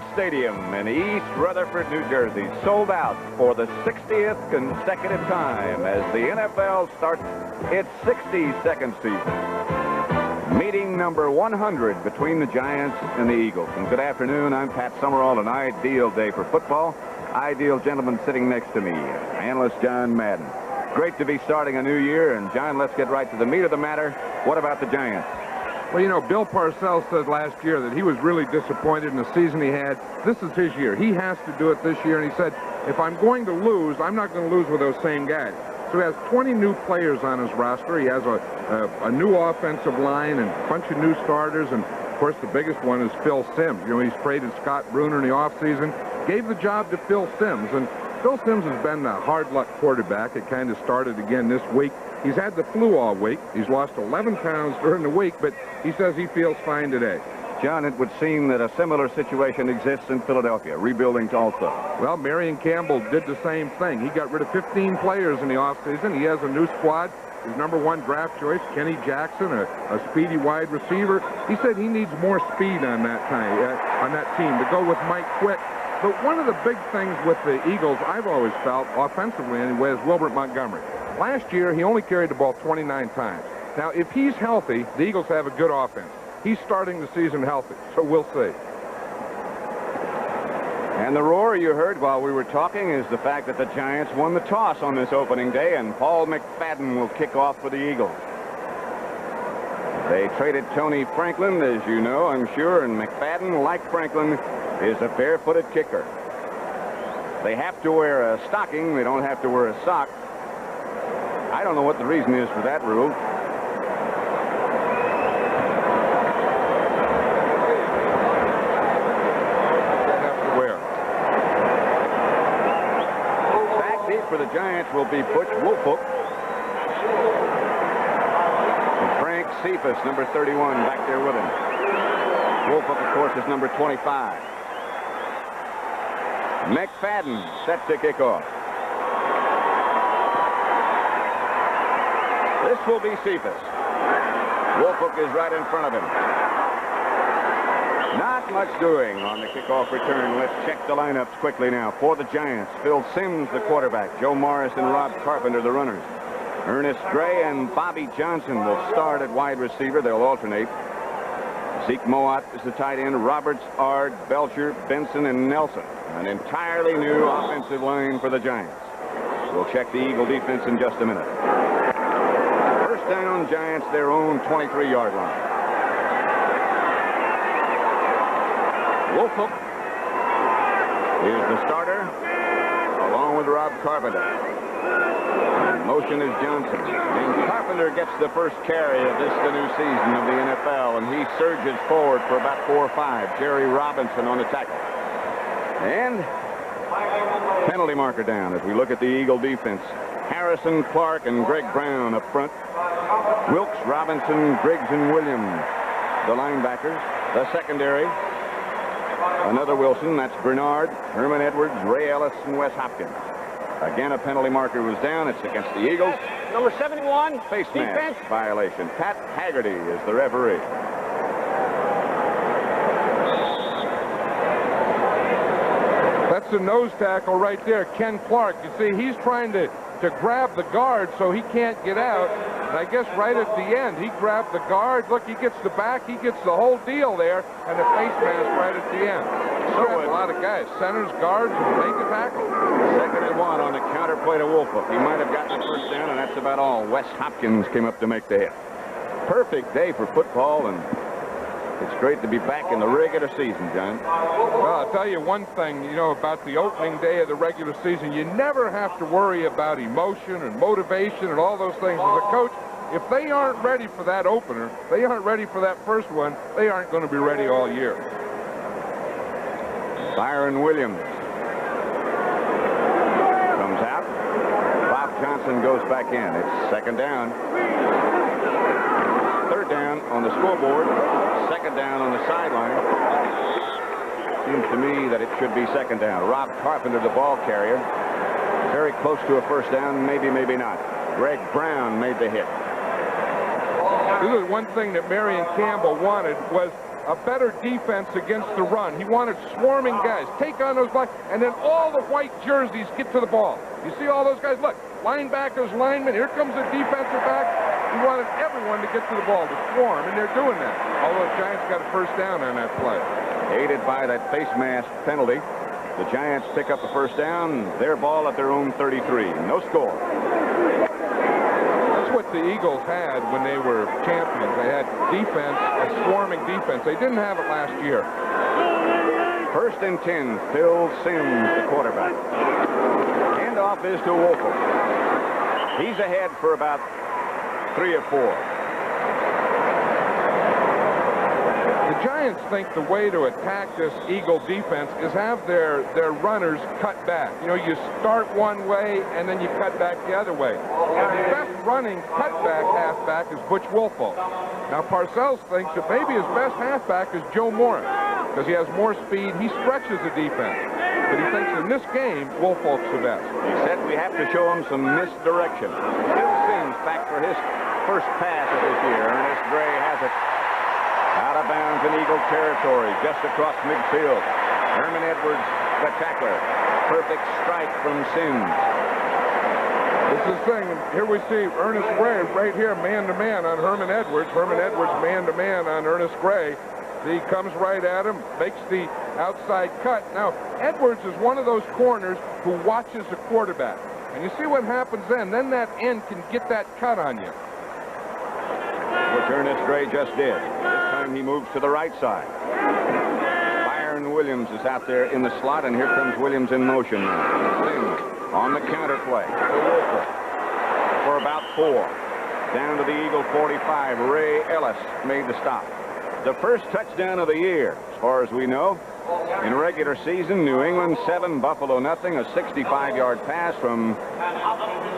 Giants Stadium in East Rutherford, New Jersey, sold out for the 60th consecutive time as the NFL starts its 62nd season. Meeting number 100 between the Giants and the Eagles. And good afternoon, I'm Pat Summerall. An ideal day for football. Ideal gentleman sitting next to me, analyst John Madden. Great to be starting a new year. And John, let's get right to the meat of the matter. What about the Giants? Well, you know, Bill Parcells said last year that he was really disappointed in the season he had. This is his year. He has to do it this year. And he said, if I'm going to lose, I'm not going to lose with those same guys. So he has 20 new players on his roster. He has a new offensive line and a bunch of new starters. And, of course, the biggest one is Phil Simms. You know, he's traded Scott Bruner in the offseason, gave the job to Phil Simms. And Phil Simms has been a hard-luck quarterback. It kind of started again this week. He's had the flu all week. He's lost 11 pounds during the week, but he says he feels fine today. John, it would seem that a similar situation exists in Philadelphia, rebuilding Tulsa. Well, Marion Campbell did the same thing. He got rid of 15 players in the offseason. He has a new squad. His #1 draft choice, Kenny Jackson, a speedy wide receiver. He said he needs more speed on that team to go with Mike Quick. But one of the big things with the Eagles, I've always felt, offensively anyway, is Wilbert Montgomery. Last year, he only carried the ball 29 times. Now, if he's healthy, the Eagles have a good offense. He's starting the season healthy, so we'll see. And the roar you heard while we were talking is the fact that the Giants won the toss on this opening day, and Paul McFadden will kick off for the Eagles. They traded Tony Franklin, as you know, I'm sure, and McFadden, like Franklin, is a barefooted kicker. They have to wear a stocking. They don't have to wear a sock. I don't know what the reason is for that rule. Back deep for the Giants will be Butch Woolfolk. And Frank Cephas, number 31, back there with him. Woolfolk, of course, is number 25. McFadden set to kick off. This will be Cephas. Woolfolk is right in front of him. Not much doing on the kickoff return. Let's check the lineups quickly now. For the Giants, Phil Simms, the quarterback. Joe Morris and Rob Carpenter, the runners. Ernest Gray and Bobby Johnson will start at wide receiver. They'll alternate. Zeke Mowatt is the tight end. Roberts, Ard, Belcher, Benson, and Nelson. An entirely new offensive line for the Giants. We'll check the Eagle defense in just a minute. First down, Giants, their own 23-yard line. Woolfolk is the starter, along with Rob Carpenter. In motion is Johnson. And Carpenter gets the first carry of the new season of the NFL, and he surges forward for about 4 or 5. Jerry Robinson on the tackle. And penalty marker down as we look at the Eagle defense. Harrison, Clark, and Greg Brown up front. Wilkes, Robinson, Griggs, and Williams, the linebackers. The secondary, another Wilson. That's Bernard, Herman Edwards, Ray Ellis, and Wes Hopkins. Again, a penalty marker was down. It's against the Eagles. Number 71, face defense. mask violation. Pat Haggerty is the referee. That's the nose tackle right there, Ken Clark. You see, he's trying to grab the guard so he can't get out. And I guess right at the end, he grabbed the guard. Look, he gets the back. He gets the whole deal there, and the face mask right at the end. So a lot of guys, centers, guards, and make the tackle. 2nd and 1 on the counter play to Woolfolk. He might have gotten the first down, and that's about all. Wes Hopkins came up to make the hit. Perfect day for football, and it's great to be back in the regular season, John. Well, I'll tell you one thing, you know, about the opening day of the regular season. You never have to worry about emotion and motivation and all those things. As a coach, if they aren't ready for that opener, they aren't ready for that first one, they aren't going to be ready all year. Byron Williams comes out. Bob Johnson goes back in. It's 2nd down. 3rd down on the scoreboard. 2nd down on the sideline. Seems to me that it should be 2nd down. Rob Carpenter, the ball carrier. Very close to a first down. Maybe, maybe not. Greg Brown made the hit. This is one thing that Marion Campbell wanted was a better defense against the run. He wanted swarming guys. Take on those blacks, and then all the white jerseys get to the ball. You see all those guys? Look, linebackers, linemen. Here comes the defensive back. He wanted everyone to get to the ball, to swarm, and they're doing that. Although the Giants got a first down on that play. Aided by that face mask penalty, the Giants pick up the first down. Their ball at their own 33. No score. What the Eagles had when they were champions. They had defense, a swarming defense. They didn't have it last year. First and 10, Phil Simms, the quarterback. Handoff is to Wolfel. He's ahead for about 3 or 4. The Giants think the way to attack this Eagle defense is have their runners cut back. You know, you start one way and then you cut back the other way. And the best running cutback halfback is Butch Wolfel. Now Parcells thinks that maybe his best halfback is Joe Morris because he has more speed. He stretches the defense. But he thinks in this game, Wolfolk's the best. He said we have to show him some misdirection. Phil Simms back for his first pass of this year. Ernest Gray has it. Out of bounds in Eagle territory, just across midfield. Herman Edwards, the tackler. Perfect strike from Simms. This is the thing. Here we see Ernest Gray right here, man-to-man on Herman Edwards. Herman Edwards man-to-man on Ernest Gray. He comes right at him, makes the outside cut. Now, Edwards is one of those corners who watches the quarterback. And you see what happens then. Then that end can get that cut on you. Which Ernest Gray just did. This time he moves to the right side. Byron Williams is out there in the slot, and here comes Williams in motion now. Simms on the counter play. For about 4. Down to the Eagle 45. Ray Ellis made the stop. The first touchdown of the year, as far as we know. In regular season, New England 7, Buffalo nothing. A 65-yard pass from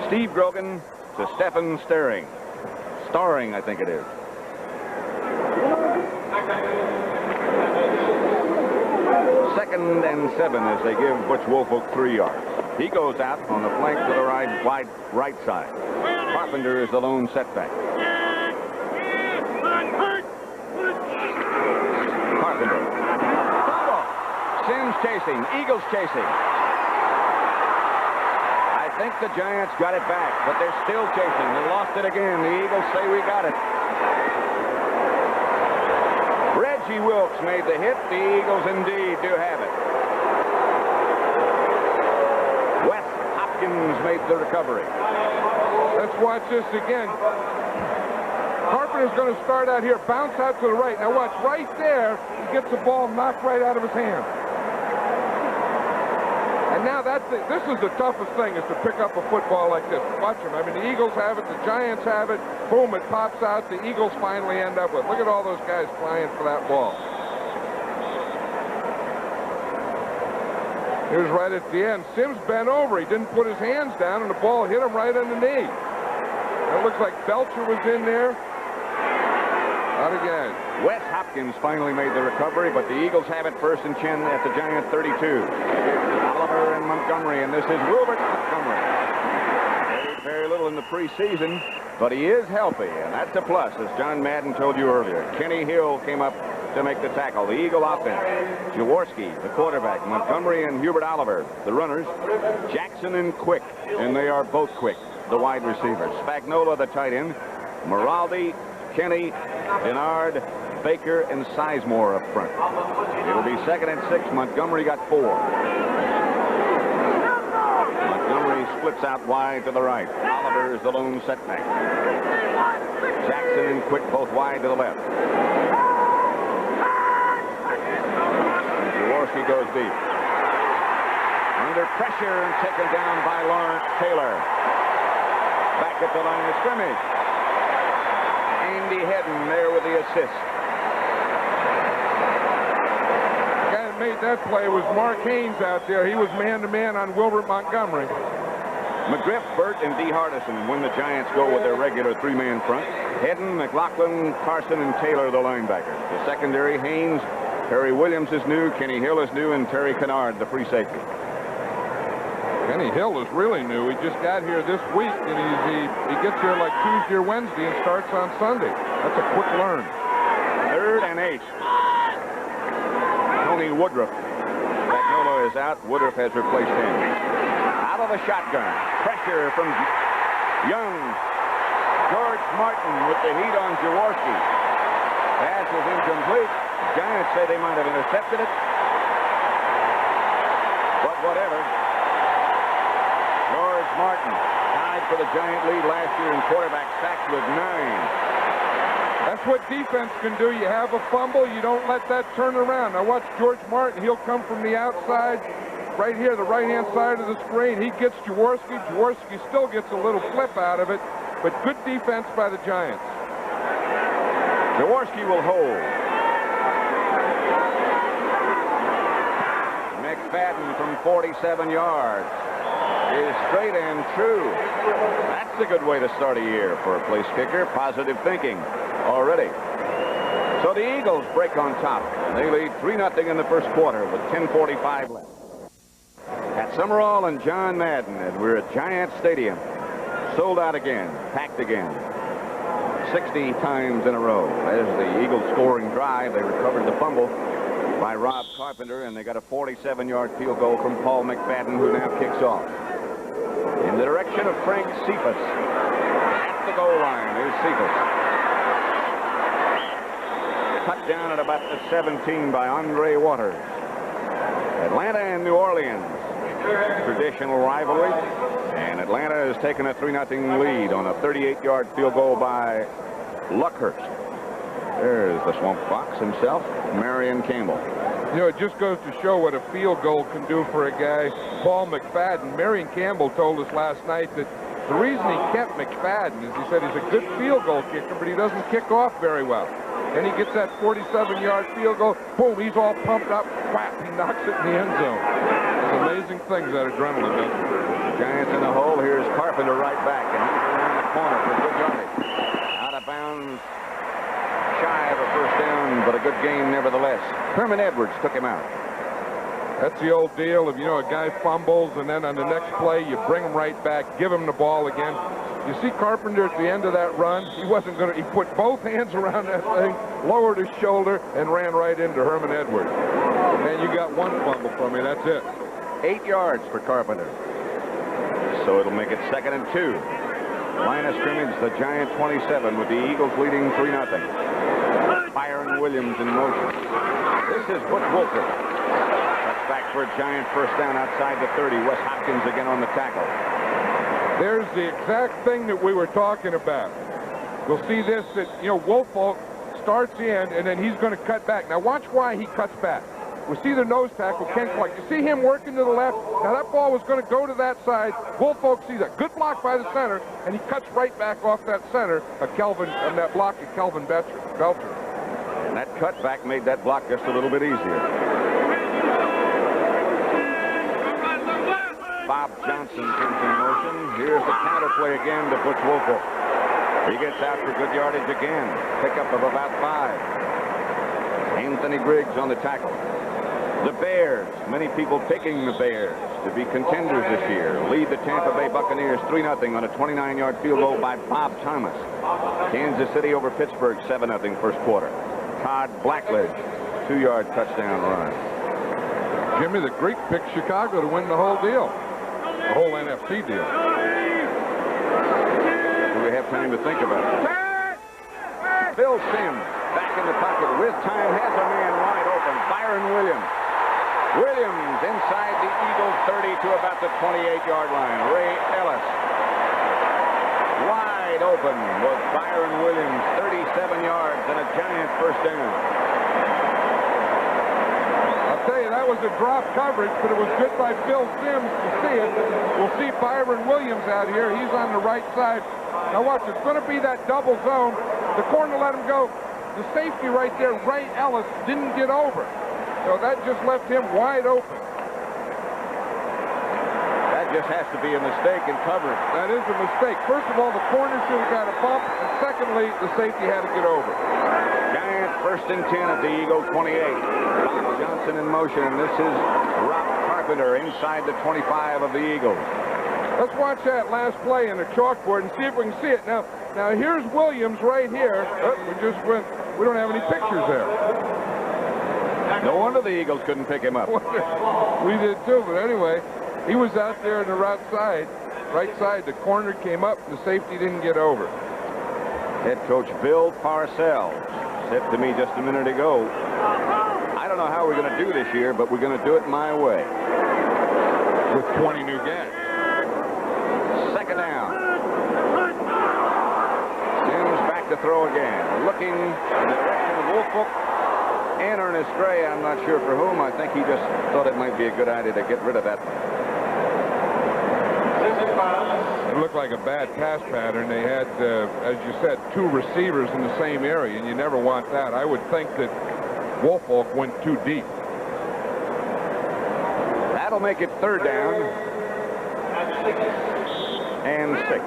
Steve Grogan to Stephen Starring. Starring, I think it is. Second and 7 as they give Butch Wolfolk 3 yards. He goes out on the flank to the wide right side. Carpenter is the lone setback. Carpenter. Simms chasing. Eagles chasing. I think the Giants got it back, but they're still chasing. They lost it again. The Eagles say we got it. Reggie Wilkes made the hit. The Eagles indeed do have it. Wes Hopkins made the recovery. Let's watch this again. Carpenter's going to start out here, bounce out to the right. Now watch, right there, he gets the ball knocked right out of his hand. And now this is the toughest thing, is to pick up a football like this. Watch him. I mean, the Eagles have it, the Giants have it. Boom, it pops out. The Eagles finally end up with. Look at all those guys flying for that ball. Here's right at the end. Simms bent over. He didn't put his hands down, and the ball hit him right on the knee. It looks like Belcher was in there. Not again. Wes Hopkins finally made the recovery, but the Eagles have it first and 10 at the Giant 32. Oliver and Montgomery, and this is Wilbert Montgomery. Played very little in the preseason, but he is healthy, and that's a plus, as John Madden told you earlier. Kenny Hill came up to make the tackle. The Eagle offense. Jaworski, the quarterback. Montgomery and Hubert Oliver, the runners. Jackson and Quick, and they are both quick, the wide receivers. Spagnola, the tight end. Moraldi, Kenny, Denard, Baker, and Sizemore up front. It'll be 2nd and 6. Montgomery got 4. Montgomery splits out wide to the right. Oliver is the lone setback. Jackson and Quick both wide to the left. Jaworski goes deep. Under pressure and taken down by Lawrence Taylor. Back at the line of scrimmage. Andy Hedden there with the assist. The guy that made that play was Mark Haynes out there. He was man-to-man on Wilbert Montgomery. McGriff, Burt, and D. Hardison when the Giants go with their regular 3-man front. Hedden, McLaughlin, Carson, and Taylor, the linebackers. The secondary, Haynes, Terry Williams is new, Kenny Hill is new, and Terry Kennard, the free safety. Kenny Hill is really new. He just got here this week, and he gets here like Tuesday or Wednesday and starts on Sunday. That's a quick learn. 3rd and 8. Woodruff. Spagnuolo is out. Woodruff has replaced him. Out of the shotgun. Pressure from Young. George Martin with the heat on Jaworski. Pass is incomplete. Giants say they might have intercepted it. But whatever. George Martin tied for the Giant lead last year in quarterback sacks with 9. That's what defense can do. You have a fumble, you don't let that turn around. Now watch George Martin. He'll come from the outside, right here, the right-hand side of the screen. He gets Jaworski. Jaworski still gets a little flip out of it, but good defense by the Giants. Jaworski will hold. McFadden from 47 yards is straight and true. That's a good way to start a year for a place kicker. Positive thinking already. So the Eagles break on top. They lead 3-0 in the first quarter with 10:45 left. At Summerall and John Madden, and we're at Giant Stadium. Sold out again, packed again. 60 times in a row. As the Eagles scoring drive, they recovered the fumble by Rob Carpenter, and they got a 47-yard field goal from Paul McFadden, who now kicks off. In the direction of Frank Cephas. At the goal line, there's Cephas. Cut down at about the 17 by Andre Waters. Atlanta and New Orleans. Traditional rivalry. And Atlanta has taken a 3-0 lead on a 38-yard field goal by Luckhurst. There's the Swamp Fox himself, Marion Campbell. You know, it just goes to show what a field goal can do for a guy, Paul McFadden. Marion Campbell told us last night that the reason he kept McFadden is he said he's a good field goal kicker, but he doesn't kick off very well. And he gets that 47-yard field goal. Boom, he's all pumped up. Whap, he knocks it in the end zone. It's amazing things that adrenaline does. Giants in the hole. Here's Carpenter right back, and he's around the corner for good yardage. Out of bounds. Shy of a first down, but a good game nevertheless. Herman Edwards took him out. That's the old deal of, you know, a guy fumbles, and then on the next play, you bring him right back, give him the ball again. You see Carpenter at the end of that run, he wasn't going to, he put both hands around that thing, lowered his shoulder, and ran right into Herman Edwards. And you got one fumble from him, that's it. 8 yards for Carpenter. So it'll make it 2nd and 2. Line of scrimmage, the Giant 27 with the Eagles leading 3-0. Byron Williams in motion. This is Butch Wolford. That's back for a Giant first down outside the 30. Wes Hopkins again on the tackle. There's the exact thing that we were talking about. We'll see this, that, you know, Woolfolk starts in, and then he's going to cut back. Now watch why he cuts back. We see the nose tackle, Ken Clark. You see him working to the left. Now that ball was going to go to that side. Woolfolk sees a good block by the center, and he cuts right back off that center of Kelvin, and that block of Kelvin Belcher. And that cutback made that block just a little bit easier. Bob Johnson comes in motion. Here's the counter play again to Butch Woolfolk. He gets out for good yardage again. Pickup of about 5. Anthony Griggs on the tackle. The Bears, many people picking the Bears to be contenders this year, lead the Tampa Bay Buccaneers 3-0 on a 29-yard field goal by Bob Thomas. Kansas City over Pittsburgh 7-0 first quarter. Todd Blackledge, 2-yard touchdown run. Jimmy, the Greek picked Chicago to win the whole deal, the whole NFC deal. Do we have time to think about it? Bill Sims back in the pocket with time, has a man wide open. Byron Williams. Williams inside the Eagles 30 to about the 28-yard line. Ray Ellis wide open with Byron Williams, 37 yards and a Giant first down. I'll tell you, that was a drop coverage, but it was good by Bill Sims to see it. We'll see Byron Williams out here. He's on the right side. Now watch, it's going to be that double zone. The corner let him go. The safety right there, Ray Ellis, didn't get over. So that just left him wide open. That just has to be a mistake in coverage. That is a mistake. First of all, the corner should have got a bump. And secondly, the safety had to get over. Giants 1st and 10 at the Eagle 28. Bob Johnson in motion, and this is Rob Carpenter inside the 25 of the Eagles. Let's watch that last play in the chalkboard and see if we can see it. Now here's Williams right here. Oh, we don't have any pictures there. No wonder the Eagles couldn't pick him up. We did too, but anyway, he was out there on the right side. The corner came up, and the safety didn't get over. Head coach Bill Parcells said to me just a minute ago, I don't know how we're going to do this year, but we're going to do it my way. With 20 new guys. Second down. Sims back to throw again. Looking in the direction of Woolfolk and Ernest Gray. I'm not sure for whom. I think he just thought it might be a good idea to get rid of that one. It looked like a bad pass pattern. They had, as you said, 2 receivers in the same area, and you never want that. I would think that Woolfolk went too deep. That'll make it third down and 6.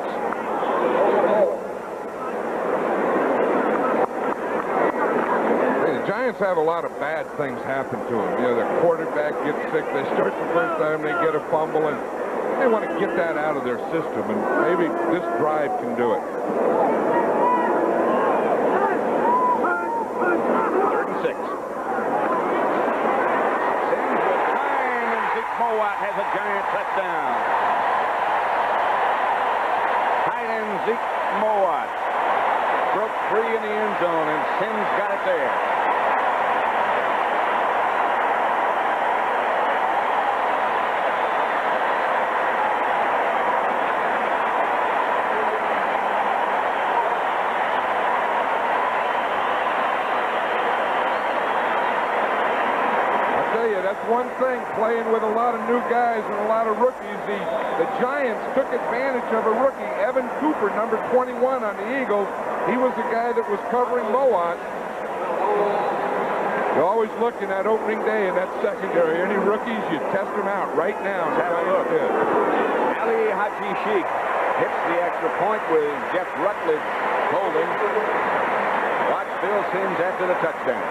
The Giants have a lot of bad things happen to them. You know, the quarterback gets sick. They start the first time, they get a fumble, and they want to get that out of their system, and maybe this drive can do it. 3rd and 6. Sims with time, and Zeke Mowat has a Giant touchdown. Tight end Zeke Mowat broke free in the end zone, and Sims got it there. One thing, playing with a lot of new guys and a lot of rookies, the Giants took advantage of a rookie, Evan Cooper, number 21 on the Eagles. He was the guy that was covering Mowat. You're always looking at opening day in that secondary. Any rookies, you test them out right now. Have a look. Ali Haji Sheikh hits the extra point with Jeff Rutledge holding. Watch Bill Sims after the touchdown.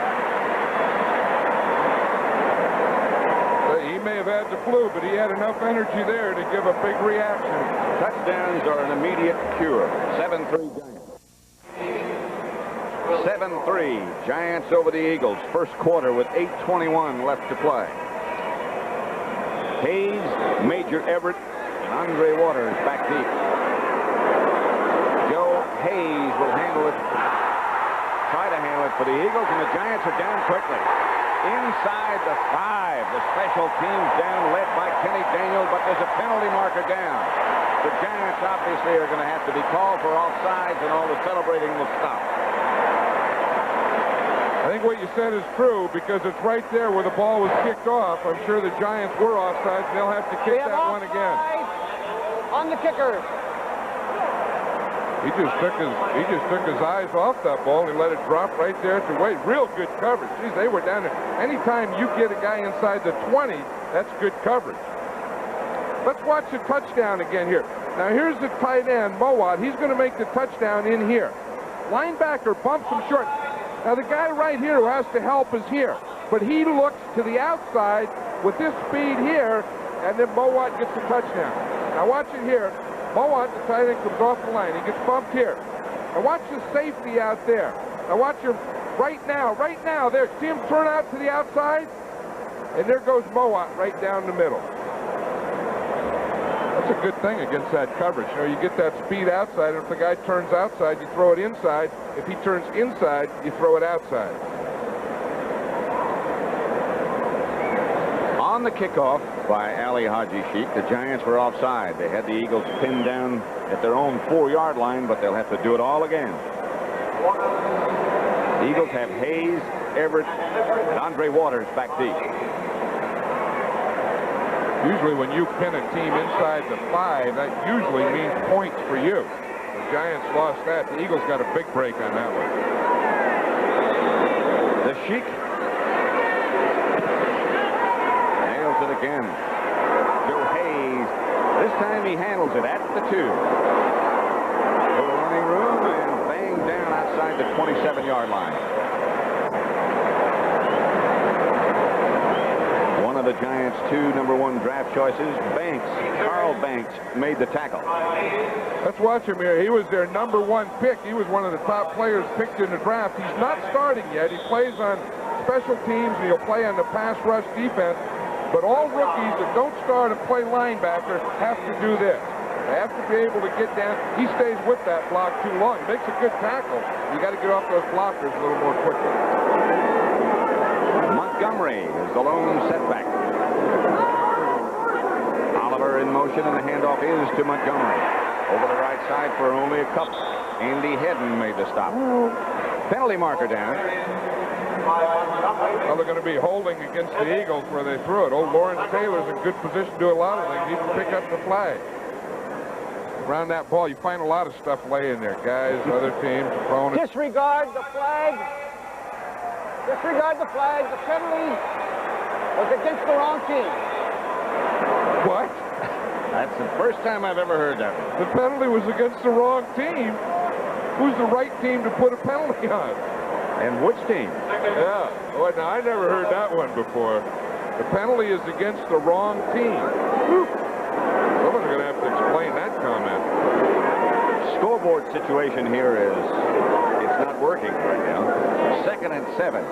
He may have had the flu, but he had enough energy there to give a big reaction. Touchdowns are an immediate cure. 7-3 Giants. 7-3 Giants over the Eagles. First quarter with 8:21 left to play. Hayes, Major Everett, and Andre Waters back deep. Joe Hayes will handle it. Try to handle it for the Eagles, and the Giants are down quickly. Inside the 5, the special teams down, led by Kenny Daniel, but there's a penalty marker down. The Giants obviously are going to have to be called for offsides, and all the celebrating will stop. I think what you said is true, because it's right there where the ball was kicked off. I'm sure the Giants were offsides, and they'll have to kick that one again. On the kicker. He just took his eyes off that ball and let it drop right there to wait. Real good coverage. Geez, they were down there. Anytime you get a guy inside the 20, that's good coverage. Let's watch the touchdown again here. Now here's the tight end, Mowat. He's going to make the touchdown in here. Linebacker bumps him short. Now the guy right here who has to help is here. But he looks to the outside with this speed here, and then Mowat gets the touchdown. Now watch it here. Mowat, the tight end, comes off the line. He gets bumped here. Now watch the safety out there. Now watch him right now, there. See him turn out to the outside? And there goes Mowat right down the middle. That's a good thing against that coverage. You know, you get that speed outside, and if the guy turns outside, you throw it inside. If he turns inside, you throw it outside. On the kickoff by Ali Haji Sheikh, the Giants were offside. They had the Eagles pinned down at their own 4-yard line, but they'll have to do it all again. The Eagles have Hayes, Everett, and Andre Waters back deep. Usually when you pin a team inside the 5, that usually means points for you. The Giants lost that. The Eagles got a big break on that one. The Sheikh nails it again. Joe Hayes. This time he handles it at the 2. Little running room and bang down outside the 27-yard line. One of the Giants' 2 #1 draft choices, Banks, Carl Banks, made the tackle. Let's watch him here. He was their #1 pick. He was one of the top players picked in the draft. He's not starting yet. He plays on special teams and he'll play on the pass rush defense. But all rookies that don't start and play linebacker have to do this. They have to be able to get down. He stays with that block too long. He makes a good tackle. You got to get off those blockers a little more quickly. Montgomery is the lone setback. Oliver in motion, and the handoff is to Montgomery. Over the right side for only a couple. Andy Hedden made the stop. Penalty marker down. Well, they're going to be holding against the Eagles where they threw it. Old Lawrence Taylor's in good position to do a lot of things, even pick up the flag. Around that ball, you find a lot of stuff laying there, guys, other teams, opponents. Disregard the flag. Disregard the flag. The penalty was against the wrong team. What? That's the first time I've ever heard that. The penalty was against the wrong team. Who's the right team to put a penalty on? And which team? Yeah. Well, now, I never heard that one before. The penalty is against the wrong team. Someone's going to have to explain that comment. Scoreboard situation here is it's not working right now. 2nd and 7.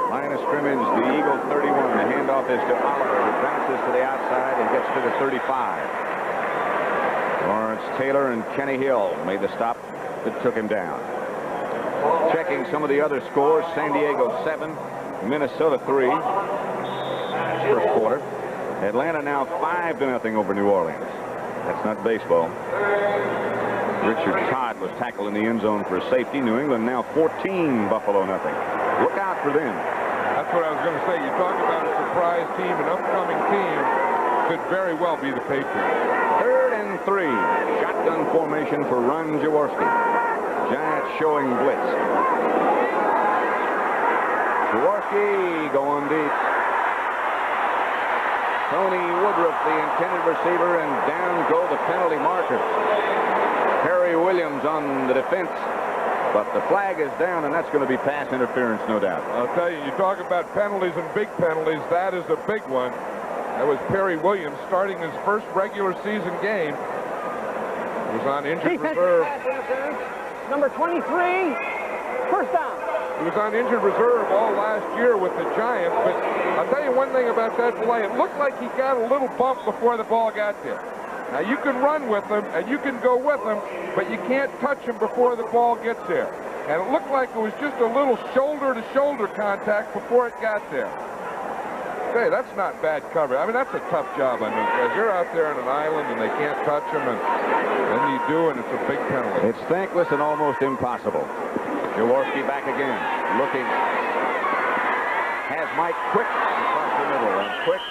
Line of scrimmage, the Eagle 31. The handoff is to Oliver, who bounces to the outside and gets to the 35. Lawrence Taylor and Kenny Hill made the stop that took him down. Checking some of the other scores, San Diego 7, Minnesota 3. That's first quarter. Atlanta now 5-0 over New Orleans. That's not baseball. Richard Todd was tackled in the end zone for a safety. New England now 14, Buffalo nothing. Look out for them. That's what I was going to say. You talk about a surprise team, an upcoming team could very well be the Patriots. 3rd and 3. Shotgun formation for Ron Jaworski. Giants showing blitz. Jaworski going deep. Tony Woodruff, the intended receiver, and down go the penalty markers. Harry Williams on the defense, but the flag is down, and that's going to be pass interference, no doubt. I'll tell you, you talk about penalties and big penalties, that is a big one. That was Perry Williams starting his first regular season game. He was on injured reserve. Number 23, first down. He was on injured reserve all last year with the Giants, but I'll tell you one thing about that play. It looked like he got a little bump before the ball got there. Now, you can run with him, and you can go with him, but you can't touch him before the ball gets there. And it looked like it was just a little shoulder-to-shoulder contact before it got there. Hey, that's not bad coverage. I mean, that's a tough job on those guys. You're out there on an island, and they can't touch him, and then you do, and it's a big penalty. It's thankless and almost impossible. Jaworski back again, looking. Has Mike Quick across the middle, and Quick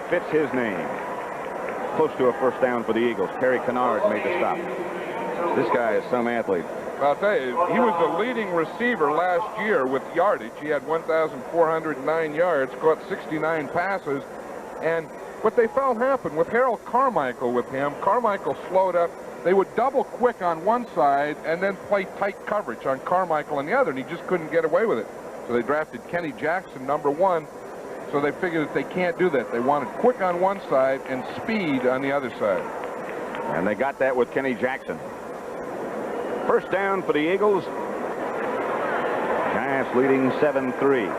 fits his name. Close to a first down for the Eagles. Kerry Kennard made the stop. This guy is some athlete. I'll tell you, he was the leading receiver last year with yardage. He had 1,409 yards, caught 69 passes. And what they felt happened with Harold Carmichael with him, Carmichael slowed up. They would double Quick on one side and then play tight coverage on Carmichael on the other, and he just couldn't get away with it. So they drafted Kenny Jackson, #1. So they figured that they can't do that. They wanted Quick on one side and speed on the other side. And they got that with Kenny Jackson. First down for the Eagles. Giants leading 7-3.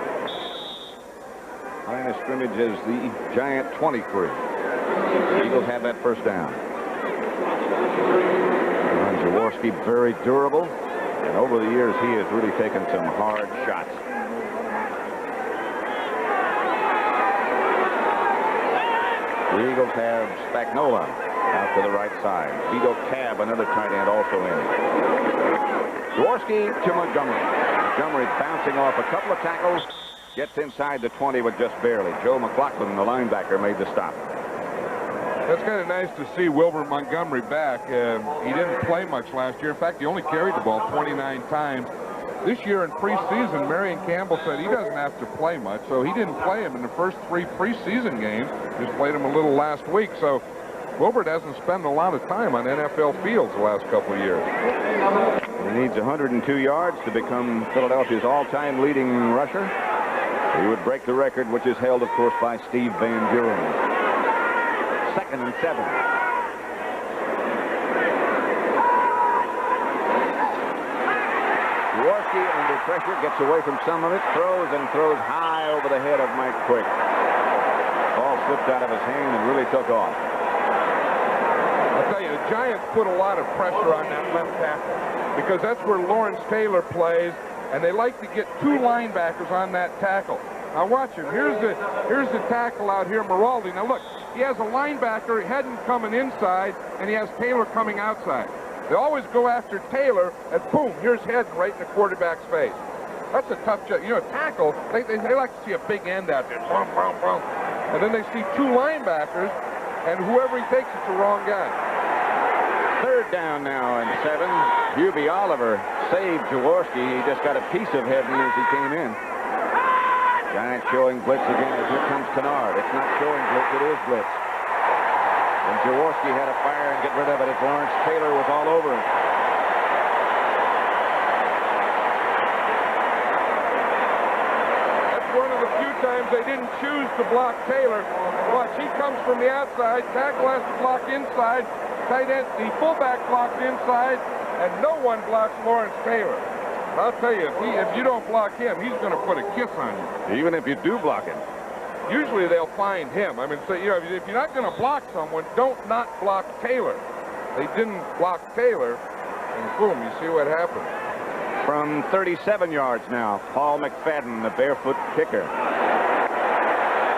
Line of scrimmage is the Giant 23. The Eagles have that first down. Jaworski very durable. And over the years, he has really taken some hard shots. The Eagles have Spagnola out to the right side. Vito Cab, another tight end, also in. Jaworski to Montgomery. Montgomery bouncing off a couple of tackles. Gets inside the 20, but just barely. Joe McLaughlin, the linebacker, made the stop. That's kind of nice to see Wilbur Montgomery back. He didn't play much last year. In fact, he only carried the ball 29 times. This year in preseason, Marion Campbell said he doesn't have to play much, so he didn't play him in the first 3 preseason games. Just played him a little last week, so Wilbur doesn't spend a lot of time on NFL fields the last couple of years. He needs 102 yards to become Philadelphia's all-time leading rusher. He would break the record, which is held, of course, by Steve Van Buren. 2nd and 7. Jaworski Jaworski under pressure, gets away from some of it, throws high over the head of Mike Quick. Ball slipped out of his hand and really took off. I'll tell you, the Giants put a lot of pressure on that left tackle because that's where Lawrence Taylor plays, and they like to get two linebackers on that tackle. Now watch him. Here's the tackle out here, Maraldi. Now look, he has a linebacker, Hedden coming inside, and he has Taylor coming outside. They always go after Taylor, and boom, here's Hedden right in the quarterback's face. That's a tough job. You know, tackle, they like to see a big end out there. Boom, boom, boom. And then they see two linebackers, and whoever he takes, it's the wrong guy. Third down now and 7. Hubie Oliver saved Jaworski. He just got a piece of Hedden as he came in. Giants showing blitz again as here comes Kennard. It's not showing blitz, it is blitz. And Jaworski had to fire and get rid of it as Lawrence Taylor was all over him. That's one of the few times they didn't choose to block Taylor. Watch, he comes from the outside. Tackle has to block inside. Tight end, the fullback blocks inside, and no one blocks Lawrence Taylor. I'll tell you, if you don't block him, he's going to put a kiss on you. Even if you do block him. Usually they'll find him. I mean, so, you know, if you're not going to block someone, don't not block Taylor. They didn't block Taylor, and boom, you see what happened. From 37 yards now, Paul McFadden, the barefoot kicker.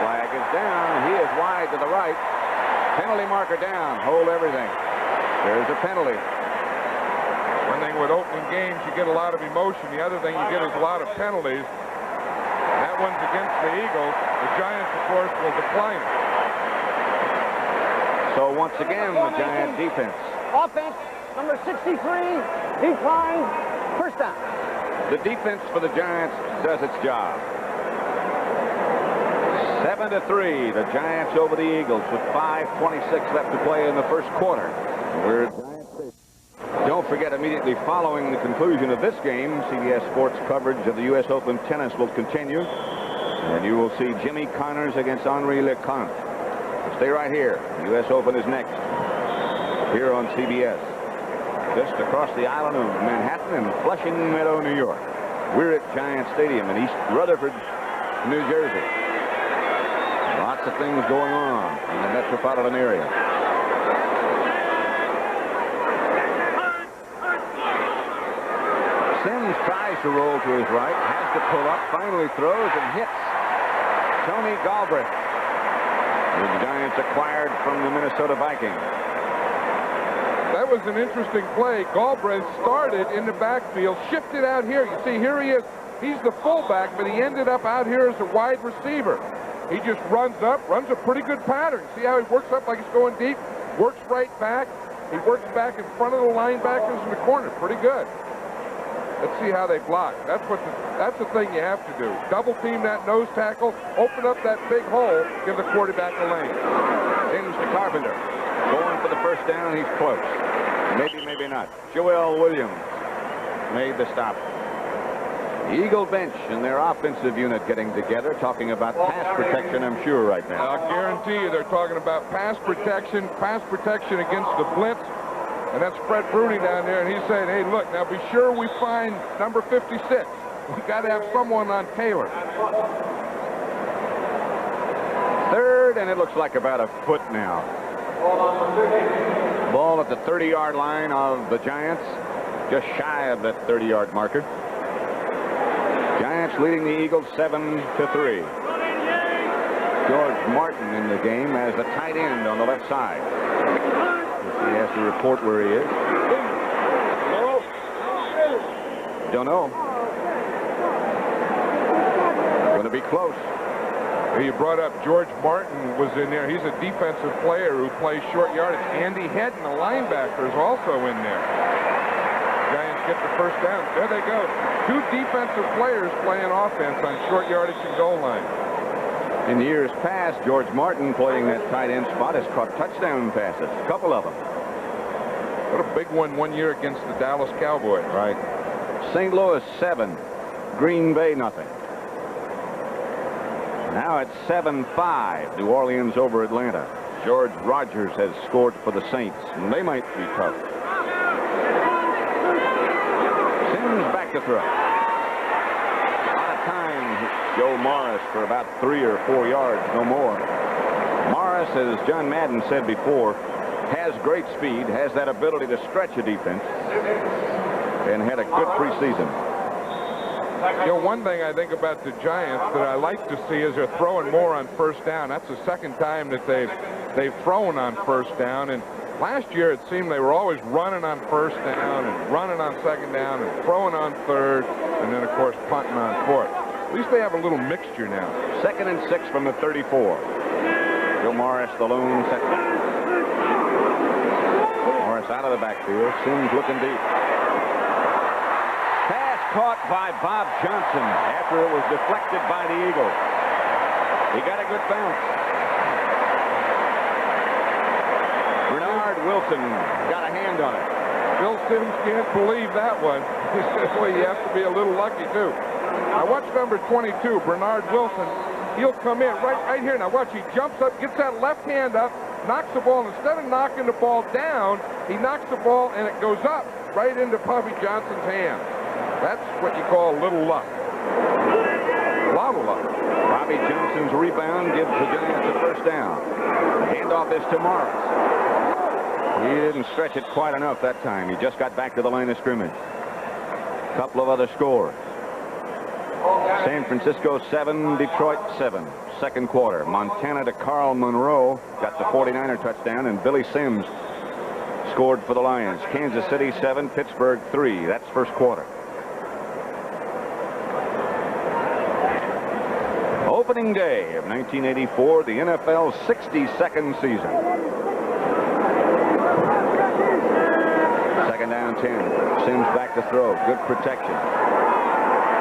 Flag is down. He is wide to the right. Penalty marker down. Hold everything. There's a penalty. One thing with opening games, you get a lot of emotion. The other thing you get is a lot of penalties. That one's against the Eagles. The Giants, of course, will decline it. So once again, the Giant defense. Offense, number 63, decline, first down. The defense for the Giants does its job. 7-3, the Giants over the Eagles with 5:26 left to play in the first quarter. Don't forget, immediately following the conclusion of this game, CBS Sports coverage of the U.S. Open tennis will continue, and you will see Jimmy Connors against Henri Leconte. So stay right here. The U.S. Open is next here on CBS, just across the island of Manhattan and Flushing Meadow, New York. We're at Giant Stadium in East Rutherford, New Jersey. Lots of things going on in the metropolitan area. Sims tries to roll to his right, has to pull up, finally throws and hits Tony Galbraith. The Giants acquired from the Minnesota Vikings. That was an interesting play. Galbraith started in the backfield, shifted out here. You see, here he is. He's the fullback, but he ended up out here as a wide receiver. He just runs up, runs a pretty good pattern. See how he works up like he's going deep? Works right back. He works back in front of the linebackers in the corner. Pretty good. Let's see how they block. That's the thing you have to do. Double team that nose tackle, open up that big hole, give the quarterback a lane. James to Carpenter. Going for the first down, he's close. Maybe, maybe not. Joel Williams made the stop. The Eagle bench and their offensive unit getting together, talking about pass protection, I'm sure, right now. I'll guarantee you they're talking about pass protection against the blitz. And that's Fred Bruni down there, and he's saying, hey, look, now be sure we find number 56. We've got to have someone on Taylor. Third, and it looks like about a foot now. Ball at the 30-yard line of the Giants, just shy of that 30-yard marker. Giants leading the Eagles 7-3. George Martin in the game as the tight end on the left side. He has to report where he is. Don't know. Going to be close. You brought up George Martin was in there. He's a defensive player who plays short yardage. Andy Hedden, the linebacker, is also in there. Giants get the first down. There they go. Two defensive players playing offense on short yardage and goal line. In years past, George Martin playing that tight end spot has caught touchdown passes, a couple of them. What a big one year against the Dallas Cowboys. Right. St. Louis 7, Green Bay nothing. Now it's 7-5, New Orleans over Atlanta. George Rogers has scored for the Saints, and they might be tough. Sims back to throw. Joe Morris for about 3 or 4 yards, no more. Morris, as John Madden said before, has great speed, has that ability to stretch a defense, and had a good preseason. You know, one thing I think about the Giants that I like to see is they're throwing more on first down. That's the second time that they've thrown on first down. And last year it seemed they were always running on first down and running on second down and throwing on third, and then of course punting on fourth. At least they have a little mixture now. 2nd and 6 from the 34. Joe Morris, the lone setback. Morris out of the backfield. Sims looking deep. Pass caught by Bob Johnson after it was deflected by the Eagles. He got a good bounce. Bernard Wilson got a hand on it. Bill Sims can't believe that one. Well, you have to be a little lucky, too. Now watch number 22, Bernard Wilson. He'll come in right here. Now watch, he jumps up, gets that left hand up, knocks the ball. Instead of knocking the ball down, he knocks the ball and it goes up right into Bobby Johnson's hand. That's what you call a little luck. A lot of luck. Bobby Johnson's rebound gives the Giants a first down. The handoff is to Morris. He didn't stretch it quite enough that time. He just got back to the line of scrimmage. A couple of other scores. San Francisco 7, Detroit 7. Second quarter. Montana to Carl Monroe got the 49er touchdown, and Billy Sims scored for the Lions. Kansas City 7, Pittsburgh 3. That's first quarter. Opening day of 1984, the NFL's 62nd season. Second down 10. Sims back to throw. Good protection.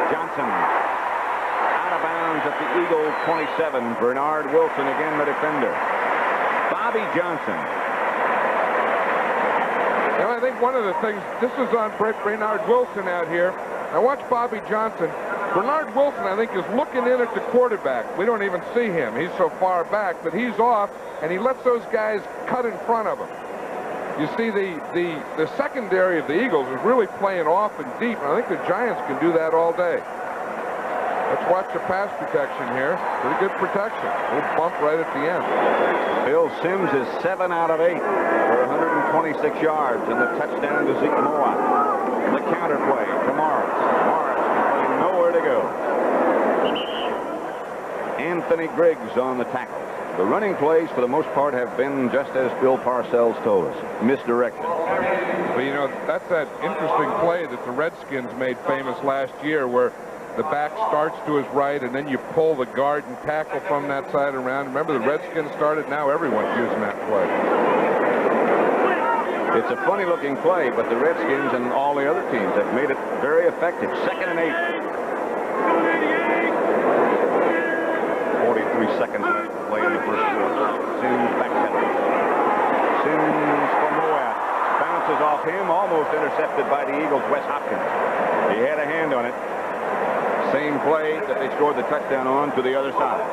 Johnson out of bounds at the Eagle 27. Bernard Wilson again the defender. Bobby Johnson. You know, I think one of the things, this is on Bernard Wilson out here. Now watch Bobby Johnson. Bernard Wilson, I think, is looking in at the quarterback. We don't even see him. He's so far back, but he's off, and he lets those guys cut in front of him. You see, the secondary of the Eagles is really playing off and deep, and I think the Giants can do that all day. Let's watch the pass protection here. Pretty good protection. A little bump right at the end. Bill Sims is 7 out of 8 for 126 yards, and the touchdown to Zeke Mowat. The counter play to Morris. Morris has nowhere to go. Anthony Griggs on the tackle. The running plays, for the most part, have been just as Bill Parcells told us, misdirected. But, you know, that's that interesting play that the Redskins made famous last year, where the back starts to his right, and then you pull the guard and tackle from that side around. Remember, the Redskins started, now everyone's using that play. It's a funny-looking play, but the Redskins and all the other teams have made it very effective. 2nd and 8. 43 seconds left to play in the first quarter. Sims backpedaling. Sims for Mowat. Bounces off him, almost intercepted by the Eagles' Wes Hopkins. He had a hand on it. Same play that they scored the touchdown on to the other side.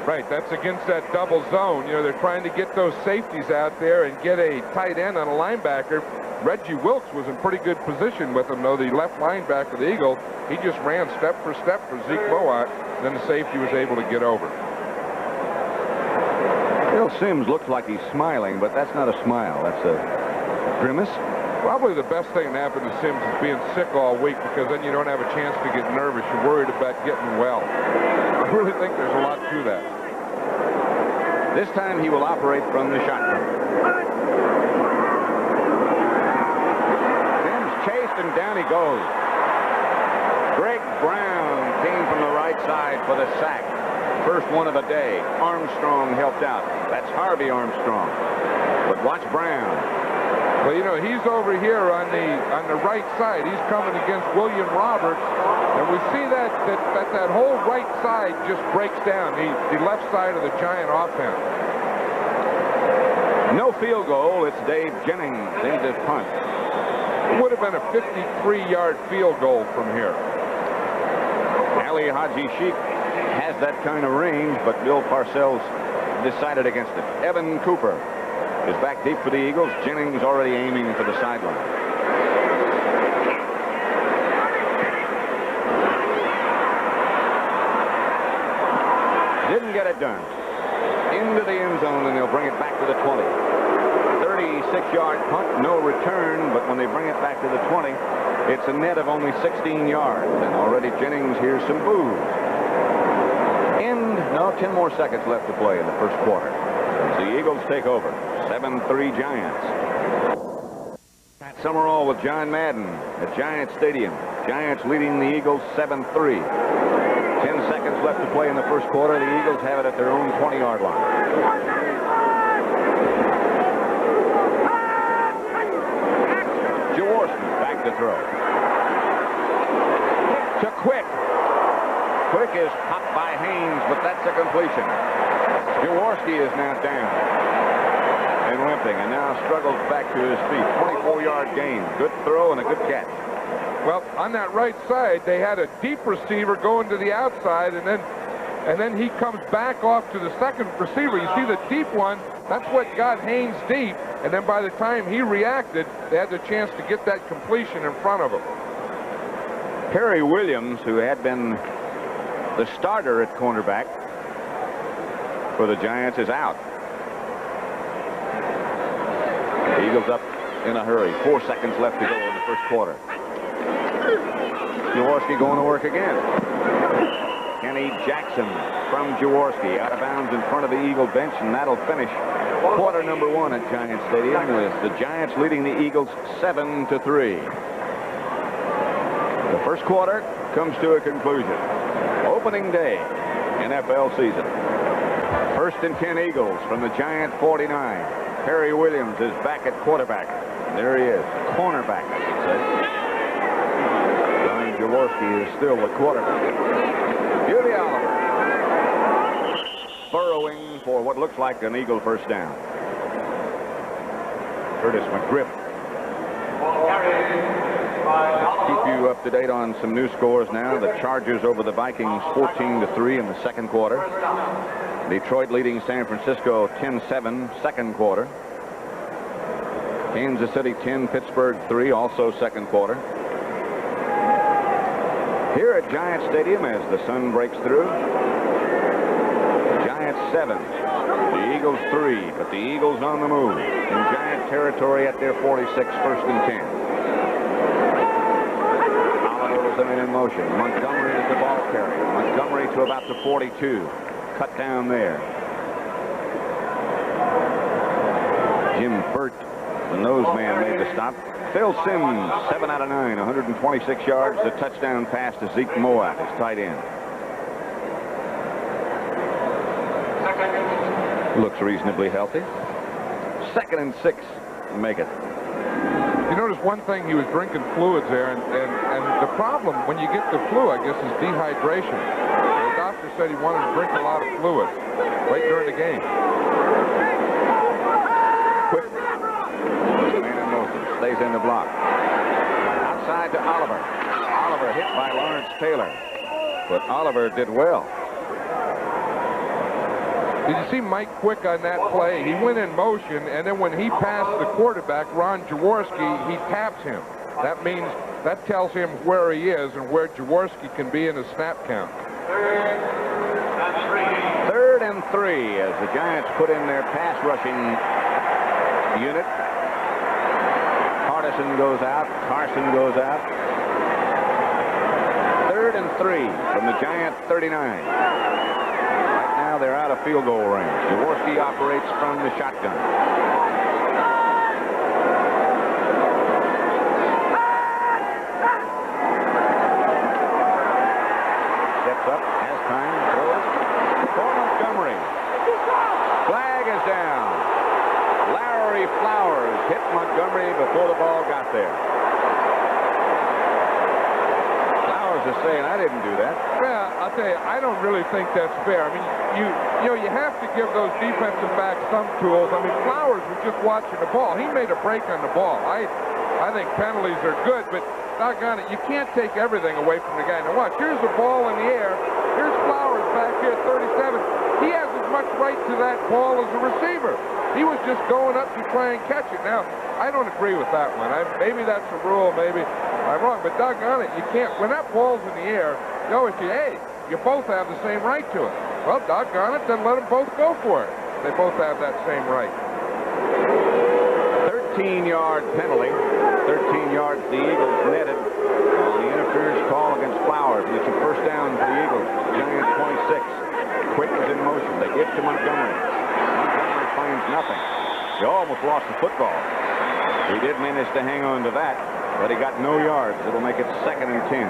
Right, that's against that double zone. You know, they're trying to get those safeties out there and get a tight end on a linebacker. Reggie Wilkes was in pretty good position with him, though. The left linebacker of the Eagles, he just ran step for step for Zeke Mowat. Then the safety was able to get over. Bill Sims looks like he's smiling, but that's not a smile. That's a grimace. Probably the best thing that happened to Sims is being sick all week, because then you don't have a chance to get nervous. You're worried about getting well. I really think there's a lot to that. This time he will operate from the shotgun. Sims chased, and down he goes. Greg Brown came from the right side for the sack. First one of the day. Armstrong helped out. That's Harvey Armstrong. But watch Brown. Well, you know, he's over here on the right side. He's coming against William Roberts, and we see that whole right side just breaks down. The left side of the Giant offense. No field goal. It's Dave Jennings in this punt. It would have been a 53-yard field goal from here. Ali Haji Sheikh has that kind of range, but Bill Parcells decided against it. Evan Cooper is back deep for the Eagles. Jennings already aiming for the sideline. Didn't get it done. Into the end zone, and they'll bring it back to the 20. 36-yard punt, no return, but when they bring it back to the 20, it's a net of only 16 yards. And already Jennings hears some boos. 10 more seconds left to play in the first quarter. As the Eagles take over. 7-3 Giants. At Summerall with John Madden at Giants Stadium. Giants leading the Eagles 7-3. 10 seconds left to play in the first quarter. The Eagles have it at their own 20-yard line. Jaworski back to throw. To Quick. Quick is popped by Haynes, but that's a completion. Jaworski is now down and limping, and now struggles back to his feet. 24-yard gain. Good throw and a good catch. Well, on that right side, they had a deep receiver going to the outside, and then he comes back off to the second receiver. You see the deep one, that's what got Haynes deep, and then by the time he reacted, they had the chance to get that completion in front of him. Perry Williams, who had been the starter at cornerback for the Giants, is out. The Eagles up in a hurry. 4 seconds left to go in the first quarter. Jaworski going to work again. Kenny Jackson from Jaworski out of bounds in front of the Eagle bench, and that'll finish quarter number 1 at Giant Stadium with the Giants leading the Eagles 7-3. The first quarter comes to a conclusion. Opening day NFL season. 1st and 10 Eagles from the Giant 49. Perry Williams is back at quarterback. There he is. Cornerback, I should say. Brian Jaworski is still the quarterback. Beauty Oliver burrowing for what looks like an Eagle first down. Curtis McGriff. Keep you up to date on some new scores now. The Chargers over the Vikings 14-3 in the second quarter. Detroit leading San Francisco 10-7 second quarter. Kansas City 10, Pittsburgh 3, also second quarter. Here at Giant Stadium as the sun breaks through. Giants 7, the Eagles 3, but the Eagles on the move in Giant territory at their 46, 1st and 10. In motion. Montgomery is the ball carrier. Montgomery to about the 42. Cut down there. Jim Burt, the nose man, made the stop. Phil Simms, 7 out of 9, 126 yards. The touchdown pass to Zeke Moab, his tight end. Looks reasonably healthy. 2nd and 6. Make it. You notice one thing, he was drinking fluids there, and the problem when you get the flu, I guess, is dehydration. The doctor said he wanted to drink a lot of fluid right during the game. Quick. Man in motion. Stays in the block. Outside to Oliver. Oliver hit by Lawrence Taylor. But Oliver did well. Did you see Mike Quick on that play? He went in motion, and then when he passed the quarterback, Ron Jaworski, he taps him. That means, that tells him where he is and where Jaworski can be in the snap count. 3rd and 3 as the Giants put in their pass rushing unit. Hardison goes out. Carson goes out. 3rd and 3 from the Giant 39. They're out of field goal range. Jaworski operates from the shotgun. Steps up, has time, throws for Montgomery. Flag is down. Larry Flowers hit Montgomery before the ball got there. Flowers is saying, I didn't do that. Yeah, I'll tell you, I don't really think that's fair. I mean, you know, you have to give those defensive backs some tools. I mean, Flowers was just watching the ball. He made a break on the ball. I think penalties are good, but doggone it, you can't take everything away from the guy. Now watch, here's the ball in the air. Here's Flowers back here at 37. He has as much right to that ball as a receiver. He was just going up to try and catch it. Now, I don't agree with that one. Maybe that's a rule, maybe I'm wrong, but doggone it, you can't, when that ball's in the air, you always say, hey, you both have the same right to it. Well, doggone it, then let them both go for it. They both have that same right. 13-yard penalty. 13 yards the Eagles netted on the interference call against Flowers. It's a first down for the Eagles. Giants 26. Quick is in motion. They give to Montgomery. Montgomery finds nothing. He almost lost the football. He did manage to hang on to that, but he got no yards. It'll make it 2nd and 10.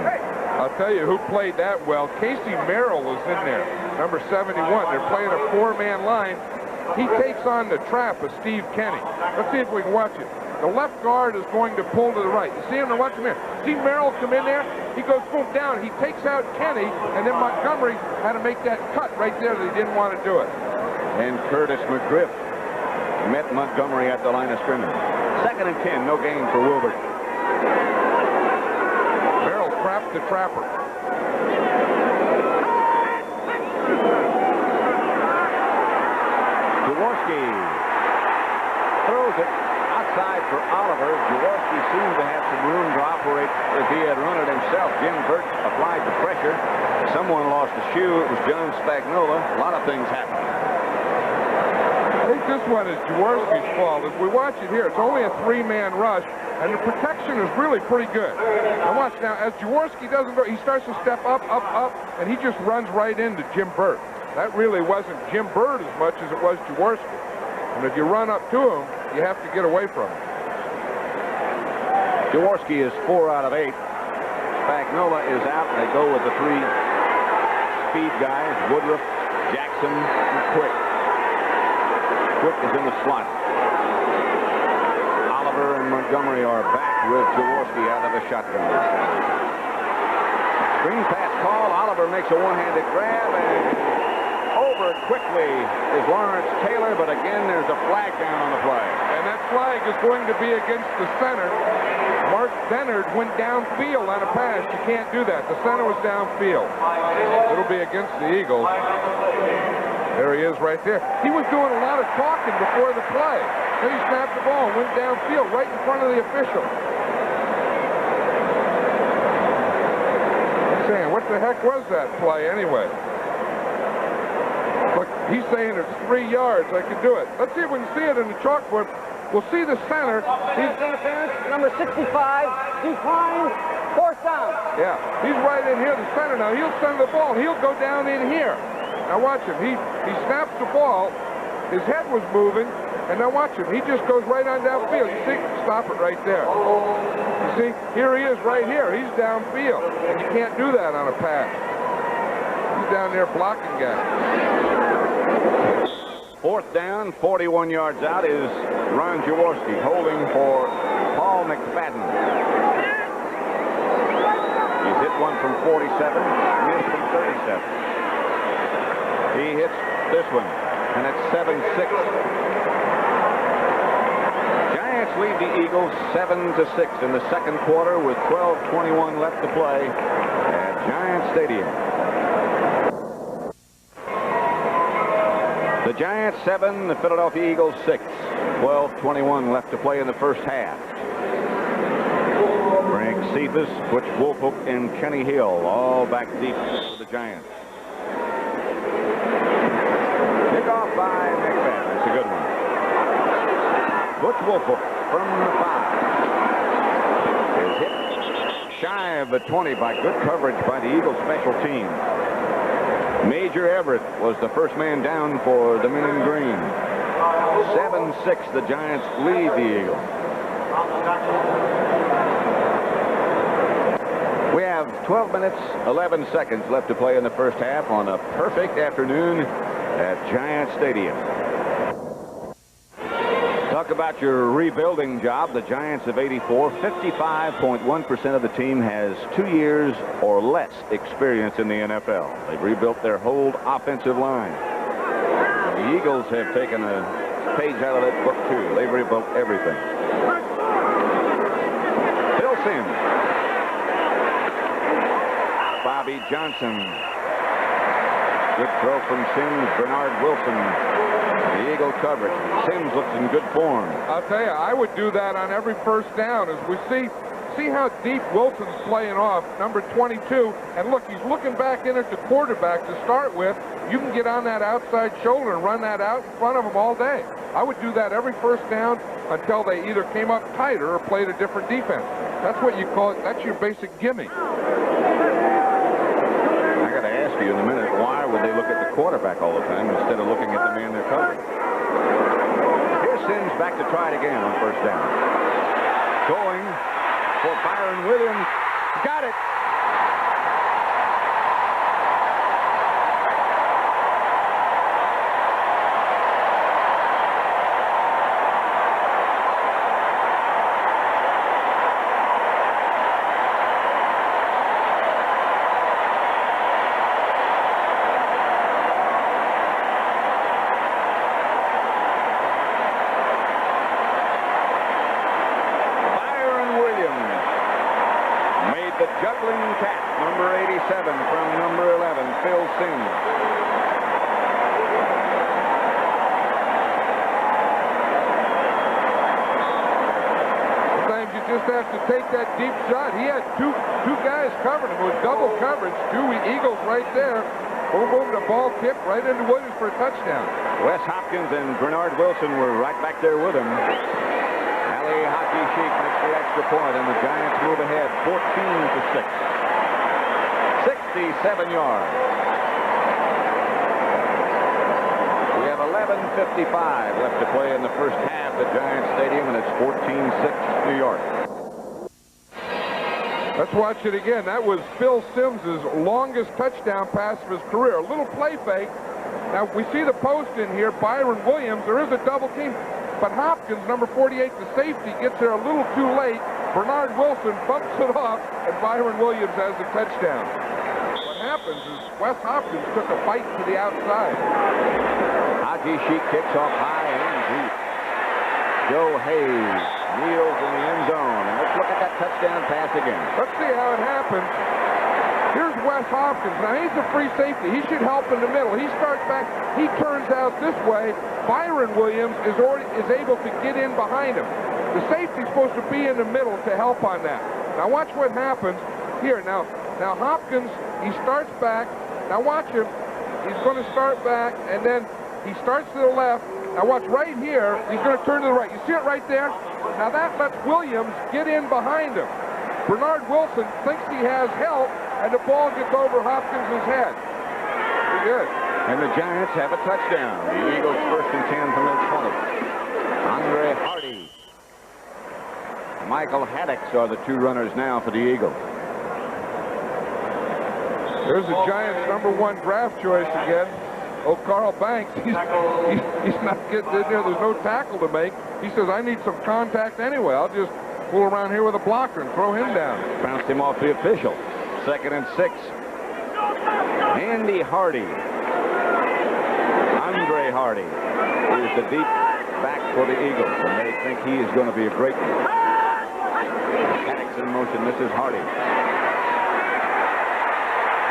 I'll tell you who played that well. Casey Merrill was in there, number 71. They're playing a 4-man line. He takes on the trap of Steve Kenny. Let's see if we can watch it. The left guard is going to pull to the right. You see him? Watch him here. See Merrill come in there? He goes boom down. He takes out Kenny, and then Montgomery had to make that cut right there that he didn't want to do it. And Curtis McGriff met Montgomery at the line of scrimmage. 2nd and 10, no gain for Wilbert. Merrill trapped the trapper. Jaworski throws it outside for Oliver. Jaworski seemed to have some room to operate if he had run it himself. Jim Burt applied the pressure. Someone lost a shoe. It was John Spagnola. A lot of things happened. I think this one is Jaworski's fault. If we watch it here, it's only a 3-man rush, and the protection is really pretty good. Now watch now, as Jaworski doesn't go, he starts to step up, and he just runs right into Jim Burt. That really wasn't Jim Burt as much as it was Jaworski. And if you run up to him, you have to get away from him. Jaworski is 4 out of 8. Spagnola is out. They go with the 3 speed guys, Woodruff, Jackson, and Quick. Quick is in the slot. Oliver and Montgomery are back with Jaworski out of the shotgun. Screen pass call. Oliver makes a one-handed grab, and over quickly is Lawrence Taylor, but again there's a flag down on the play. And that flag is going to be against the center. Mark Bennard went downfield on a pass. You can't do that. The center was downfield. It'll be against the Eagles. There he is right there. He was doing a lot of talking before the play. Then he snapped the ball and went downfield right in front of the official. I'm saying, what the heck was that play anyway? Look, he's saying it's 3 yards. I can do it. Let's see if we can see it in the chalkboard. We'll see the center. He's interference, number 65, declines, 4th down. Yeah, he's right in here, the center now. He'll send the ball. He'll go down in here. Now watch him. He snaps the ball. His head was moving. And now watch him. He just goes right on downfield. You see? Stop it right there. You see? Here he is right here. He's downfield. And you can't do that on a pass. He's down there blocking guys. 4th down, 41 yards out is Ron Jaworski holding for Paul McFadden. He's hit one from 47, missed from 37. He hits this one, and it's 7-6. Giants lead the Eagles 7-6 in the 2nd quarter with 12:21 left to play at Giant Stadium. The Giants 7, the Philadelphia Eagles 6. 12:21 left to play in the first half. Frank Cephas, Butch Woolfolk, and Kenny Hill all back deep for the Giants. Kickoff by McFadden. It's a good one. Butch Woolfolk from the 5 is hit shy of the 20 by good coverage by the Eagles special team. Major Everett was the first man down for the men in green. 7-6, the Giants lead the Eagles. We have 12 minutes, 11 seconds left to play in the first half on a perfect afternoon at Giant Stadium. Talk about your rebuilding job. The Giants of '84, 55.1% of the team has 2 years or less experience in the NFL. They've rebuilt their whole offensive line. The Eagles have taken a page out of that book, too. They've rebuilt everything. Bill Sims. Bobby Johnson. Good throw from Sims. Bernard Wilson. The Eagle coverage. Sims looks in good form. I'll tell you, I would do that on every first down. As we see see how deep Wilson's playing off, number 22. And look, he's looking back in at the quarterback to start with. You can get on that outside shoulder and run that out in front of him all day. I would do that every first down until they either came up tighter or played a different defense. That's what you call it. That's your basic gimme. I got to ask you in a minute, why would they look at the quarterback all the time instead of looking at the man they're covering? Here's Sims back to try it again on first down. Going for Byron Williams. Got it. Juggling catch, number 87 from number 11, Phil Sims. Sometimes you just have to take that deep shot. He had two guys covering him. It was double coverage. Two Eagles right there. Boom, boom, the ball tipped right into Williams for a touchdown. Wes Hopkins and Bernard Wilson were right back there with him. Ali Haji Sheik makes the extra point, and the Giants move ahead 14-6. 67 yards. We have 11:55 left to play in the first half at Giants Stadium, and it's 14-6 New York. Let's watch it again. That was Phil Sims's longest touchdown pass of his career. A little play fake. Now we see the post in here. Byron Williams. There is a double team. But Hopkins, number 48, the safety, gets there a little too late. Bernard Wilson bumps it off, and Byron Williams has the touchdown. What happens is Wes Hopkins took a bite to the outside. Haji Sheik kicks off high and deep. Joe Hayes kneels in the end zone. And let's look at that touchdown pass again. Let's see how it happens. Here's Wes Hopkins. Now, he's a free safety. He should help in the middle. He starts back. He turns out this way. Byron Williams is able to get in behind him. The safety's supposed to be in the middle to help on that. Now, watch what happens here. Now Hopkins, he starts back. Now, watch him. He's going to start back, and then he starts to the left. Now, watch right here. He's going to turn to the right. You see it right there? Now, that lets Williams get in behind him. Bernard Wilson thinks he has help, and the ball gets over Hopkins' head. Pretty good. And the Giants have a touchdown. The Eagles first and 10 from their 20. Andre Hardy. Michael Haddix are the two runners now for the Eagles. There's the Giants' #1 draft choice again. Oh, Carl Banks. He's not getting in there. There's no tackle to make. He says, I need some contact anyway. I'll just fool around here with a blocker and throw him down. Bounced him off the official. 2nd and 6. Andy Hardy. Andre Hardy is the deep back for the Eagles, and they think he is going to be a great one. Haddix in motion. This is Hardy.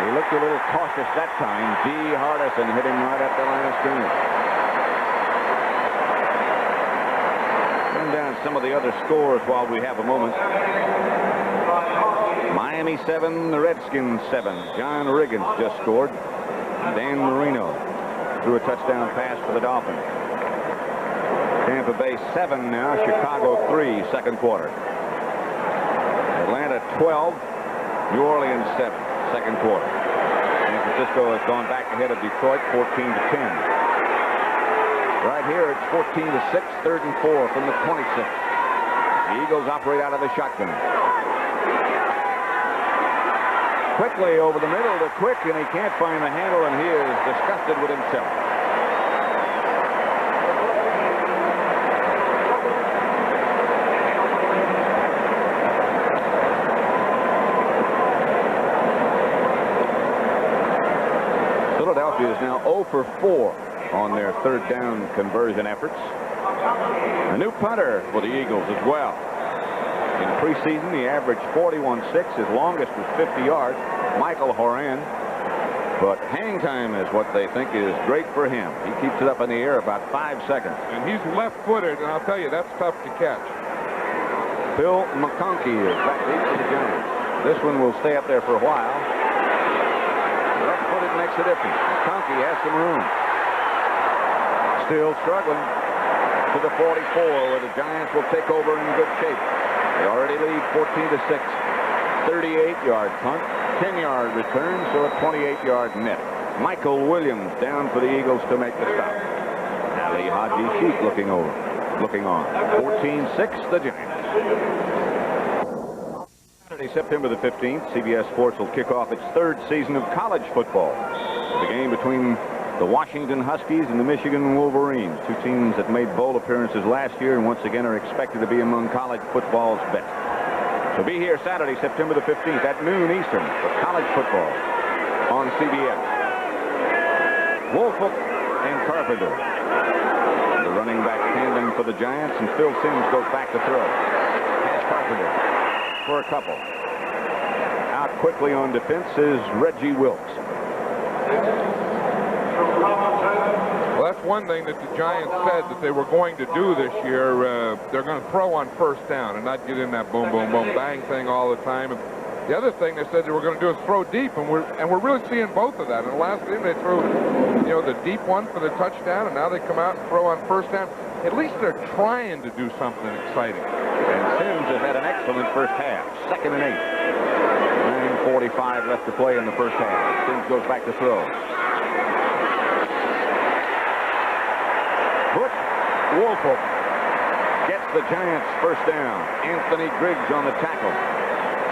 He looked a little cautious that time. D. Hardison hit him right at the line of scrimmage. Run down some of the other scores while we have a moment. Miami 7, the Redskins 7. John Riggins just scored. Dan Marino threw a touchdown pass for the Dolphins. Tampa Bay 7 now, Chicago 3, second quarter. Atlanta 12, New Orleans 7, second quarter. San Francisco has gone back ahead of Detroit 14-10. Right here it's 14-6, 3rd and 4 from the 26. The Eagles operate out of the shotgun. Quickly over the middle to Quick, and he can't find the handle, and he is disgusted with himself. Philadelphia is now 0 for 4 on their 3rd down conversion efforts. A new punter for the Eagles as well. In preseason, he averaged 41.6. His longest was 50 yards. Michael Horan. But hang time is what they think is great for him. He keeps it up in the air about 5 seconds. And he's left-footed, and I'll tell you, that's tough to catch. Phil McConkey is back deep for the Giants. This one will stay up there for a while. Left-footed makes a difference. McConkey has some room. Still struggling to the 44, where the Giants will take over in good shape. They already lead 14-6. 38-yard punt, 10-yard return, so a 28-yard net. Michael Williams down for the Eagles to make the stop. Ali Haji Sheikh looking on. 14-6, the Giants. Saturday, September the 15th, CBS Sports will kick off its third season of college football. The game between the Washington Huskies and the Michigan Wolverines, two teams that made bowl appearances last year and once again are expected to be among college football's best. So be here Saturday, September the 15th at noon Eastern for college football on CBS. Woolfolk and Carpenter. The running back tandem for the Giants, and Phil Simms goes back to throw. Has Carpenter for a couple. Out quickly on defense is Reggie Wilkes. Well, that's one thing that the Giants said that they were going to do this year. They're going to throw on first down and not get in that boom, boom, boom, bang thing all the time. And the other thing they said they were going to do is throw deep, and we're really seeing both of that. In the last game, they threw, the deep one for the touchdown, and now they come out and throw on first down. At least they're trying to do something exciting. And Simms has had an excellent first half. 2nd and 8. 9:45 left to play in the first half. Simms goes back to throw. Woolfolk gets the Giants first down. Anthony Griggs on the tackle.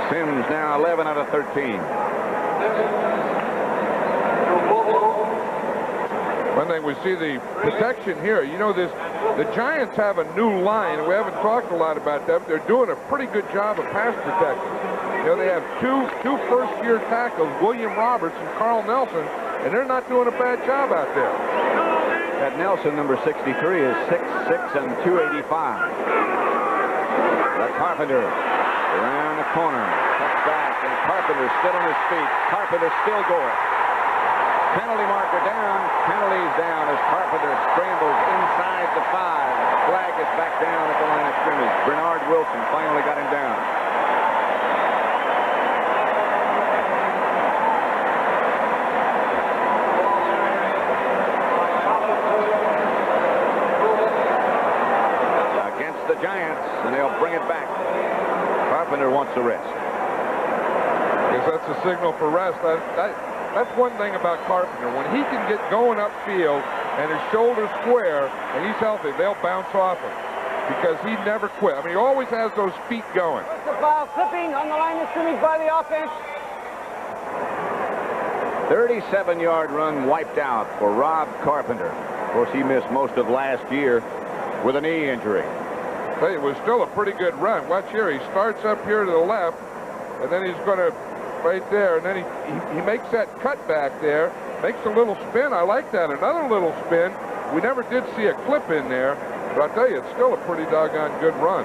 Simms now 11 out of 13. One thing, we see the protection here. The Giants have a new line. We haven't talked a lot about that, but they're doing a pretty good job of pass protection. They have two first-year tackles, William Roberts and Carl Nelson, and they're not doing a bad job out there. That Nelson, number 63, is 6'6" and 285. The Carpenter around the corner, cuts back, and Carpenter's still on his feet. Carpenter's still going. Penalty marker down. Penalties down as Carpenter scrambles inside the 5. Flag is back down at the line of scrimmage. Bernard Wilson finally got him down. The Giants, and they'll bring it back. Carpenter wants a rest. Because that's a signal for rest. That's one thing about Carpenter. When he can get going upfield and his shoulders square and he's healthy, they'll bounce off him because he never quit. He always has those feet going. The ball clipping on the line of scrimmage by the offense. 37-yard run wiped out for Rob Carpenter. Of course, he missed most of last year with a knee injury. But it was still a pretty good run. Watch here. He starts up here to the left, and then he's going to right there, and then he makes that cut back there, makes a little spin. I like that. Another little spin. We never did see a clip in there, but I'll tell you, it's still a pretty doggone good run.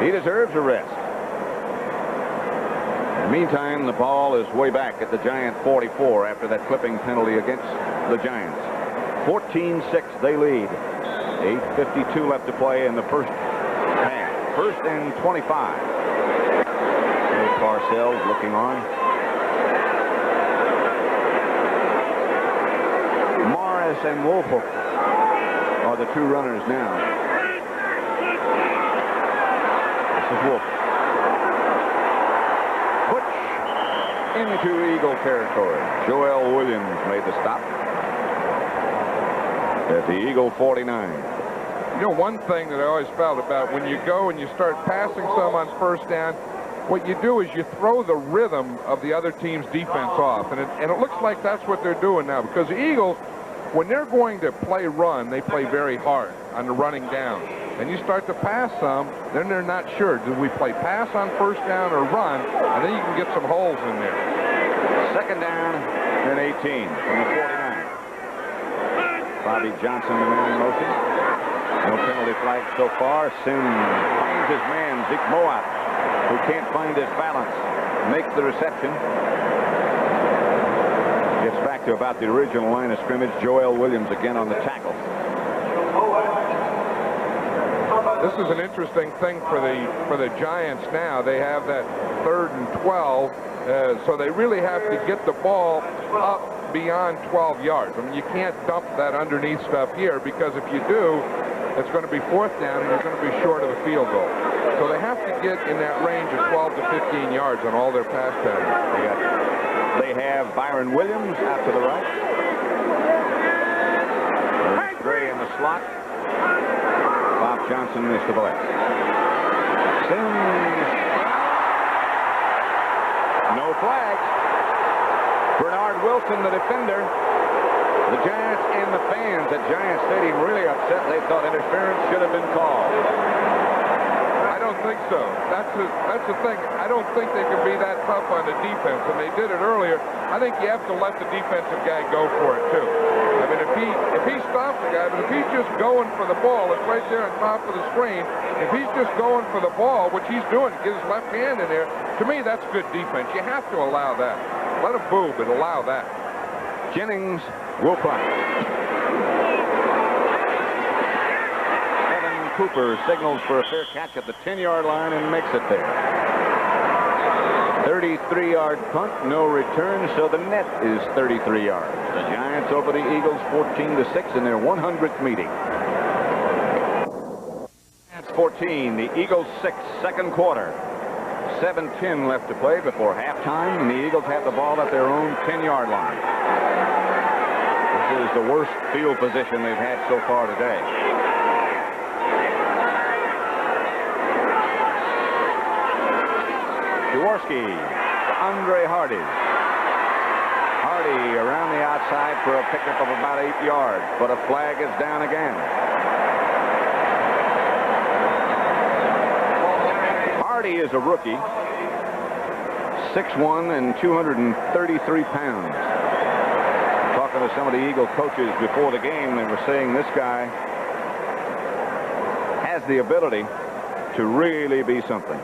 He deserves a rest. In the meantime, the ball is way back at the Giant 44 after that clipping penalty against the Giants. 14-6, they lead. 8:52 left to play in the first half. 1st and 25. There's Parcells looking on. Morris and Woolfolk are the two runners now. This is Woolfolk. Butch into Eagle territory. Joel Williams made the stop at the Eagle 49. One thing that I always felt about when you go and you start passing some on first down, what you do is you throw the rhythm of the other team's defense off. And it looks like that's what they're doing now, because the Eagles, when they're going to play run, they play very hard on the running down. And you start to pass some, then they're not sure. Do we play pass on first down or run? And then you can get some holes in there. 2nd down and 18 from the 49. Bobby Johnson, the man in motion. No penalty flag so far. Simms finds his man, Zeke Moat, who can't find his balance. Makes the reception. Gets back to about the original line of scrimmage. Joel Williams again on the tackle. This is an interesting thing for the Giants now. They have that 3rd and 12, so they really have to get the ball up beyond 12 yards. I mean, you can't dump that underneath stuff here, because if you do, it's going to be 4th down and you're going to be short of a field goal. So they have to get in that range of 12 to 15 yards on all their pass patterns. They have Byron Williams out to the right. There's Gray in the slot. Bob Johnson is to the left. Sims. No flags. Bernard Wilson, the defender. The Giants and the fans at Giant Stadium really upset. They thought interference should have been called. I don't think so. That's the thing. I don't think they can be that tough on the defense, and they did it earlier. I think you have to let the defensive guy go for it too. I mean, if he stops the guy, but if he's just going for the ball, it's right there on top of the screen. If he's just going for the ball, which he's doing, get his left hand in there, to me that's good defense. You have to allow that. Let him boo, but allow that. Jennings will play. Cooper signals for a fair catch at the 10-yard line and makes it there. 33-yard punt, no return, so the net is 33 yards. The Giants over the Eagles 14-6 in their 100th meeting. That's 14, the Eagles 6, second quarter. 7:10 left to play before halftime, and the Eagles have the ball at their own 10-yard line. This is the worst field position they've had so far today. Jaworski to Andre Hardy. Hardy around the outside for a pickup of about 8 yards, but a flag is down again. Hardy is a rookie, 6'1" and 233 pounds. Talking to some of the Eagle coaches before the game, they were saying this guy has the ability to really be something.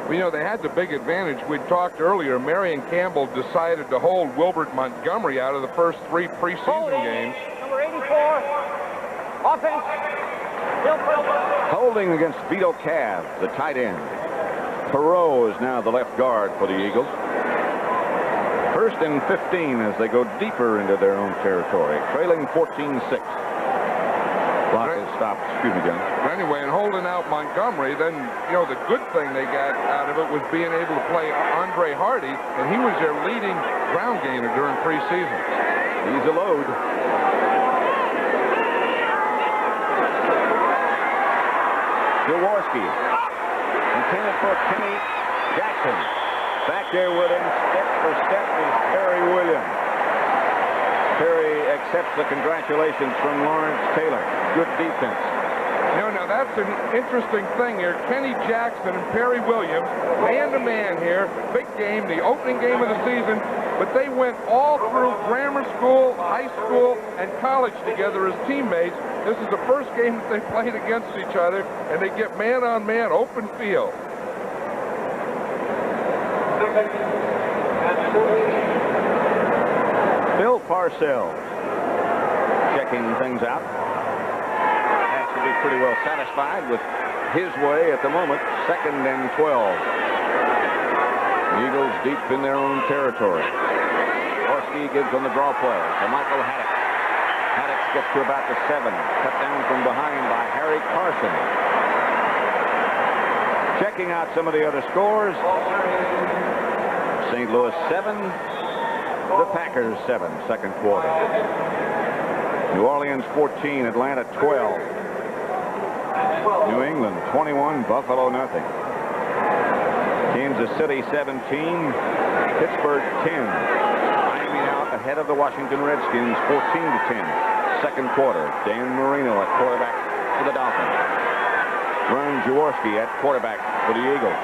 Well, you know, they had the big advantage. We talked earlier. Marion Campbell decided to hold Wilbert Montgomery out of the first 3 preseason games. Number 84. Offense. Holding against Vito Cav, the tight end. Perot is now the left guard for the Eagles. 1st and 15 as they go deeper into their own territory. Trailing 14-6. Clock is stopped. Excuse me, John. But anyway, and holding out Montgomery, then, you know, the good thing they got out of it was being able to play Andre Hardy, and he was their leading ground gainer during preseason. He's a load. Jaworski. Intended for Kenny Jackson. Back there with him, step for step, is Perry Williams. Perry accepts the congratulations from Lawrence Taylor. Good defense. You know, now that's an interesting thing here. Kenny Jackson and Perry Williams, man-to-man here. Big game, the opening game of the season. But they went all through grammar school, high school, and college together as teammates. This is the first game that they played against each other, and they get man-on-man open field. Bill Parcells checking things out. Has to be pretty well satisfied with his way at the moment. 2nd and 12. Eagles deep in their own territory. Jaworski gives on the draw play to Michael Haddock. Haddock gets to about the 7. Cut down from behind by Harry Carson. Checking out some of the other scores. St. Louis 7. The Packers 7, second quarter. New Orleans 14, Atlanta 12. New England 21, Buffalo nothing. Kansas City 17, Pittsburgh 10. Miami now ahead of the Washington Redskins 14-10. Second quarter. Dan Marino at quarterback for the Dolphins. Ron Jaworski at quarterback for the Eagles.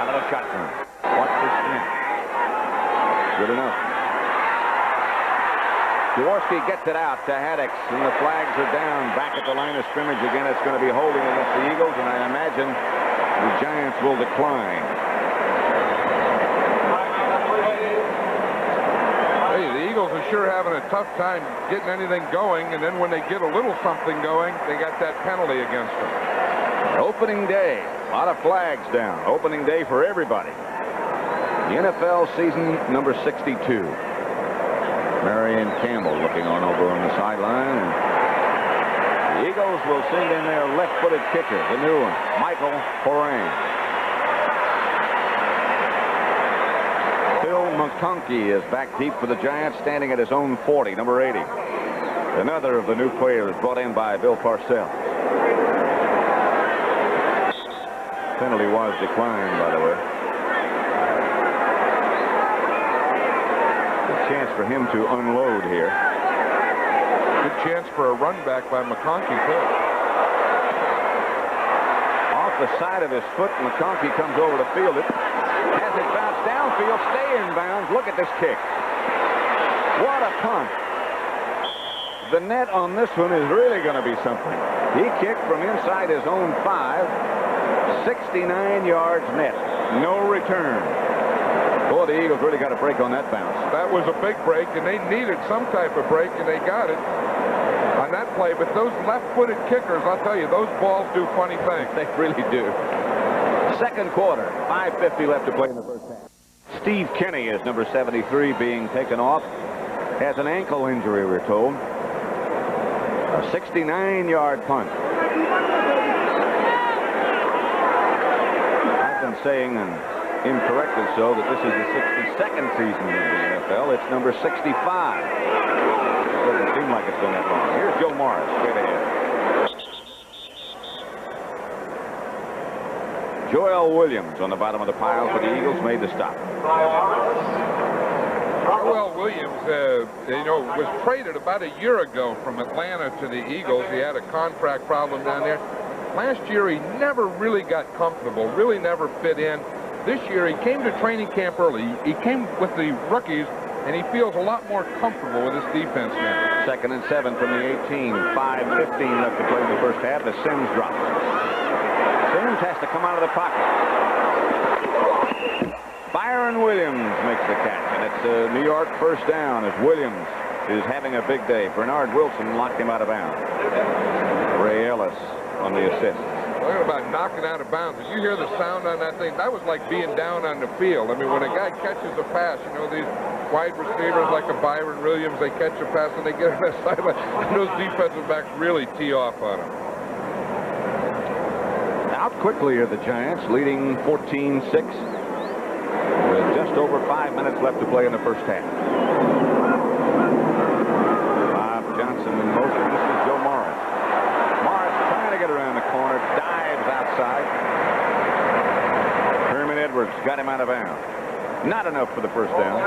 Out of the shotgun. Watch the snap. Good enough. Jaworski gets it out to Haddock, and the flags are down back at the line of scrimmage again. It's going to be holding against the Eagles, and I imagine the Giants will decline. Hey, the Eagles are sure having a tough time getting anything going, and then when they get a little something going, they got that penalty against them. Opening day, a lot of flags down. Opening day for everybody. The NFL season number 62. Marion Campbell looking on over on the sideline. The Eagles will send in their left-footed kicker, the new one, Michael Horan. Phil McConkey is back deep for the Giants, standing at his own 40, number 80. Another of the new players brought in by Bill Parcells. Penalty was declined, by the way. Good chance for him to unload here. Good chance for a run back by McConkey, too. Off the side of his foot, McConkey comes over to field it. Has it bounced downfield, stay in bounds. Look at this kick. What a punt. The net on this one is really going to be something. He kicked from inside his own 5, 69 yards net. No return. Boy, the Eagles really got a break on that bounce. That was a big break, and they needed some type of break, and they got it on that play. But those left-footed kickers, I'll tell you, those balls do funny things. They really do. Second quarter, 5:50 left to play in the first half. Steve Kenny is number 73 being taken off. Has an ankle injury, we're told. A 69-yard punt. I've been saying, and incorrectly so, that this is the 62nd season in the NFL. It's number 65. It doesn't seem like it's been that long. Here's Joe Morris, straight ahead. Joel Williams on the bottom of the pile for the Eagles made the stop. Joel Williams, was traded about a year ago from Atlanta to the Eagles. He had a contract problem down there. Last year, he never really got comfortable, really never fit in. This year, he came to training camp early. He came with the rookies, and he feels a lot more comfortable with his defense now. 2nd and 7 from the 18. 5:15 left to play in the first half. The Sims drop. Sims has to come out of the pocket. Byron Williams makes the catch, and it's a New York first down as Williams is having a big day. Bernard Wilson locked him out of bounds. Ray Ellis on the assist. Talking about knocking out of bounds. Did you hear the sound on that thing? That was like being down on the field. I mean, when a guy catches a pass, these wide receivers like a Byron Williams, they catch a pass and they get on the sideline, and those defensive backs really tee off on him. Out quickly are the Giants, leading 14-6. With just over 5 minutes left to play in the first half. Bob Johnson in motion. This is Joe Morris. Morris trying to get around the corner, dives outside. Herman Edwards got him out of bounds. Not enough for the first down.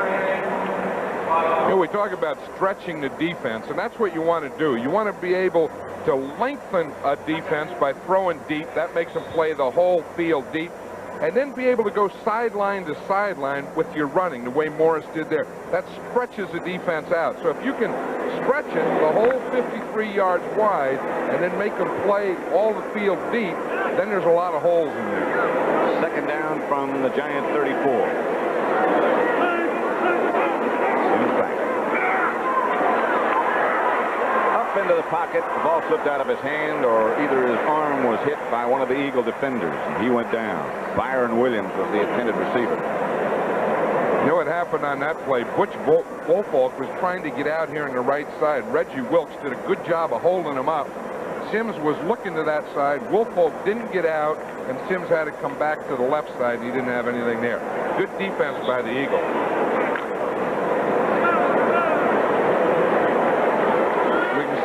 We talk about stretching the defense, and that's what you want to do. You want to be able to lengthen a defense by throwing deep. That makes them play the whole field deep. And then be able to go sideline to sideline with your running, the way Morris did there. That stretches the defense out. So if you can stretch it the whole 53 yards wide and then make them play all the field deep, then there's a lot of holes in there. Second down from the Giant 34. Sims back. Up into the pocket. The ball slipped out of his hand, or either his arm was hit by one of the Eagle defenders, and he went down. Byron Williams was the intended receiver. You know what happened on that play? Butch Woolfolk was trying to get out here on the right side. Reggie Wilkes did a good job of holding him up. Sims was looking to that side. Woolfolk didn't get out, and Sims had to come back to the left side, and he didn't have anything there. Good defense by the Eagle.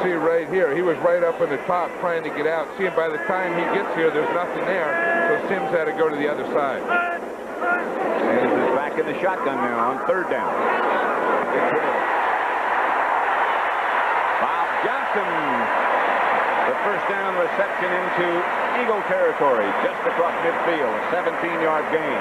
See right here, he was right up in the top trying to get out. See, by the time he gets here, there's nothing there, so Sims had to go to the other side. And he's back in the shotgun now on third down. Bob Johnson, the first down reception into Eagle territory, just across midfield, a 17-yard gain.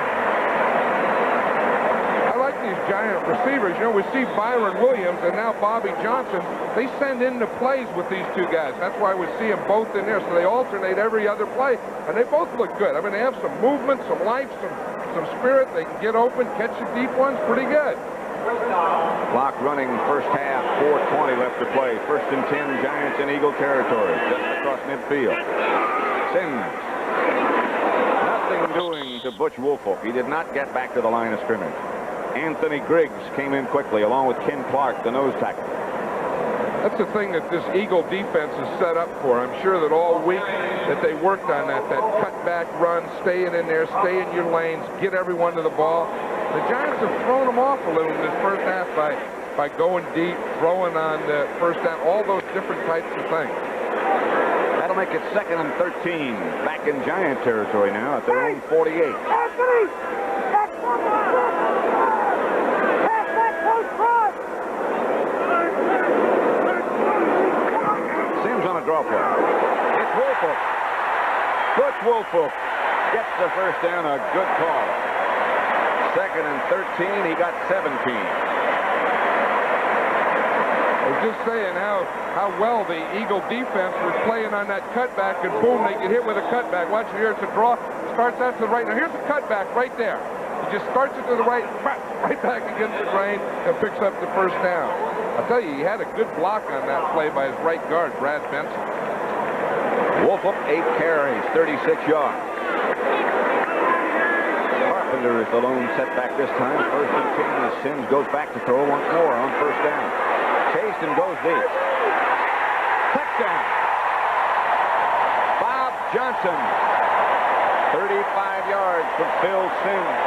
I like these Giant receivers. We see Byron Williams and now Bobby Johnson. They send in the plays with these two guys. That's why we see them both in there. So they alternate every other play, and they both look good. I mean, they have some movement, some life, some spirit. They can get open, catch the deep ones. Pretty good. Clock running first half, 4:20 left to play. First and 10, Giants in Eagle territory, just across midfield. Sims. Nothing doing to Butch Woolfolk. He did not get back to the line of scrimmage. Anthony Griggs came in quickly, along with Ken Clark, the nose tackle. That's the thing that this Eagle defense is set up for. I'm sure that all week that they worked on that cutback run, staying in there, stay in your lanes, get everyone to the ball. The Giants have thrown them off a little in this first half by going deep, throwing on the first down, all those different types of things. That'll make it 2nd and 13. Back in Giant territory now at their own 48. Sims on a draw play. It's Woolfolk. Butch Woolfolk gets the first down. A good call. 2nd and 13. He got 17. I was just saying how well the Eagle defense was playing on that cutback, and boom, they get hit with a cutback. Watch here, it's a draw. Starts out to the right. Now here's the cutback right there. He just starts it to the right, right back against the grain, and picks up the first down. I'll tell you, he had a good block on that play by his right guard, Brad Benson. Woolfolk, 8 carries, 36 yards. Carpenter is the lone setback this time. First and 10 as Sims goes back to throw once more on first down. Chased and goes deep. Touchdown. Bob Johnson. 35 yards from Phil Sims.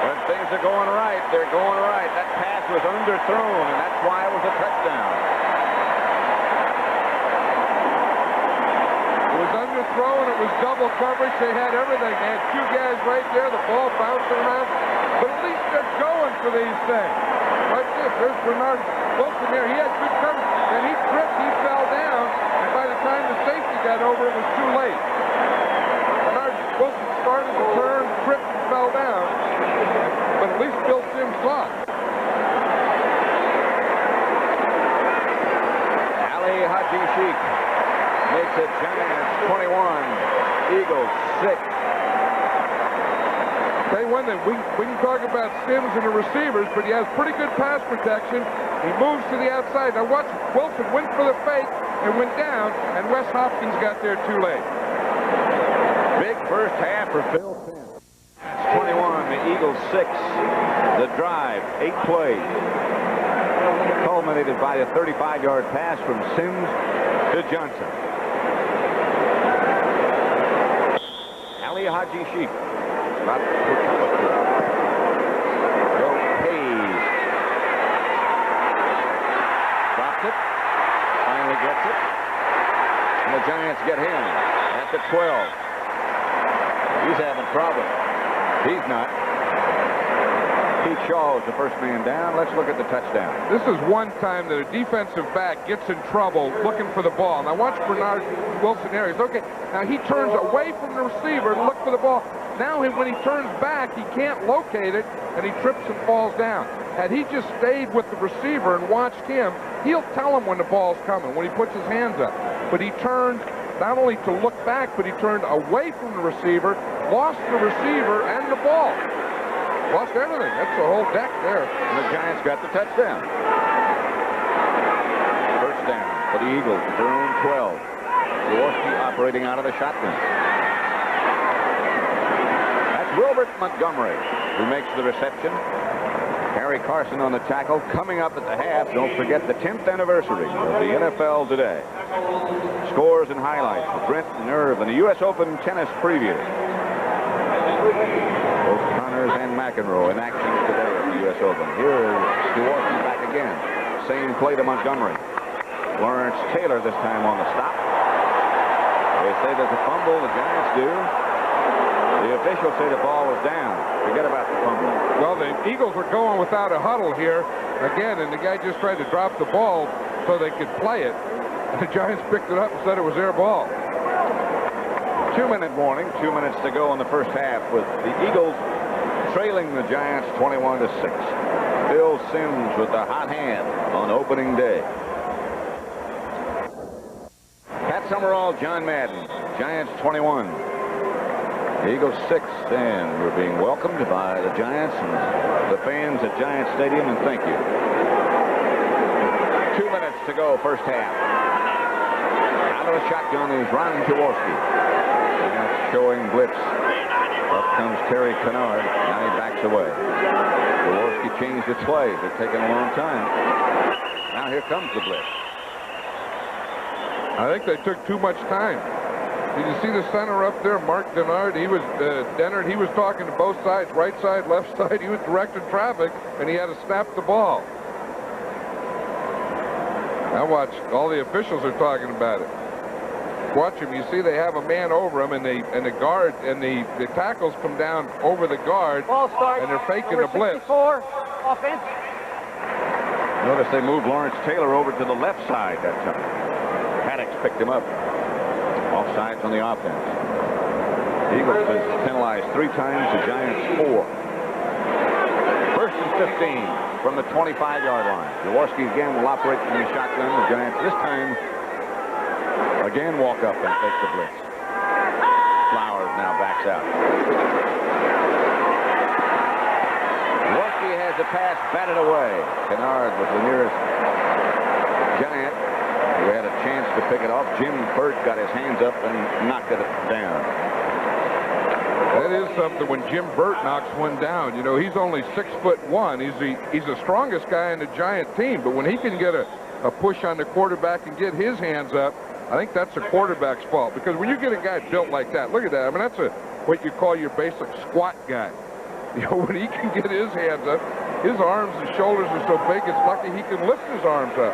When things are going right, they're going right. That pass was underthrown, and that's why it was a touchdown. It was underthrown. It was double coverage. They had everything. They had 2 guys right there. The ball bouncing around. But at least they're going for these things. Watch this. There's Bernard Wilson there. He had good coverage. And he tripped. He fell down. And by the time the safety got over, it was too late. Bernard Wilson started to turn, tripped, and fell down. But at least Bill Sims saw it. Ali Haji Sheikh makes it Giants 21, Eagles 6. Tell you one thing, we can talk about Sims and the receivers, but he has pretty good pass protection. He moves to the outside. Now watch, Wilson went for the fake and went down, and Wes Hopkins got there too late. Big first half for Phil Sims. 21, the Eagles 6. The drive, 8 plays. Culminated by a 35-yard pass from Sims to Johnson. Ali Haji Sheikh. About Joe Hayes. Drops it. Finally gets it. And the Giants get him at the 12. He's having problems. He's not. Pete Shaw is the first man down. Let's look at the touchdown. This is one time that a defensive back gets in trouble looking for the ball. Now watch Bernard Wilson here. Okay, now he turns away from the receiver to look for the ball. Now when he turns back, he can't locate it, and he trips and falls down. Had he just stayed with the receiver and watched him, he'll tell him when the ball's coming, when he puts his hands up. But he turned not only to look back, but he turned away from the receiver, lost the receiver and the ball. Lost everything. That's the whole deck there. And the Giants got the touchdown. First down for the Eagles at their own 12. Jaworski operating out of the shotgun. That's Wilbert Montgomery who makes the reception. Harry Carson on the tackle. Coming up at the half, don't forget the 10th anniversary of the NFL today. Scores and highlights for Brent and Irv and the U.S. Open tennis preview. Both Connors and McEnroe in action today at the U.S. Open. Here is Jaworski back again. Same play to Montgomery. Lawrence Taylor this time on the stop. They say there's a fumble. The Giants do. The officials say the ball was down. Forget about the fumble. Well, the Eagles were going without a huddle here again, and the guy just tried to drop the ball so they could play it. And the Giants picked it up and said it was their ball. 2-minute warning. 2 minutes to go in the first half with the Eagles trailing the Giants 21-6. Bill Sims with the hot hand on opening day. Pat Summerall, John Madden. Giants 21. Eagles 6, and we're being welcomed by the Giants and the fans at Giant Stadium, and thank you. 2 minutes to go, first half. Out of the shotgun is Ron Jaworski. Giants showing blitz. Up comes Terry Kennard. Now he backs away. Jaworski changed its plays. It's taken a long time. Now here comes the blitz. I think they took too much time. Did you see the center up there, Mark Dennard? He was Dennard. He was talking to both sides, right side, left side. He was directing traffic, and he had to snap the ball. Now watch. All the officials are talking about it. Watch him. You see, they have a man over him, and the guard and the tackles come down over the guard, and they're faking the blitz. Offense. Notice they moved Lawrence Taylor over to the left side that time. Haddox picked him up. Offsides on the offense. The Eagles has penalized 3 times, the Giants 4. First and 15 from the 25-yard line. Jaworski again will operate from the shotgun. The Giants this time again walk up and take the blitz. Flowers now backs out. Jaworski has a pass batted away. Kennard was the nearest Giant who had a chance to pick it off. Jim Burt got his hands up and knocked it down. That is something when Jim Burt knocks one down. You know, he's only 6'1". He's the strongest guy in the Giant team, but when he can get a push on the quarterback and get his hands up, I think that's the quarterback's fault. Because when you get a guy built like that, look at that. I mean, that's what you call your basic squat guy. You know, when he can get his hands up, his arms and shoulders are so big, it's lucky he can lift his arms up.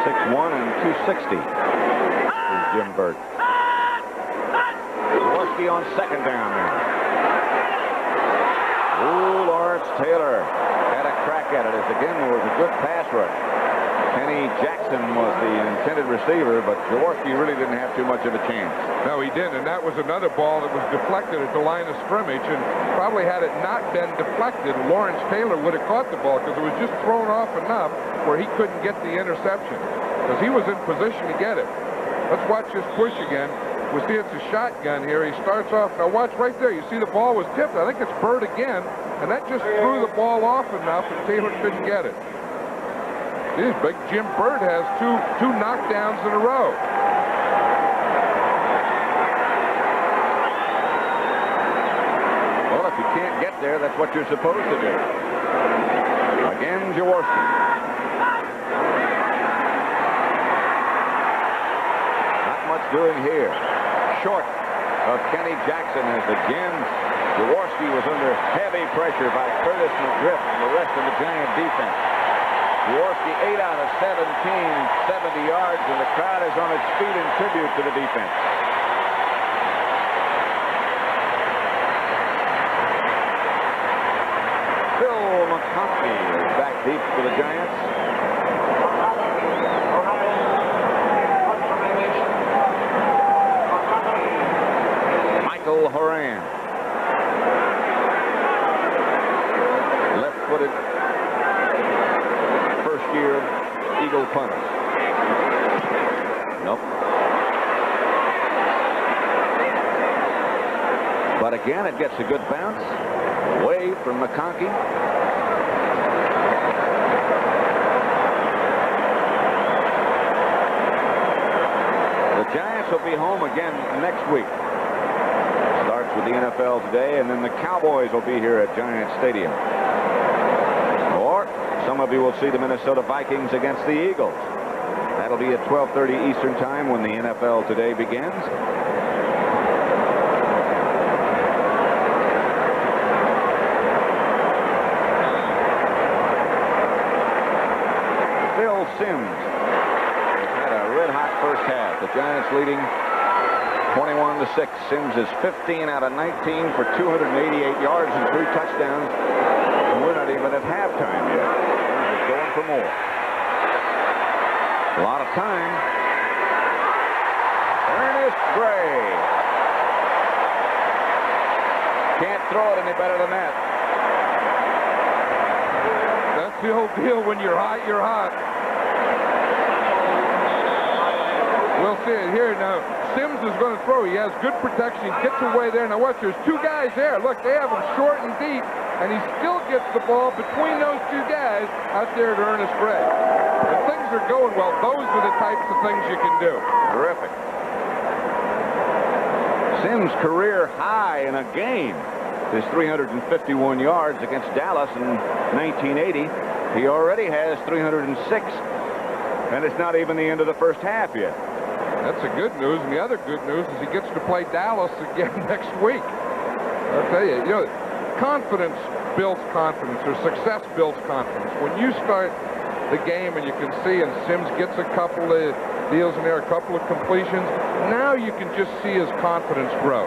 6'1" and 260 is Jim Burt. Jaworski on second down now. Ooh, Lawrence Taylor had a crack at it as again there was a good pass rush. Kenny Jackson was the intended receiver, but Jaworski really didn't have too much of a chance. No, he didn't, and that was another ball that was deflected at the line of scrimmage, and probably had it not been deflected, Lawrence Taylor would have caught the ball because it was just thrown off enough where he couldn't get the interception because he was in position to get it. Let's watch this push again. We see it's a shotgun here. He starts off. Now watch right there. You see the ball was tipped. I think it's Burt again, and that just threw the ball off enough and Taylor couldn't get it. This big Jim Burt has two knockdowns in a row. Well, if you can't get there, that's what you're supposed to do. Again, Jaworski. Not much doing here. Short of Kenny Jackson as again Jaworski was under heavy pressure by Curtis McGriff and the rest of the Giant defense. Jaworski 8 out of 17, 70 yards, and the crowd is on its feet in tribute to the defense. Phil McConkey is back deep for the Giants. Michael Horan. Left-footed. Year Eagle punter. Nope. But again, it gets a good bounce away from McConkey. The Giants will be home again next week. Starts with the NFL today, and then the Cowboys will be here at Giant Stadium. Some of you will see the Minnesota Vikings against the Eagles. That'll be at 12:30 Eastern Time when the NFL today begins. Phil Simms had a red-hot first half. The Giants leading 21-6. Simms is 15 out of 19 for 288 yards and 3 touchdowns. And we're not even at halftime yet. He's going for more. A lot of time. Ernest Gray. Can't throw it any better than that. That's the old deal. When you're hot, you're hot. We'll see it here now. Sims is going to throw. He has good protection. He gets away there. Now watch, there's two guys there. Look, they have him short and deep, and he still gets the ball between those two guys out there to Ernest Gray. If things are going well, those are the types of things you can do. Terrific. Sims' career high in a game is 351 yards against Dallas in 1980. He already has 306, and it's not even the end of the first half yet. That's the good news, and the other good news is he gets to play Dallas again next week. I'll tell you, confidence builds confidence, or success builds confidence. When you start the game and you can see, and Sims gets a couple of deals in there, a couple of completions, now you can just see his confidence grow.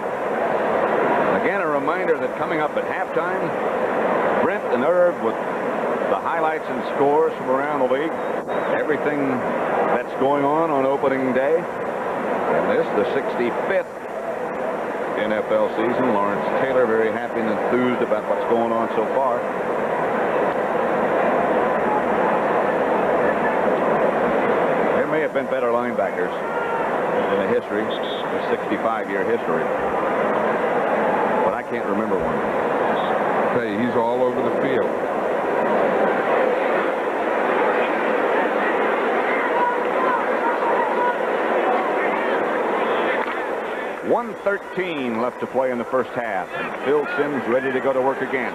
Again, a reminder that coming up at halftime, Brent and Irv with the highlights and scores from around the league. Everything that's going on opening day. And this, the 65th NFL season. Lawrence Taylor very happy and enthused about what's going on so far. There may have been better linebackers in the history, the 65-year history. But I can't remember one. Hey, he's all over the field. 1:13 left to play in the first half. And Phil Sims ready to go to work again.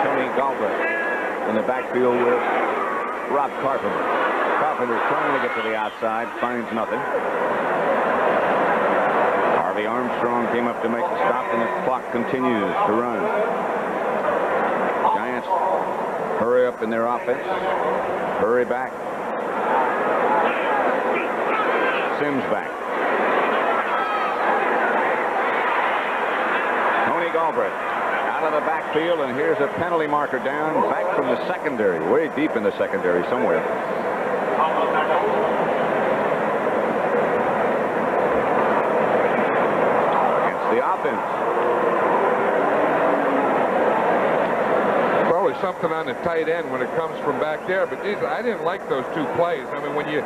Tony Galbraith in the backfield with Rob Carpenter. Carpenter's trying to get to the outside, finds nothing. Harvey Armstrong came up to make the stop, and the clock continues to run. Giants hurry up in their offense, hurry back. Sims back. Tony Galbraith out of the backfield, and here's a penalty marker down, back from the secondary, way deep in the secondary somewhere. Against the offense. Probably something on the tight end when it comes from back there, but geez, I didn't like those two plays. I mean, when you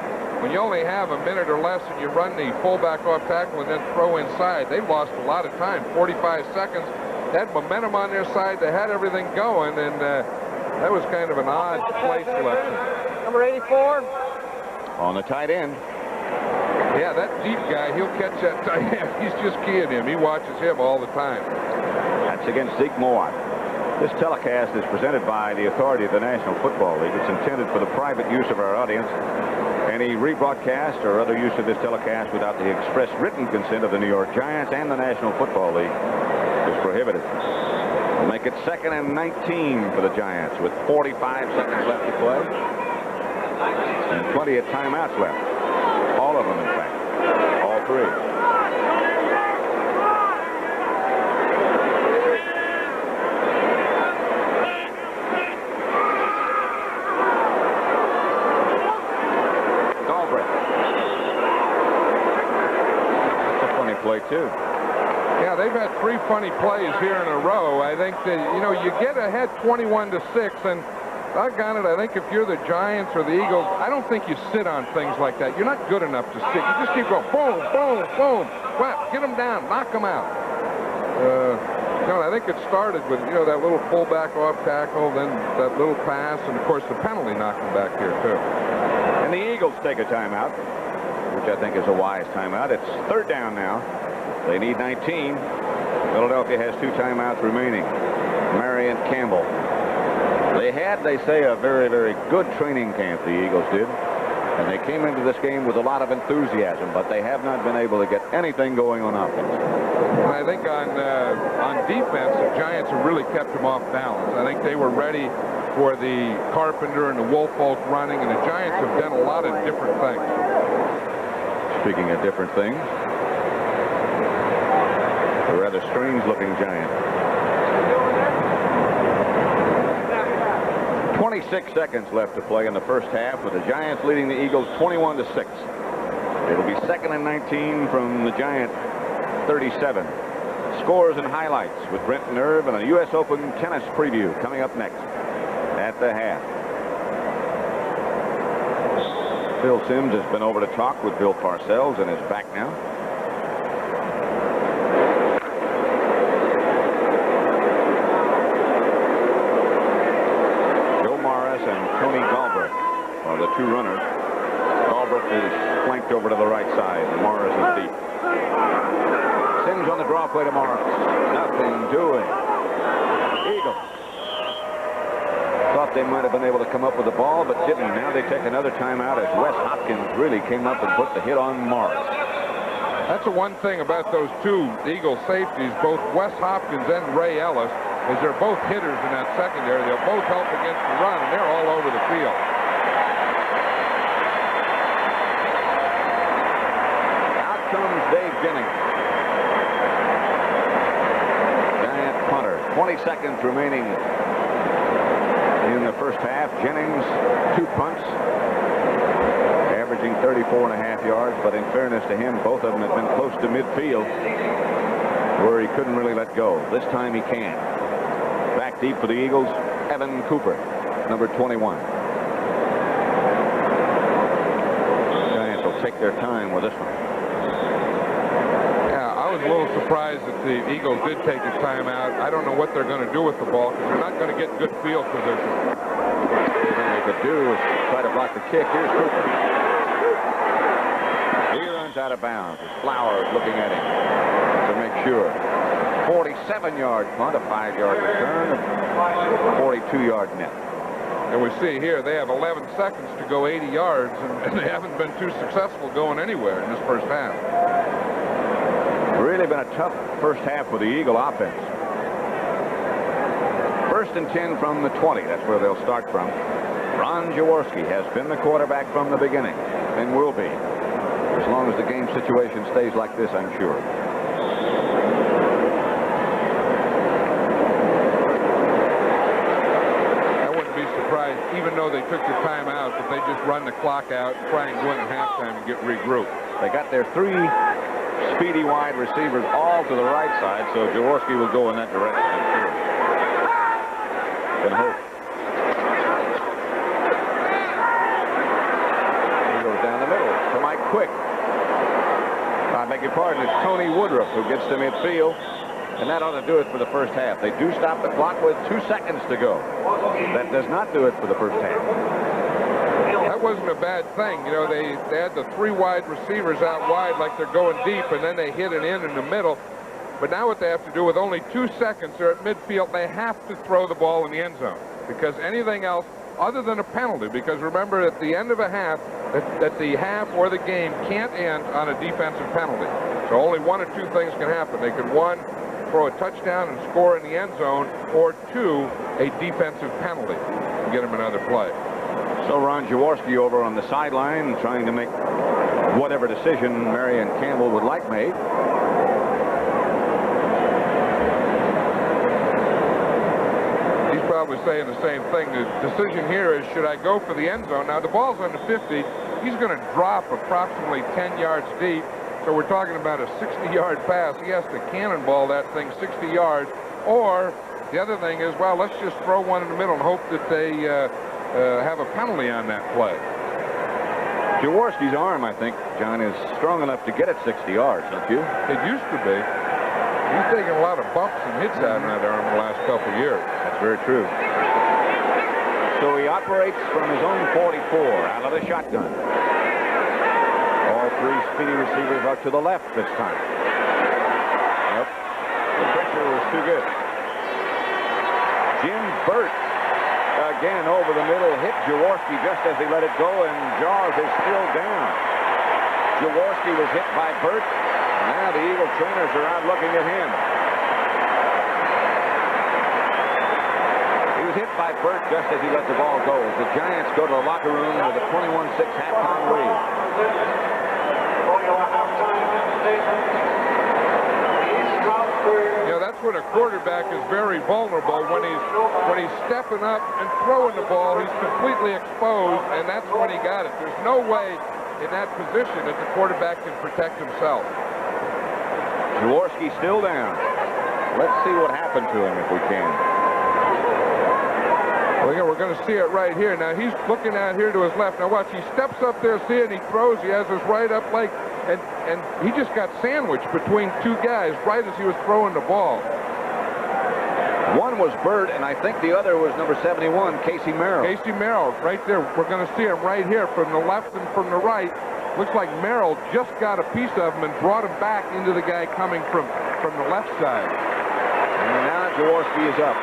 only have a minute or less and you run the fullback off tackle and then throw inside, they lost a lot of time, 45 seconds. They had momentum on their side. They had everything going, and that was kind of an odd play selection. Number 84. On the tight end. Yeah, that deep guy, he'll catch that tight end. He's just keying him. He watches him all the time. That's against Zeke Mowat. This telecast is presented by the authority of the National Football League. It's intended for the private use of our audience. Any rebroadcast or other use of this telecast without the express written consent of the New York Giants and the National Football League is prohibited. We'll make it 2nd and 19 for the Giants with 45 seconds left to play. And plenty of timeouts left. All of them, in fact. All three. Play too. Yeah, they've had 3 funny plays here in a row. I think that, you get ahead 21-6, and doggone it, I think if you're the Giants or the Eagles, I don't think you sit on things like that. You're not good enough to sit. You just keep going, boom, boom, boom. Well, get them down, knock them out. I think it started with, that little fullback off tackle, then that little pass, and of course the penalty knocked them back here too. And the Eagles take a timeout, which I think is a wise timeout. It's 3rd down now. They need 19. Philadelphia has 2 timeouts remaining. Marion Campbell. They had, they say, a very, very good training camp, the Eagles did. And they came into this game with a lot of enthusiasm, but they have not been able to get anything going on offense. And I think on defense, the Giants have really kept them off balance. I think they were ready for the Carpenter and the Woolfolk running, and the Giants have done a lot of different things. Speaking of different things, a rather strange-looking Giant. 26 seconds left to play in the first half, with the Giants leading the Eagles 21-6. It'll be 2nd and 19 from the Giant 37. Scores and highlights with Brent and Irv, and a U.S. Open tennis preview coming up next at the half. Phil Simms has been over to talk with Bill Parcells and is back now. Joe Morris and Tony Galbraith are the two runners. Galbraith is flanked over to the right side. Morris is deep. Simms on the draw play to Morris. Nothing doing. Eagles. Thought they might have been able to come up with the ball, but didn't. Now they take another timeout as Wes Hopkins really came up and put the hit on Morris. That's the one thing about those two Eagle safeties, both Wes Hopkins and Ray Ellis, is they're both hitters in that secondary. They'll both help against the run, and they're all over the field. Out comes Dave Jennings. Giant punter. 20 seconds remaining in the first half. Jennings, 2 punts, averaging 34.5 yards, but in fairness to him, both of them have been close to midfield where he couldn't really let go. This time he can. Back deep for the Eagles, Evan Cooper, number 21. Giants will take their time with this one. I was a little surprised that the Eagles did take a timeout. I don't know what they're going to do with the ball because they're not going to get good field position. All they could do is try to block the kick. Here's Cooper. He runs out of bounds. Flowers looking at him to make sure. 47-yard punt, a 5-yard return, a 42-yard net. And we see here they have 11 seconds to go 80 yards, and they haven't been too successful going anywhere in this first half. Really been a tough first half for the Eagle offense. 1st and 10 from the 20. That's where they'll start from. Ron Jaworski has been the quarterback from the beginning and will be, as long as the game situation stays like this, I'm sure. I wouldn't be surprised, even though they took the timeout, if they just run the clock out and try and go in at halftime and get regrouped. They got their 3 speedy wide receivers all to the right side, so Jaworski will go in that direction, I'm sure. Can hope. He goes down the middle to Mike Quick. I beg your pardon, it's Tony Woodruff who gets to midfield, and that ought to do it for the first half. They do stop the clock with 2 seconds to go. That does not do it for the first half. That wasn't a bad thing. You know, they had the 3 wide receivers out wide like they're going deep, and then they hit it in the middle. But now what they have to do with only 2 seconds, they're at midfield, they have to throw the ball in the end zone. Because anything else, other than a penalty, because remember at the end of a half, that the half or the game can't end on a defensive penalty. So only 1 or 2 things can happen. They could, 1, throw a touchdown and score in the end zone, or 2, a defensive penalty and get them another play. So Ron Jaworski over on the sideline trying to make whatever decision Marion Campbell would like made. He's probably saying the same thing. The decision here is, should I go for the end zone? Now, the ball's on the 50. He's going to drop approximately 10 yards deep. So we're talking about a 60-yard pass. He has to cannonball that thing 60 yards. Or the other thing is, well, let's just throw one in the middle and hope that they have a penalty on that play. Jaworski's arm, I think, John, is strong enough to get it 60 yards, don't you? It used to be. He's taken a lot of bumps and hits out in that arm in the last couple of years. That's very true. So he operates from his own 44 out of the shotgun. All 3 speedy receivers are to the left this time. Yep. The pressure was too good. Jim Burt again over the middle, hit Jaworski just as he let it go, and Jaws is still down. Jaworski was hit by Burt, and now the Eagle trainers are out looking at him. He was hit by Burt just as he let the ball go. As the Giants go to the locker room with a 21-6 halftime lead. You know, that's when a quarterback is very vulnerable. When he's stepping up and throwing the ball, he's completely exposed, and that's when he got it. There's no way in that position that the quarterback can protect himself. Jaworski still down. Let's see what happened to him if we can. Well, yeah, we're going to see it right here. Now, he's looking out here to his left. Now, watch. He steps up there, see it, and he throws. He has his right up leg, and he just got sandwiched between two guys right as he was throwing the ball. One was Burt, and I think the other was number 71, Casey Merrill. Casey Merrill, right there. We're going to see him right here from the left and from the right. Looks like Merrill just got a piece of him and brought him back into the guy coming from the left side. And now Jaworski is up.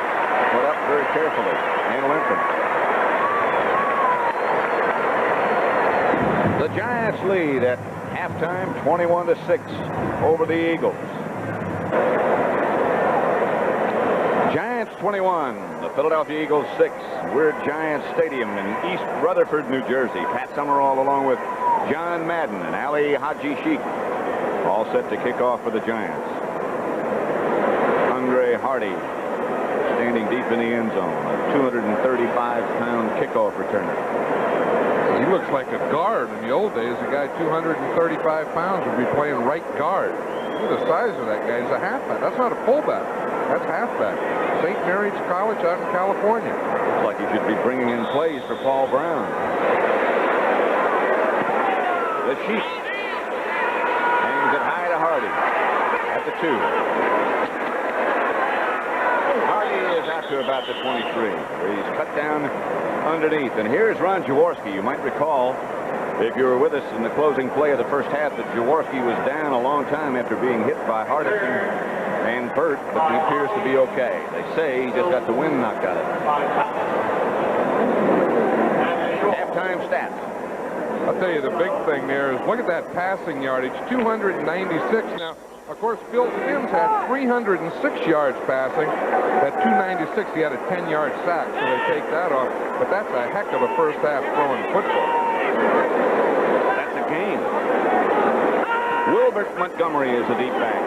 Put up very carefully and limping. The Giants lead at halftime, 21-6 over the Eagles. Giants 21, the Philadelphia Eagles 6. We're at Giants Stadium in East Rutherford, New Jersey. Pat Summerall along with John Madden and Ali Haji Sheikh all set to kick off for the Giants. Andre Hardy standing deep in the end zone, a 235-pound kickoff returner. He looks like a guard. In the old days, a guy 235 pounds would be playing right guard. Look at the size of that guy. He's a halfback. That's not a fullback. That's halfback. St. Mary's College out in California. Looks like he should be bringing in plays for Paul Brown. The Sheep hangs it high to Hardy at the 2. Is out to about the 23, where he's cut down underneath. And here's Ron Jaworski. You might recall, if you were with us in the closing play of the first half, that Jaworski was down a long time after being hit by Hardison and Burt, but he appears to be okay. They say he just got the wind knocked out of him. Halftime stats. I'll tell you, the big thing there is, look at that passing yardage, 296 now. Of course, Phil Simms had 306 yards passing. That 296, he had a 10-yard sack, so they take that off. But that's a heck of a first half throwing football. That's a game. Wilbert Montgomery is the deep back.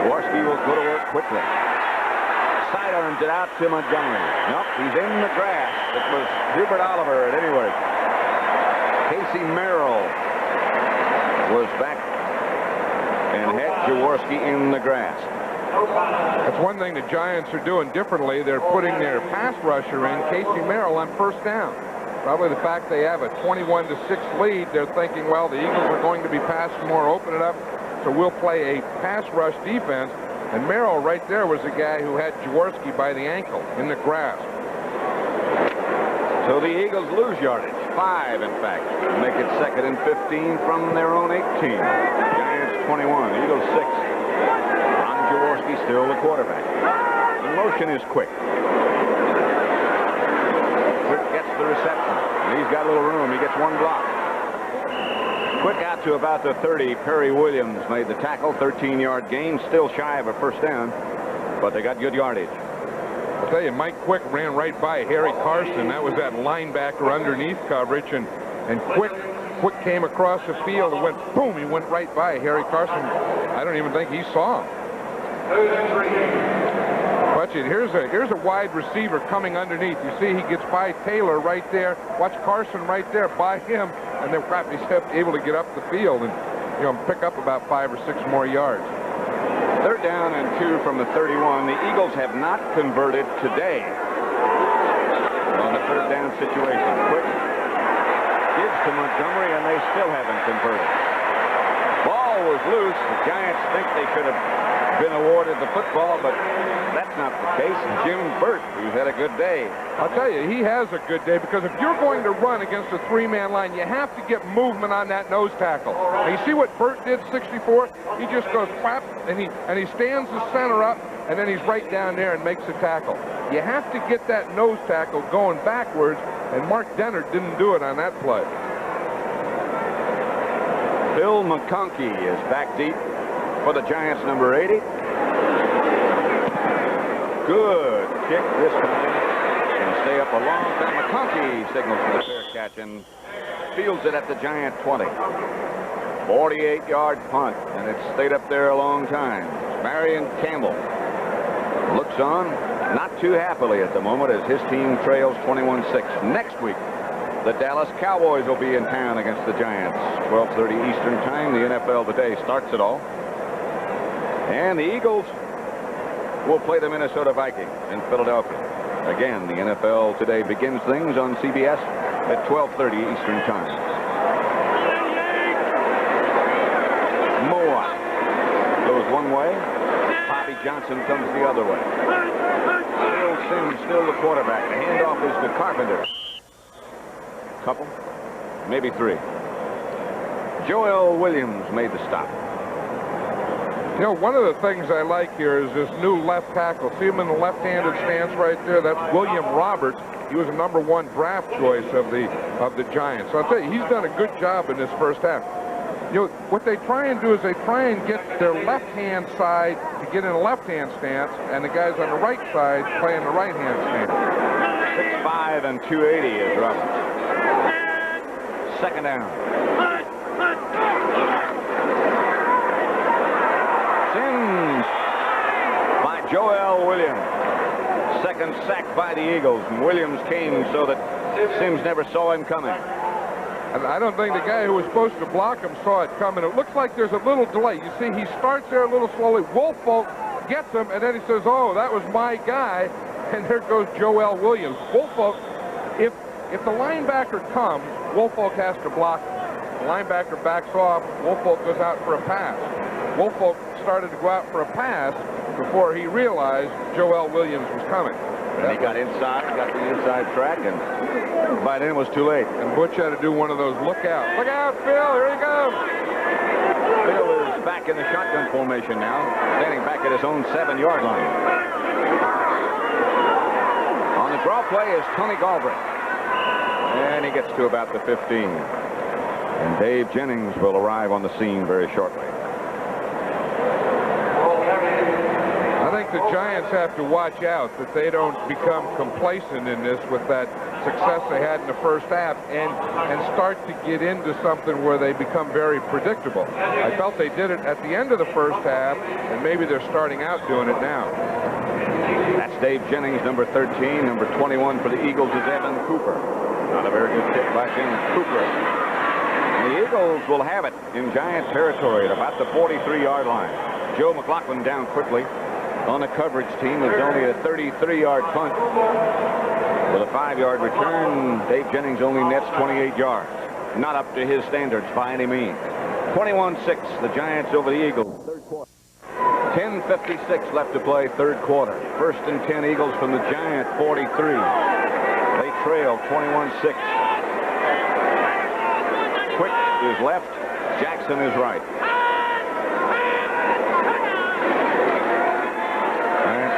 Jaworski will go to work quickly. Sidearms it out to Montgomery. Nope, he's in the grass. It was Hubert Oliver at any rate. Casey Merrill was back and had Jaworski in the grass. That's one thing the Giants are doing differently. They're putting their pass rusher in, Casey Merrill, on first down. Probably the fact they have a 21-6 lead, they're thinking, well, the Eagles are going to be passing more, open it up, so we'll play a pass rush defense. And Merrill right there was the guy who had Jaworski by the ankle in the grass. So the Eagles lose yardage, 5 in fact, make it 2nd and 15 from their own 18. Giants 21, Eagles 6. Ron Jaworski still the quarterback. The motion is Quick. Quick gets the reception. He's got a little room. He gets one block. Quick out to about the 30. Perry Williams made the tackle, 13-yard gain, still shy of a first down, but they got good yardage. I'll tell you, Mike Quick ran right by Harry Carson. That was that linebacker underneath coverage, and Quick came across the field and went boom. He went right by Harry Carson. I don't even think he saw him. Watch it. Here's a wide receiver coming underneath. You see, he gets by Taylor right there. Watch Carson right there by him, and then he's able to get up the field and pick up about 5 or 6 more yards. 3rd down and 2 from the 31. The Eagles have not converted today on the 3rd down situation. Quick gives to Montgomery, and they still haven't converted. Ball was loose. The Giants think they should have been awarded the football, but that's not the case. Jim Burt, who's had a good day. I'll tell you, he has a good day, because if you're going to run against a 3-man line, you have to get movement on that nose tackle. And you see what Burt did, 64? He just goes whap, and he stands the center up, and then he's right down there and makes a tackle. You have to get that nose tackle going backwards, and Mark Dennard didn't do it on that play. Bill McConkey is back deep for the Giants, number 80. Good kick this time. Going to stay up a long time. McConkey signals for the fair catch and fields it at the Giant 20. 48-yard punt, and it's stayed up there a long time. Marion Campbell looks on, not too happily at the moment, as his team trails 21-6. Next week, the Dallas Cowboys will be in town against the Giants. 12:30 Eastern Time. The NFL Today starts it all. And the Eagles will play the Minnesota Vikings in Philadelphia. Again, the NFL Today begins things on CBS at 12:30 Eastern Time. Moore goes one way. Bobby Johnson comes the other way. Bill Sims still the quarterback. The handoff is to Carpenter. Couple, maybe three. Joel Williams made the stop. You know, one of the things I like here is this new left tackle. See him in the left-handed stance right there? That's William Roberts. He was a #1 draft choice of the Giants. So I'll tell you, he's done a good job in this first half. You know, what they try and do is they try and get their left-hand side to get in a left-hand stance, and the guys on the right side play in the right-hand stance. 6'5" and 280 is Roberts. Second down. Sims by Joel Williams. Second sack by the Eagles, and Williams came so that Sims never saw him coming. And I don't think the guy who was supposed to block him saw it coming. It looks like there's a little delay. You see, he starts there a little slowly. Woolfolk gets him, and then he says, oh, that was my guy. And there goes Joel Williams. Woolfolk, if the linebacker comes, Woolfolk has to block him. The linebacker backs off. Woolfolk goes out for a pass. Woolfolk started to go out for a pass before he realized Joel Williams was coming. And he got inside, got the inside track, and by then it was too late. And Butch had to do one of those look out, Phil, here he goes. Phil is back in the shotgun formation now, standing back at his own 7-yard line. On the draw play is Tony Galbraith. And he gets to about the 15. And Dave Jennings will arrive on the scene very shortly. I think the Giants have to watch out that they don't become complacent in this with that success they had in the first half and start to get into something where they become very predictable. I felt they did it at the end of the first half, and maybe they're starting out doing it now. That's Dave Jennings, number 13. Number 21 for the Eagles is Evan Cooper. Not a very good kick by Jim Cooper. And the Eagles will have it in Giant territory at about the 43-yard line. Joe McLaughlin down quickly. On the coverage team, it's only a 33-yard punt. With a 5-yard return, Dave Jennings only nets 28 yards. Not up to his standards by any means. 21-6, the Giants over the Eagles. Third quarter. 10:56 left to play, third quarter. First and 10 Eagles from the Giant 43. They trail 21-6. Quick is left. Jackson is right.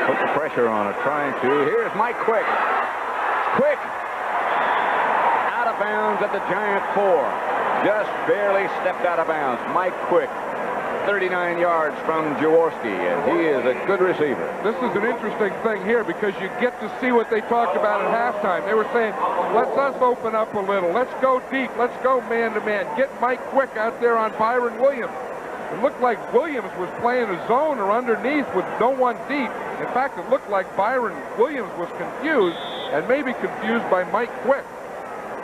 Put the pressure on it, trying to. Here's Mike Quick. Quick. Out of bounds at the Giant 4. Just barely stepped out of bounds. Mike Quick, 39 yards from Jaworski, and he is a good receiver. This is an interesting thing here because you get to see what they talked about at halftime. They were saying, let's us open up a little. Let's go deep. Let's go man-to-man. Get Mike Quick out there on Byron Williams. It looked like Williams was playing a zone or underneath with no one deep. In fact, it looked like Byron Williams was confused and maybe confused by Mike Quick.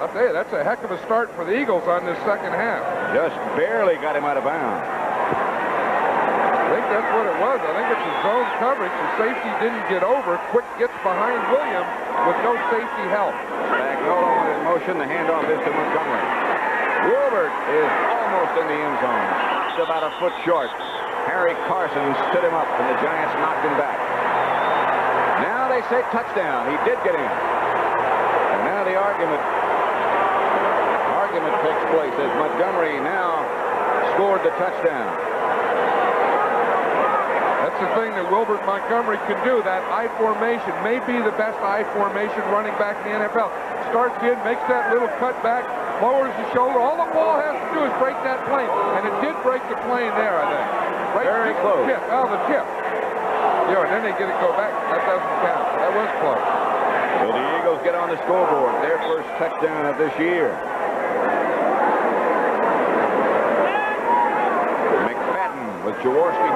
I'll tell you, that's a heck of a start for the Eagles on this second half. Just barely got him out of bounds. I think that's what it was. I think it's a zone coverage. The safety didn't get over. Quick gets behind Williams with no safety help. Spagnuolo in motion. The handoff is to Montgomery. Wilbert is almost in the end zone. It's about a foot short. Harry Carson stood him up, and the Giants knocked him back. Now they say touchdown. He did get in. And now the argument takes place as Montgomery now scored the touchdown. That's the thing that Wilbert Montgomery can do, that I formation. May be the best I formation running back in the NFL. Starts in, makes that little cutback, lowers the shoulder. All the ball has to do is break that plane. And it did break the plane there, I think. Right, very close. The tip. Oh, the tip. Yeah, and then they get it go back. That doesn't count. That was close. So the Eagles get on the scoreboard. Their first touchdown of this year. McFadden with Jaworski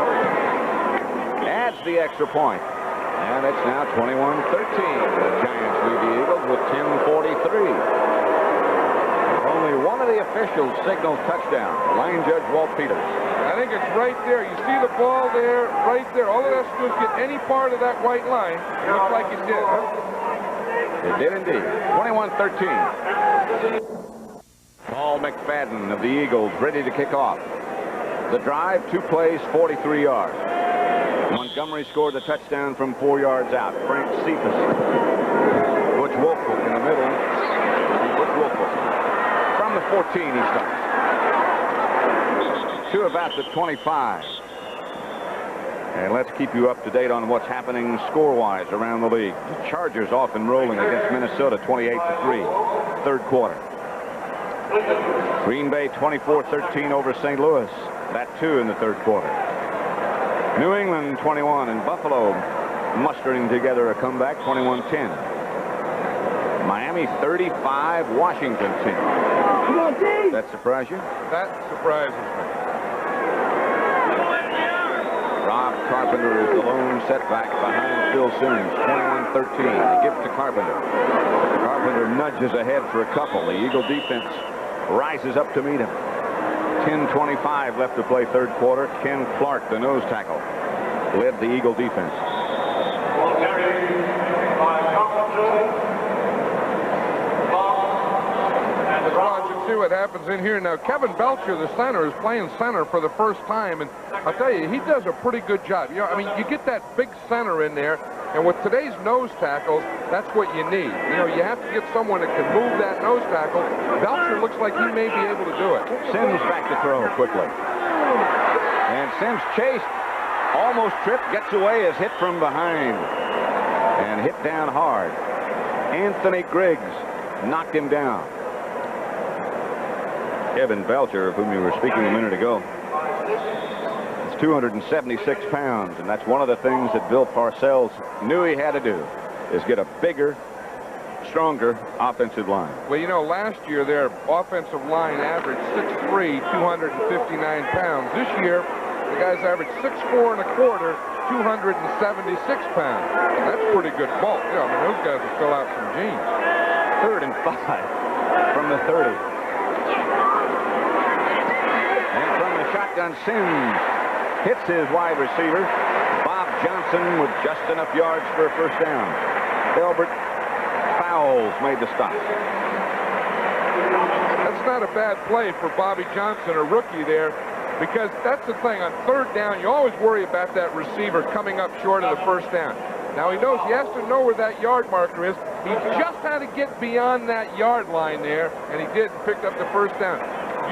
adds the extra point. And it's now 21-13. The Giants lead the Eagles with 10:43. only one of the officials signals touchdown. Line judge Walt Peters. I think it's right there. You see the ball there, right there. All it has to do is get any part of that white line. It looks like it did. It did indeed. 21-13. Paul McFadden of the Eagles ready to kick off. The drive, 2 plays, 43 yards. Montgomery scored the touchdown from 4 yards out. Frank Cephas. Butch Wolfhook in the middle. Butch Wolfhook. From the 14 he starts. To about the 25. And let's keep you up to date on what's happening score-wise around the league. The Chargers off and rolling against Minnesota 28-3. Third quarter. Green Bay 24-13 over St. Louis. That too in the third quarter. New England 21 and Buffalo mustering together a comeback 21-10. Miami 35, Washington 10. That surprise you? That surprises me. Rob Carpenter is the lone setback behind Phil Simms. 21-13. They give it to Carpenter. Carpenter nudges ahead for a couple. The Eagle defense rises up to meet him. 10:25 left to play third quarter. Ken Clark, the nose tackle, led the Eagle defense. See what happens in here now. Kevin Belcher, the center, is playing center for the first time, and I'll tell you, he does a pretty good job. You know, I mean, you get that big center in there, and with today's nose tackles, that's what you need. You know, you have to get someone that can move that nose tackle. Belcher looks like he may be able to do it. Simms back to throw quickly, and Simms chased, almost tripped, gets away, is hit from behind, and hit down hard. Anthony Griggs knocked him down. Kevin Belcher, of whom you were speaking a minute ago, is 276 pounds, and that's one of the things that Bill Parcells knew he had to do, is get a bigger, stronger offensive line. Well, you know, last year their offensive line averaged 6'3", 259 pounds. This year, the guys averaged 6'4 1/4", 276 pounds. That's pretty good bulk. Yeah, I mean, those guys will fill out some jeans. 3rd and 5 from the 30. Shotgun, Simms hits his wide receiver. Bob Johnson with just enough yards for a first down. Elbert Fowles made the stop. That's not a bad play for Bobby Johnson, a rookie there, because that's the thing. On third down, you always worry about that receiver coming up short of the first down. Now he knows he has to know where that yard marker is. He just had to get beyond that yard line there, and he did, picked up the first down.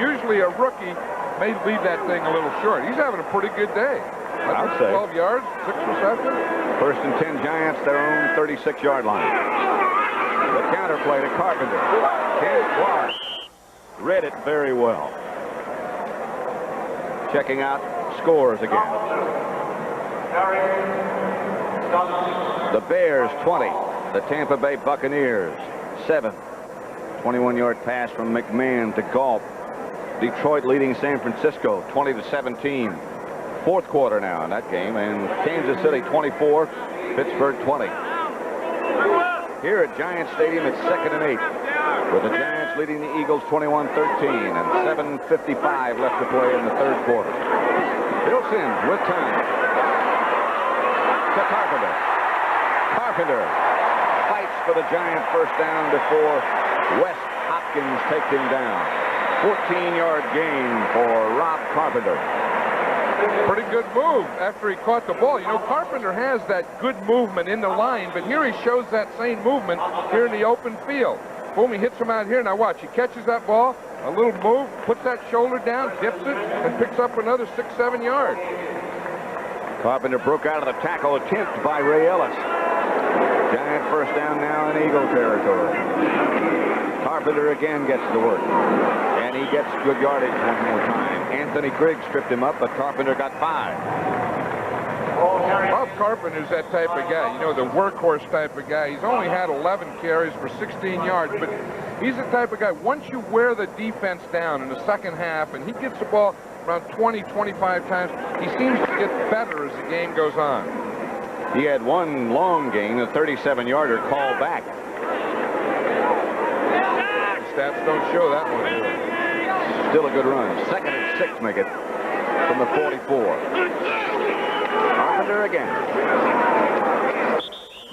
Usually a rookie may leave that thing a little short. He's having a pretty good day. I'd say 12 yards, 6 receptions. 1st and 10 Giants, their own 36-yard line. The counterplay to Carpenter. Ken Clark read it very well. Checking out scores again. The Bears 20. The Tampa Bay Buccaneers 7. 21-yard pass from McMahon to Galt. Detroit leading San Francisco 20-17. Fourth quarter now in that game, and Kansas City 24, Pittsburgh 20. Here at Giants Stadium, it's 2nd and 8, with the Giants leading the Eagles 21-13, and 7:55 left to play in the third quarter. Bill Simms with time to Carpenter. Carpenter fights for the Giant first down before Wes Hopkins takes him down. 14-yard gain for Rob Carpenter. Pretty good move after he caught the ball. You know, Carpenter has that good movement in the line, but here he shows that same movement here in the open field. Boom, he hits him out here. Now watch, he catches that ball, a little move, puts that shoulder down, dips it, and picks up another 6-7 yards. Carpenter broke out of the tackle attempt by Ray Ellis. Giant first down now in Eagle territory. Carpenter again gets to work, and he gets good yardage one more time. Anthony Griggs tripped him up, but Carpenter got 5. Bob Carpenter's that type of guy, you know, the workhorse type of guy. He's only had 11 carries for 16 yards, but he's the type of guy, once you wear the defense down in the second half, and he gets the ball around 20, 25 times, he seems to get better as the game goes on. He had one long gain, a 37-yarder call back. stats don't show that one. Still a good run. 2nd and 6 make it from the 44. Carpenter again.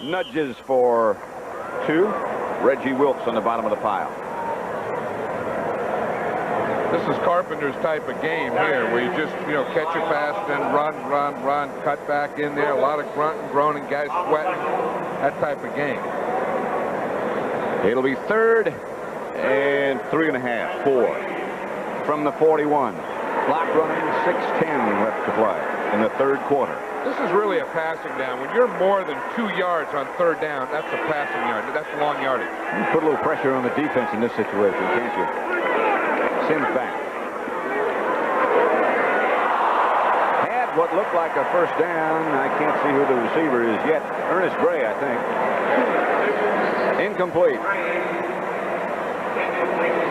Nudges for 2. Reggie Wilkes on the bottom of the pile. This is Carpenter's type of game here, where you just, catch a pass, then run, cut back in there. A lot of grunting, groaning, guys sweating. That type of game. It'll be 3rd and 3.5, 4 from the 41. Clock running, 6:10 left to play in the 3rd quarter. This is really a passing down. When you're more than 2 yards on 3rd down, that's a passing yard. That's long yardage. You put a little pressure on the defense in this situation, can't you? Sims back. Had what looked like a first down. I can't see who the receiver is yet. Ernest Gray, I think. Incomplete.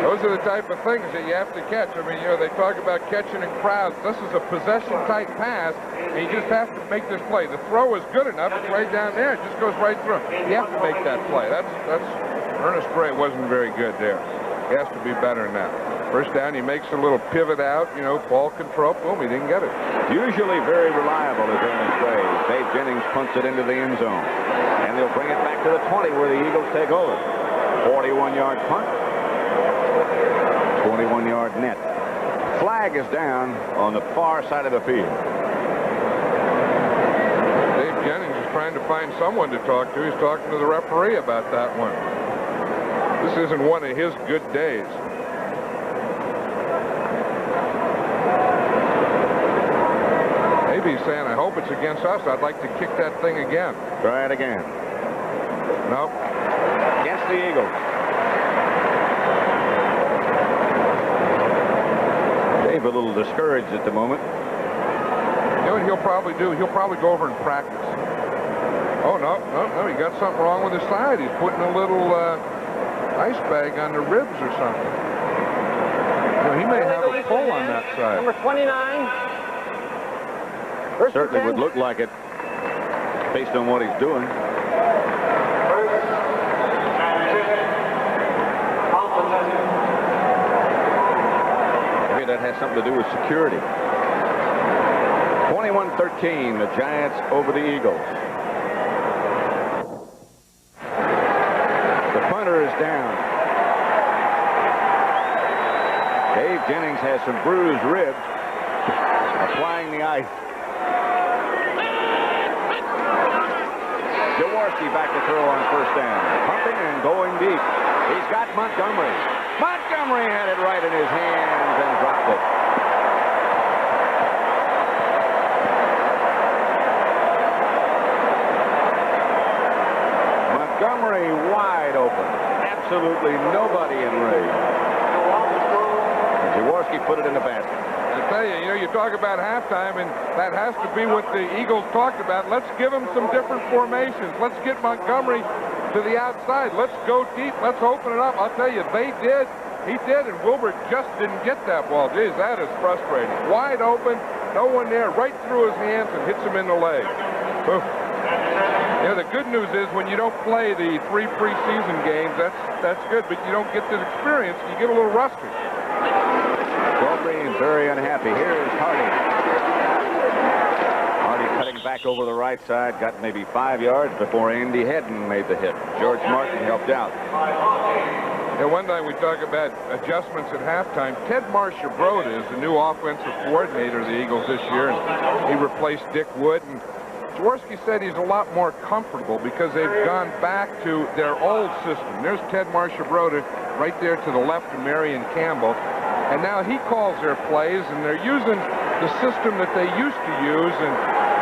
Those are the type of things that you have to catch. I mean, they talk about catching in crowds. This is a possession-type pass, and you just have to make this play. The throw is good enough. It's right down there. It just goes right through. You have to make that play. That's Ernest Gray wasn't very good there. He has to be better than that. First down, he makes a little pivot out, ball control. Boom, he didn't get it. Usually very reliable is Ernest Gray. Dave Jennings punts it into the end zone. And they'll bring it back to the 20 where the Eagles take over. 41-yard punt. 21-yard net. Flag is down on the far side of the field. Dave Jennings is trying to find someone to talk to. He's talking to the referee about that one. This isn't one of his good days. Maybe he's saying, I hope it's against us. I'd like to kick that thing again. Try it again. Nope. Against the Eagles. Dave a little discouraged at the moment. You know what he'll probably do? He'll probably go over and practice. Oh, no, he got something wrong with his side. He's putting a little ice bag on the ribs or something. He may have a pull on that side. Number 29. Certainly would look like it based on what he's doing. Maybe that has something to do with security. 21-13, the Giants over the Eagles. The punter is down. Dave Jennings has some bruised ribs. Applying the ice. Jaworski back to throw on first down. Pumping and going deep. He's got Montgomery. Montgomery had it right in his hands and dropped it. Montgomery wide open. Absolutely nobody in range. And Jaworski put it in the basket. I tell you, you talk about halftime, and that has to be what the Eagles talked about. Let's give them some different formations. Let's get Montgomery to the outside. Let's go deep. Let's open it up. I'll tell you, they did. He did, and Wilbur just didn't get that ball. Geez, that is frustrating. Wide open, no one there, right through his hands and hits him in the leg. Oof. The good news is when you don't play the 3 preseason games, that's good, but you don't get the experience. You get a little rusty. Montgomery is very unhappy. Here is Hardy. Hardy cutting back over the right side, got maybe 5 yards before Andy Hedden made the hit. George Martin helped out. One night we talk about adjustments at halftime. Ted Marcia-Broda is the new offensive coordinator of the Eagles this year, and he replaced Dick Wood. And Jaworski said he's a lot more comfortable because they've gone back to their old system. There's Ted Marcia-Broda right there to the left of Marion Campbell. And now he calls their plays, and they're using the system that they used to use. And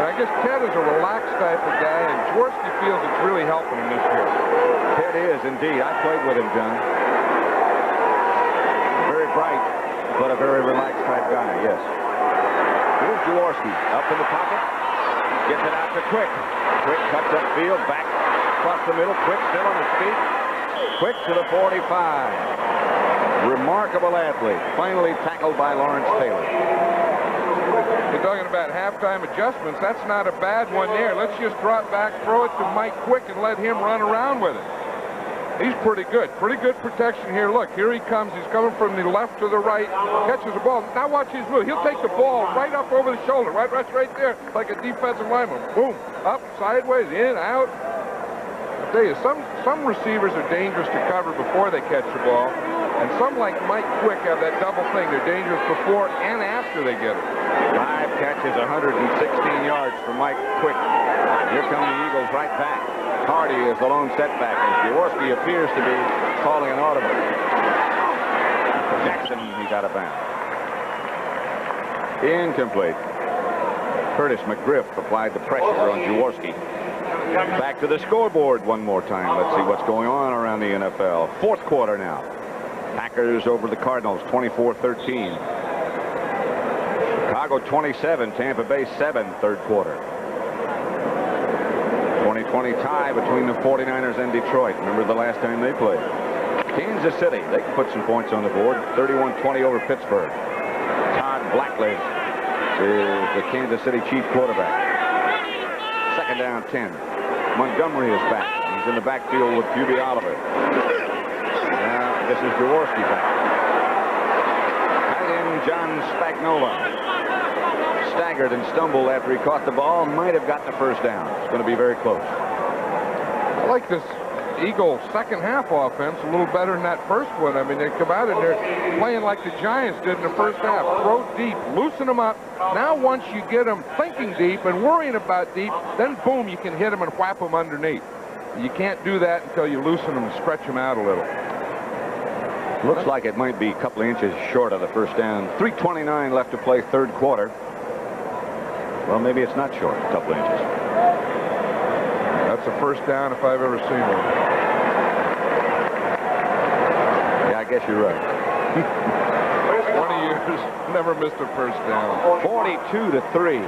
I guess Ted is a relaxed type of guy, and Jaworski feels it's really helping him this year. Ted is, indeed. I played with him, John. Very bright, but a very relaxed type guy, yes. Here's Jaworski up in the pocket. Gets it out to Quick. Quick cuts upfield, back across the middle. Quick still on his feet. Quick to the 45. Remarkable athlete. Finally tackled by Lawrence Taylor. You're talking about halftime adjustments. That's not a bad one there. Let's just drop back, throw it to Mike Quick, and let him run around with it. He's pretty good. Pretty good protection here. Look, here he comes. He's coming from the left to the right. Catches the ball. Now watch his move. He'll take the ball right up over the shoulder. Right there, like a defensive lineman. Boom. Up, sideways, in, out. I tell you, some receivers are dangerous to cover before they catch the ball. And some, like Mike Quick, have that double thing. They're dangerous before and after they get it. 5 catches, 116 yards for Mike Quick. Here come the Eagles right back. Hardy is the lone setback as Jaworski appears to be calling an audible. Jackson, he's out of bounds. Incomplete. Curtis McGriff applied the pressure on Jaworski. Back to the scoreboard one more time. Let's see what's going on around the NFL. Fourth quarter now. Packers over the Cardinals, 24-13. Chicago 27, Tampa Bay 7, third quarter. 20-20 tie between the 49ers and Detroit. Remember the last time they played. Kansas City, they can put some points on the board. 31-20 over Pittsburgh. Todd Blackledge is the Kansas City Chief quarterback. Second down, 10. Montgomery is back. He's in the backfield with QB Oliver. Now, this is Jaworski back. Tight end John Spagnuolo. Staggered and stumbled after he caught the ball. Might have gotten the first down. It's going to be very close. I like this Eagle second half offense a little better than that first one. I mean, they come out and they're playing like the Giants did in the first half. Throw deep, loosen them up. Now once you get them thinking deep and worrying about deep, then boom, you can hit them and whap them underneath. You can't do that until you loosen them and stretch them out a little. Looks like it might be a couple of inches short of the first down. 3:29 left to play, third quarter. Well, maybe it's not short, a couple of inches. That's a first down if I've ever seen one. Yeah, I guess you're right. 20 years, never missed a first down. 42-3.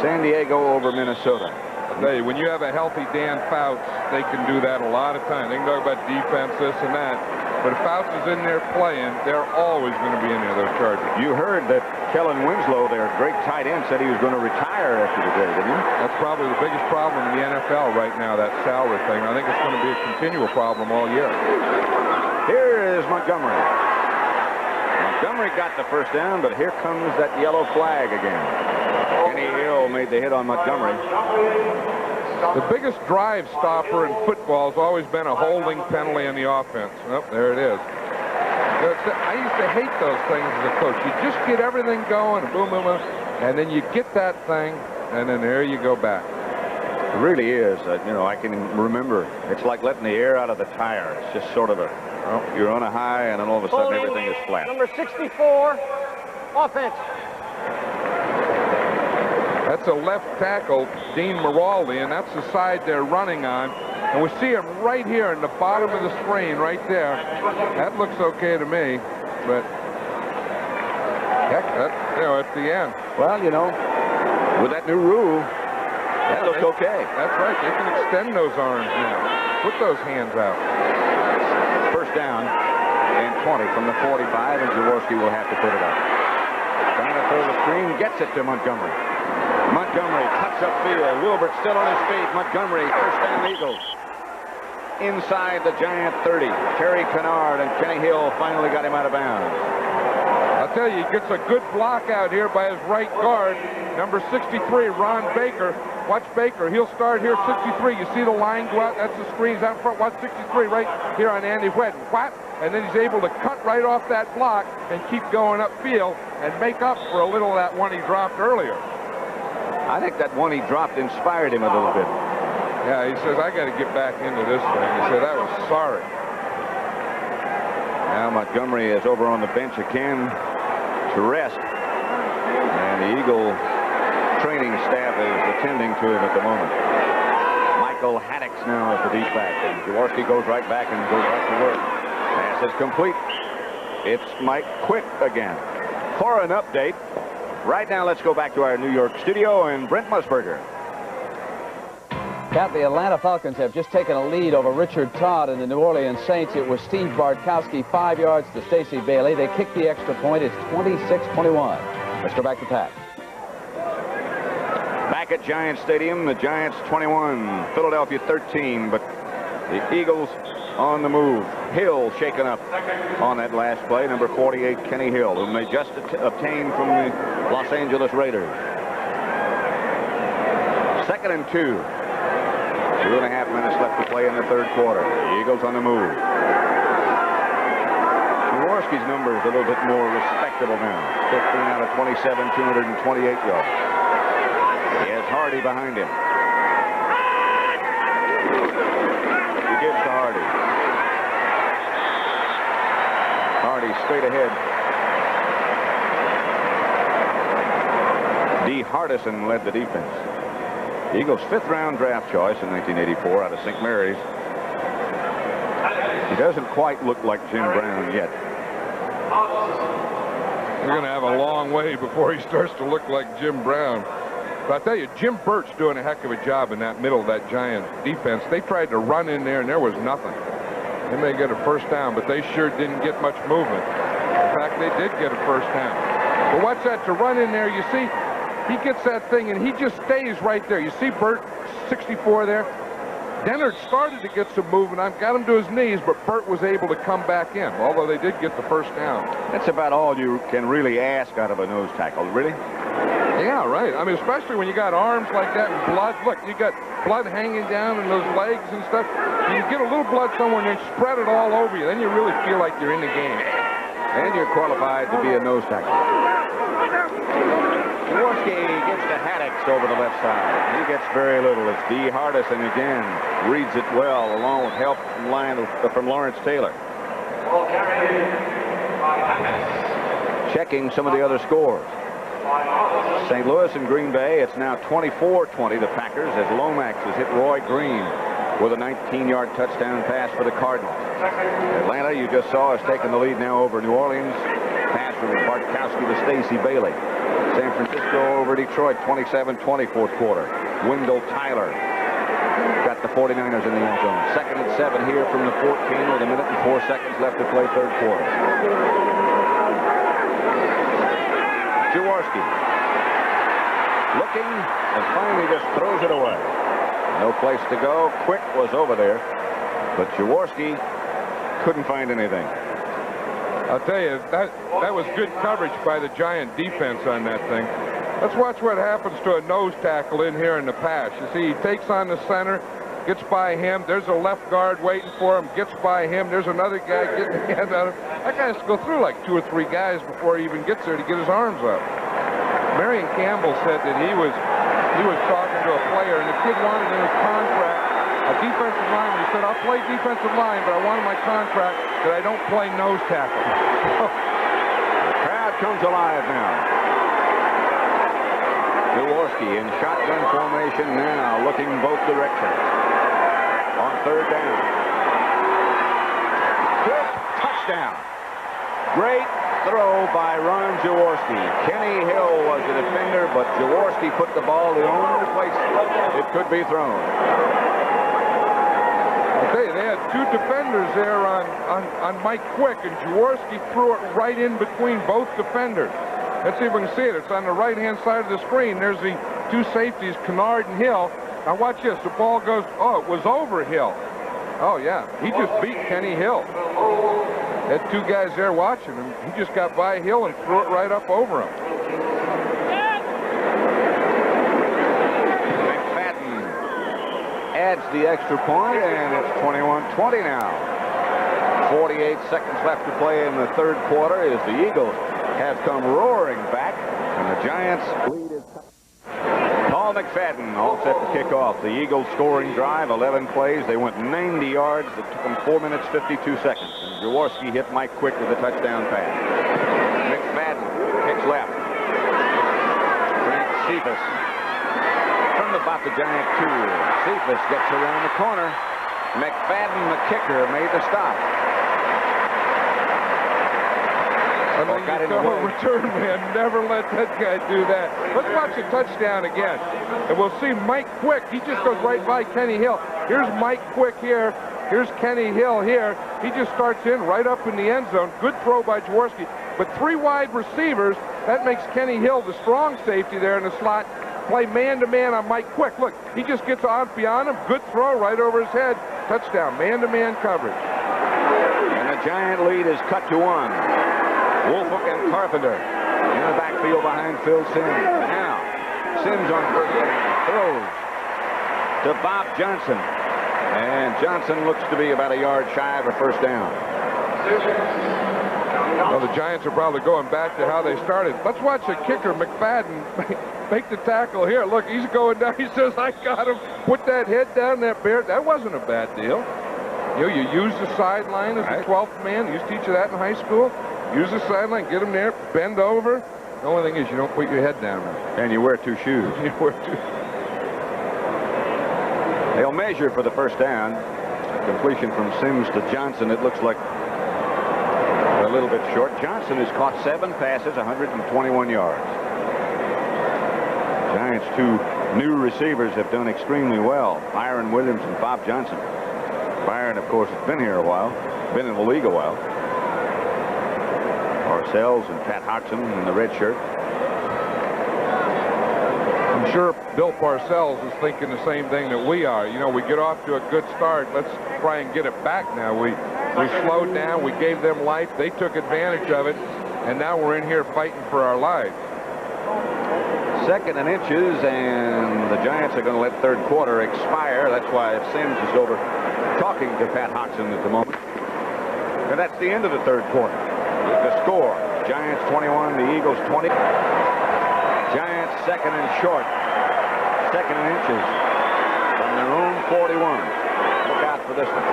San Diego over Minnesota. I tell you, when you have a healthy Dan Fouts, they can do that a lot of times. They can talk about defense, this and that. But if Fouts is in there playing, they're always going to be in there, those Chargers. You heard that Kellen Winslow, their great tight end, said he was going to retire after the day, didn't you? That's probably the biggest problem in the NFL right now, that salary thing. I think it's going to be a continual problem all year. Here is Montgomery. Montgomery got the first down, but here comes that yellow flag again. Kenny Hill made the hit on Montgomery. The biggest drive stopper in football has always been a holding penalty on the offense. Oh, there it is. I used to hate those things as a coach. You just get everything going, boom, boom, boom, and then you get that thing, and then there you go back. It really is. You know, I can remember. It's like letting the air out of the tire. It's just sort of a, you're on a high, and then all of a sudden everything is flat. Number 64, offense. That's a left tackle, Dean Maraldi, and that's the side they're running on. And we see him right here in the bottom of the screen, right there. That looks okay to me, but heck, that, you know, at the end. Well, you know, with that new rule, that looks okay. That's right. They can extend those arms now. Put those hands out. First down and 20 from the 45, and Jaworski will have to put it up. Trying to throw the screen, gets it to Montgomery. Montgomery cuts upfield. Wilbert still on his feet. Montgomery, first down Eagles. Inside the Giant 30. Terry Kennard and Kenny Hill finally got him out of bounds. I'll tell you, he gets a good block out here by his right guard, number 63, Ron Baker. Watch Baker. He'll start here, 63. You see the line go out. That's the screens out front. Watch 63 right here on Andy Webb. Whap! And then he's able to cut right off that block and keep going upfield and make up for a little of that one he dropped earlier. I think that one he dropped inspired him a little bit. Yeah, he says, I got to get back into this thing. He said, I was sorry. Now Montgomery is over on the bench again to rest. And the Eagle training staff is attending to him at the moment. Michael Haddix now is the deep back. And Jaworski goes right back and goes back to work. Pass is complete. It's Mike Quick again. For an update, right now let's go back to our New York studio and Brent Musburger. Pat, the Atlanta Falcons have just taken a lead over Richard Todd and the New Orleans Saints. It was Steve Bartkowski, 5 yards to Stacey Bailey. They kicked the extra point. It's 26-21. Let's go back to Pat. Back at Giants Stadium, the Giants 21, Philadelphia 13, but The Eagles on the move. Hill shaken up on that last play. Number 48, Kenny Hill, whom they just obtained from the Los Angeles Raiders. 2nd and 2. 2.5 minutes left to play in the third quarter. The Eagles on the move. Jaworski's number is a little bit more respectable now. 15 out of 27, 228 yards. He has Hardy behind him. He gives to Hardy. Hardy straight ahead. D. Hardison led the defense. The Eagles' 5th-round draft choice in 1984 out of St. Mary's. He doesn't quite look like Jim Brown yet. We're going to have a long way before he starts to look like Jim Brown. But I tell you, Jim Burt's doing a heck of a job in that middle of that Giants defense. They tried to run in there, and there was nothing. They may get a first down, but they sure didn't get much movement. In fact, they did get a first down. But watch that, to run in there, you see, he gets that thing, and he just stays right there. You see Burt, 64 there? Dennard started to get some movement. I've got him to his knees, but Burt was able to come back in, although they did get the first down. That's about all you can really ask out of a nose tackle, really? Yeah, right. I mean, especially when you got arms like that and blood. Look, you got blood hanging down in those legs and stuff. You get a little blood somewhere and then spread it all over you. Then you really feel like you're in the game. And you're qualified to be a nose tackle. Jaworski gets to Haddix over the left side. He gets very little. It's D. Hardison again. Reads it well, along with help from Lawrence Taylor. Checking some of the other scores. St. Louis and Green Bay, it's now 24-20, the Packers, as Lomax has hit Roy Green with a 19-yard touchdown pass for the Cardinals. Atlanta, you just us, taking the lead now over New Orleans. Pass from Bartkowski to Stacey Bailey. San Francisco over Detroit, 27-20, fourth quarter. Wendell Tyler got the 49ers in the end zone. 2nd and 7 here from the 14 with 1 minute and 4 seconds left to play third quarter. Jaworski looking and finally just throws it away. No place to go. Quick was over there, but Jaworski couldn't find anything. I'll tell you, that was good coverage by the Giant defense on that thing. Let's watch what happens to a nose tackle in here in the pass. You see, he takes on the center, gets by him. There's a left guard waiting for him, gets by him. There's another guy getting the hand out of him. That guy has to go through like 2 or 3 guys before he even gets there to get his arms up. Marion Campbell said that he was talking to a player, and the kid wanted in his contract a defensive lineman. He said, I'll play defensive line, but I want in my contract that I don't play nose tackle. The crowd comes alive now. Jaworski in shotgun formation now, looking both directions. On third down. Quick touchdown. Great throw by Ron Jaworski. Kenny Hill was the defender, but Jaworski put the ball the only place it could be thrown. I'll tell you, they had 2 defenders there on Mike Quick, and Jaworski threw it right in between both defenders. Let's see if we can see it. It's on the right-hand side of the screen. There's the 2 safeties, Kennard and Hill. Now watch this. The ball goes, oh, it was over Hill. Oh, yeah. He just beat Kenny Hill. Had 2 guys there watching him. He just got by Hill and threw it right up over him. McFadden adds the extra point, and it's 21-20 now. 48 seconds left to play in the third quarter as the Eagles have come roaring back, and the Giants lead is Paul McFadden all set to kick off. The Eagles scoring drive, 11 plays. They went 90 yards. It took them 4 minutes, 52 seconds. And Jaworski hit Mike Quick with a touchdown pass. McFadden kicks left. Frank Cephas from about the Giant 2. Cephas gets around the corner. McFadden, the kicker, made the stop. I mean, you return man, never let that guy do that. Let's watch the touchdown again. And we'll see Mike Quick. He just goes right by Kenny Hill. Here's Mike Quick here. Here's Kenny Hill here. He just starts in right up in the end zone. Good throw by Jaworski. But 3 wide receivers, that makes Kenny Hill the strong safety there in the slot. play man-to-man on Mike Quick. Look, he just gets on beyond him. Good throw right over his head. Touchdown. Man-to-man coverage. And the Giant lead is cut to 1. Woolfolk and Carpenter in the backfield behind Phil Simms. Now, Simms on first down. Throws to Bob Johnson. And Johnson looks to be about a yard shy of a first down. Well, the Giants are probably going back to how they started. Let's watch the kicker, McFadden, make the tackle here. Look, he's going down. He says, I got him. Put that head down, that bear. That wasn't a bad deal. You know, you use the sideline as a 12th man. You used to teach you that in high school. Use the sideline, get him there, bend over. The only thing is you don't put your head down there. And you wear 2 shoes. You wear 2. They'll measure for the first down. Completion from Simms to Johnson. It looks like a little bit short. Johnson has caught 7 passes, 121 yards. Giants' 2 new receivers have done extremely well. Byron Williams and Bob Johnson. Byron, of course, has been here a while. Been in the league a while. Parcells and Pat Hodgson in the red shirt. I'm sure Bill Parcells is thinking the same thing that we are. You know, we get off to a good start. Let's try and get it back now. We slowed down. We gave them life. They took advantage of it. And now we're in here fighting for our lives. 2nd and inches, and the Giants are going to let third quarter expire. That's why Simms is over talking to Pat Hodgson at the moment. And that's the end of the third quarter. The score, Giants 21, the Eagles 20. Giants 2nd and short. 2nd and inches from their own 41. Look out for this one.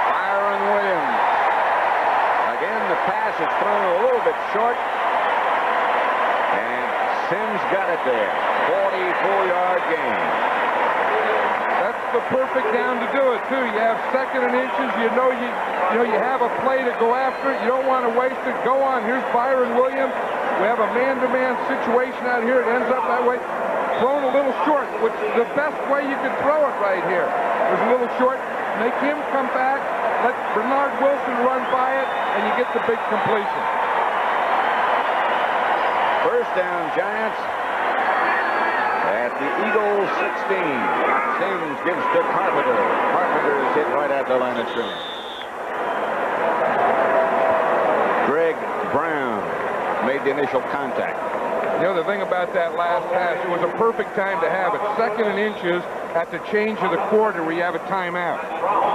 Byron Williams. Again, the pass is thrown a little bit short. And Simms got it there. 44-yard gain. That's the perfect down to do it, too. You have 2nd and inches. You know you have a play to go after it. You don't want to waste it. Go on. Here's Byron Williams. We have a man-to-man situation out here. It ends up that way. Thrown a little short, which is the best way you could throw it right here. It was a little short. Make him come back. Let Bernard Wilson run by it, and you get the big completion. First down, Giants. At the Eagles 16. Simms gives to Carpenter. Carpenter is hit right at the line of scrimmage. Greg Brown made the initial contact. You know, the thing about that last pass, it was a perfect time to have it. 2nd and inches at the change of the quarter where you have a timeout.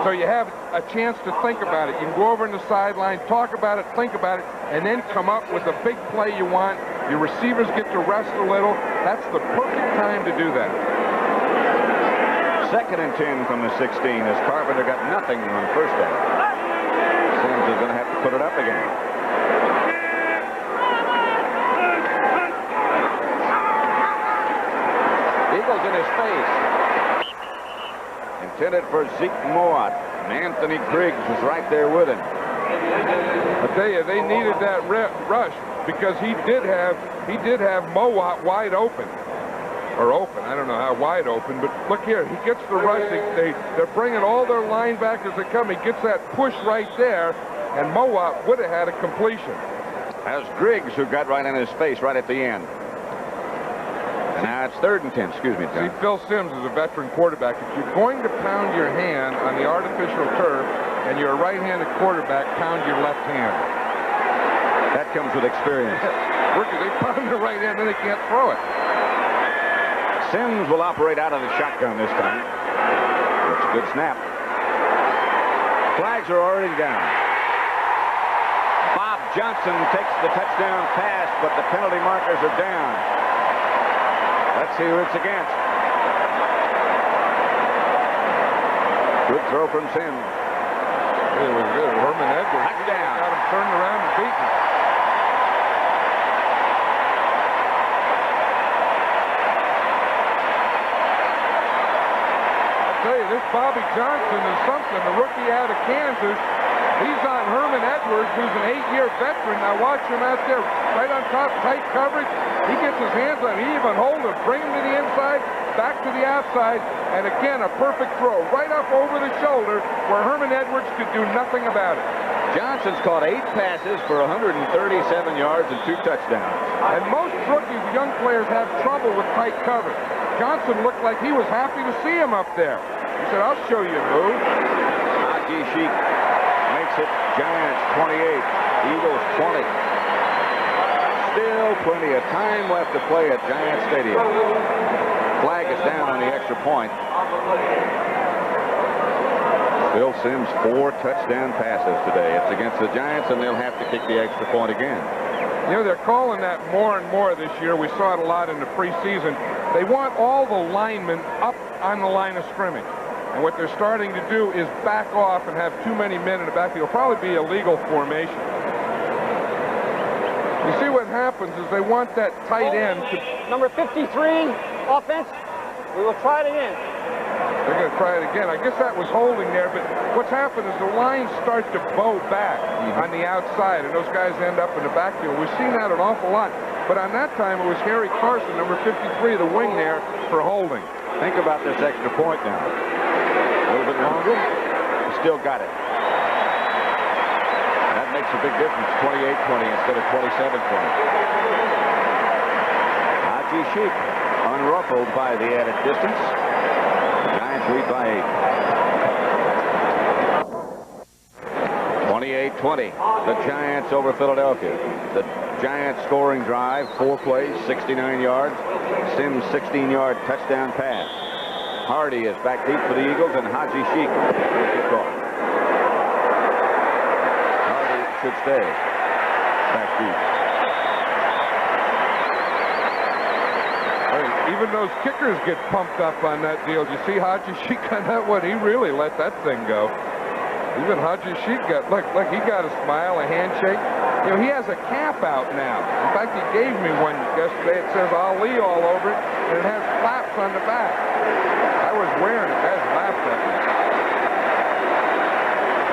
So you have a chance to think about it. You can go over in the sideline, talk about it, think about it, and then come up with the big play you want. Your receivers get to rest a little. That's the perfect time to do that. 2nd and 10 from the 16 as Carpenter got nothing on first down. Simms is going to have to put it up again. Eagles in his face. Intended for Zeke Mowat. And Anthony Griggs was right there with him. I tell you, they needed that rush because he did have Mowat wide open. Or open. I don't know how wide open, but look here. He gets the rush. They're bringing all their linebackers that come. He gets that push right there, and Mowat would have had a completion. That was Griggs who got right in his face right at the end. And now it's 3rd and 10. Excuse me, John. See, Phil Simms is a veteran quarterback. If you're going to pound your hand on the artificial turf and you're a right-handed quarterback, pound your left hand. That comes with experience. They pound the right hand, then they can't throw it. Simms will operate out of the shotgun this time. It's a good snap. Flags are already down. Bob Johnson takes the touchdown pass, but the penalty markers are down. Let's see who it's against. Good throw from Simms. It was good. Herman Edwards. Touchdown. Got him turned around and beaten. This Bobby Johnson is something. The rookie out of Kansas. He's on Herman Edwards, who's an 8-year veteran. Now watch him out there, right on top, tight coverage. He gets his hands on it. He even holds him, bring him to the inside, back to the outside, and again a perfect throw right up over the shoulder where Herman Edwards could do nothing about it. Johnson's caught 8 passes for 137 yards and 2 touchdowns. And most rookies, young players, have trouble with tight cover. Johnson looked like he was happy to see him up there. He said, I'll show you a move. Haji Sheik makes it Giants 28, Eagles 20. Still plenty of time left to play at Giant Stadium. Flag is down on the extra point. Phil Simms 4 touchdown passes today. It's against the Giants, and they'll have to kick the extra point again. You know, they're calling that more and more this year. We saw it a lot in the preseason. They want all the linemen up on the line of scrimmage. And what they're starting to do is back off and have too many men in the backfield. It'll probably be a legal formation. You see what happens is they want that tight end to... Number 53, offense. We will try it again. They're going to try it again. I guess that was holding there, but what's happened is the lines start to bow back on the outside, and those guys end up in the backfield. We've seen that an awful lot. But on that time, it was Harry Carson, number 53, the wing there, for holding. Think about this extra point now. A little bit longer. Still got it. That makes a big difference. 28-20 instead of 27-20. Haji Sheik unruffled by the added distance. The Giants lead by 8. 28-20. The Giants over Philadelphia. The Giants scoring drive, 4 plays, 69 yards. Simms 16-yard touchdown pass. Hardy is back deep for the Eagles, and Haji Sheik Hardy should stay back deep. Even those kickers get pumped up on that deal. Did you see Haji Sheik on that one? He really let that thing go. Even Haji Sheik got, look, he got a smile, a handshake. You know, he has a cap out now. In fact, he gave me one yesterday. It says Ali all over it, and it has flaps on the back. I was wearing it. Guys laughed at me.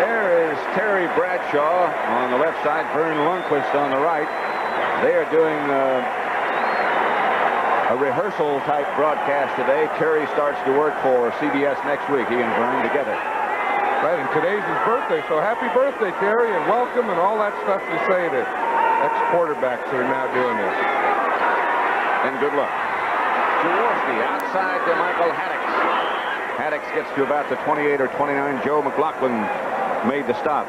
There is Terry Bradshaw on the left side, Vern Lundquist on the right. They are doing a rehearsal-type broadcast today. Terry starts to work for CBS next week. He and Vern together. Right, and today's his birthday, so happy birthday, Terry, and welcome, and all that stuff you say to ex-quarterbacks that are now doing this. And good luck. Jaworski outside to Michael Haddix. Haddix gets to about the 28 or 29. Joe McLaughlin made the stop.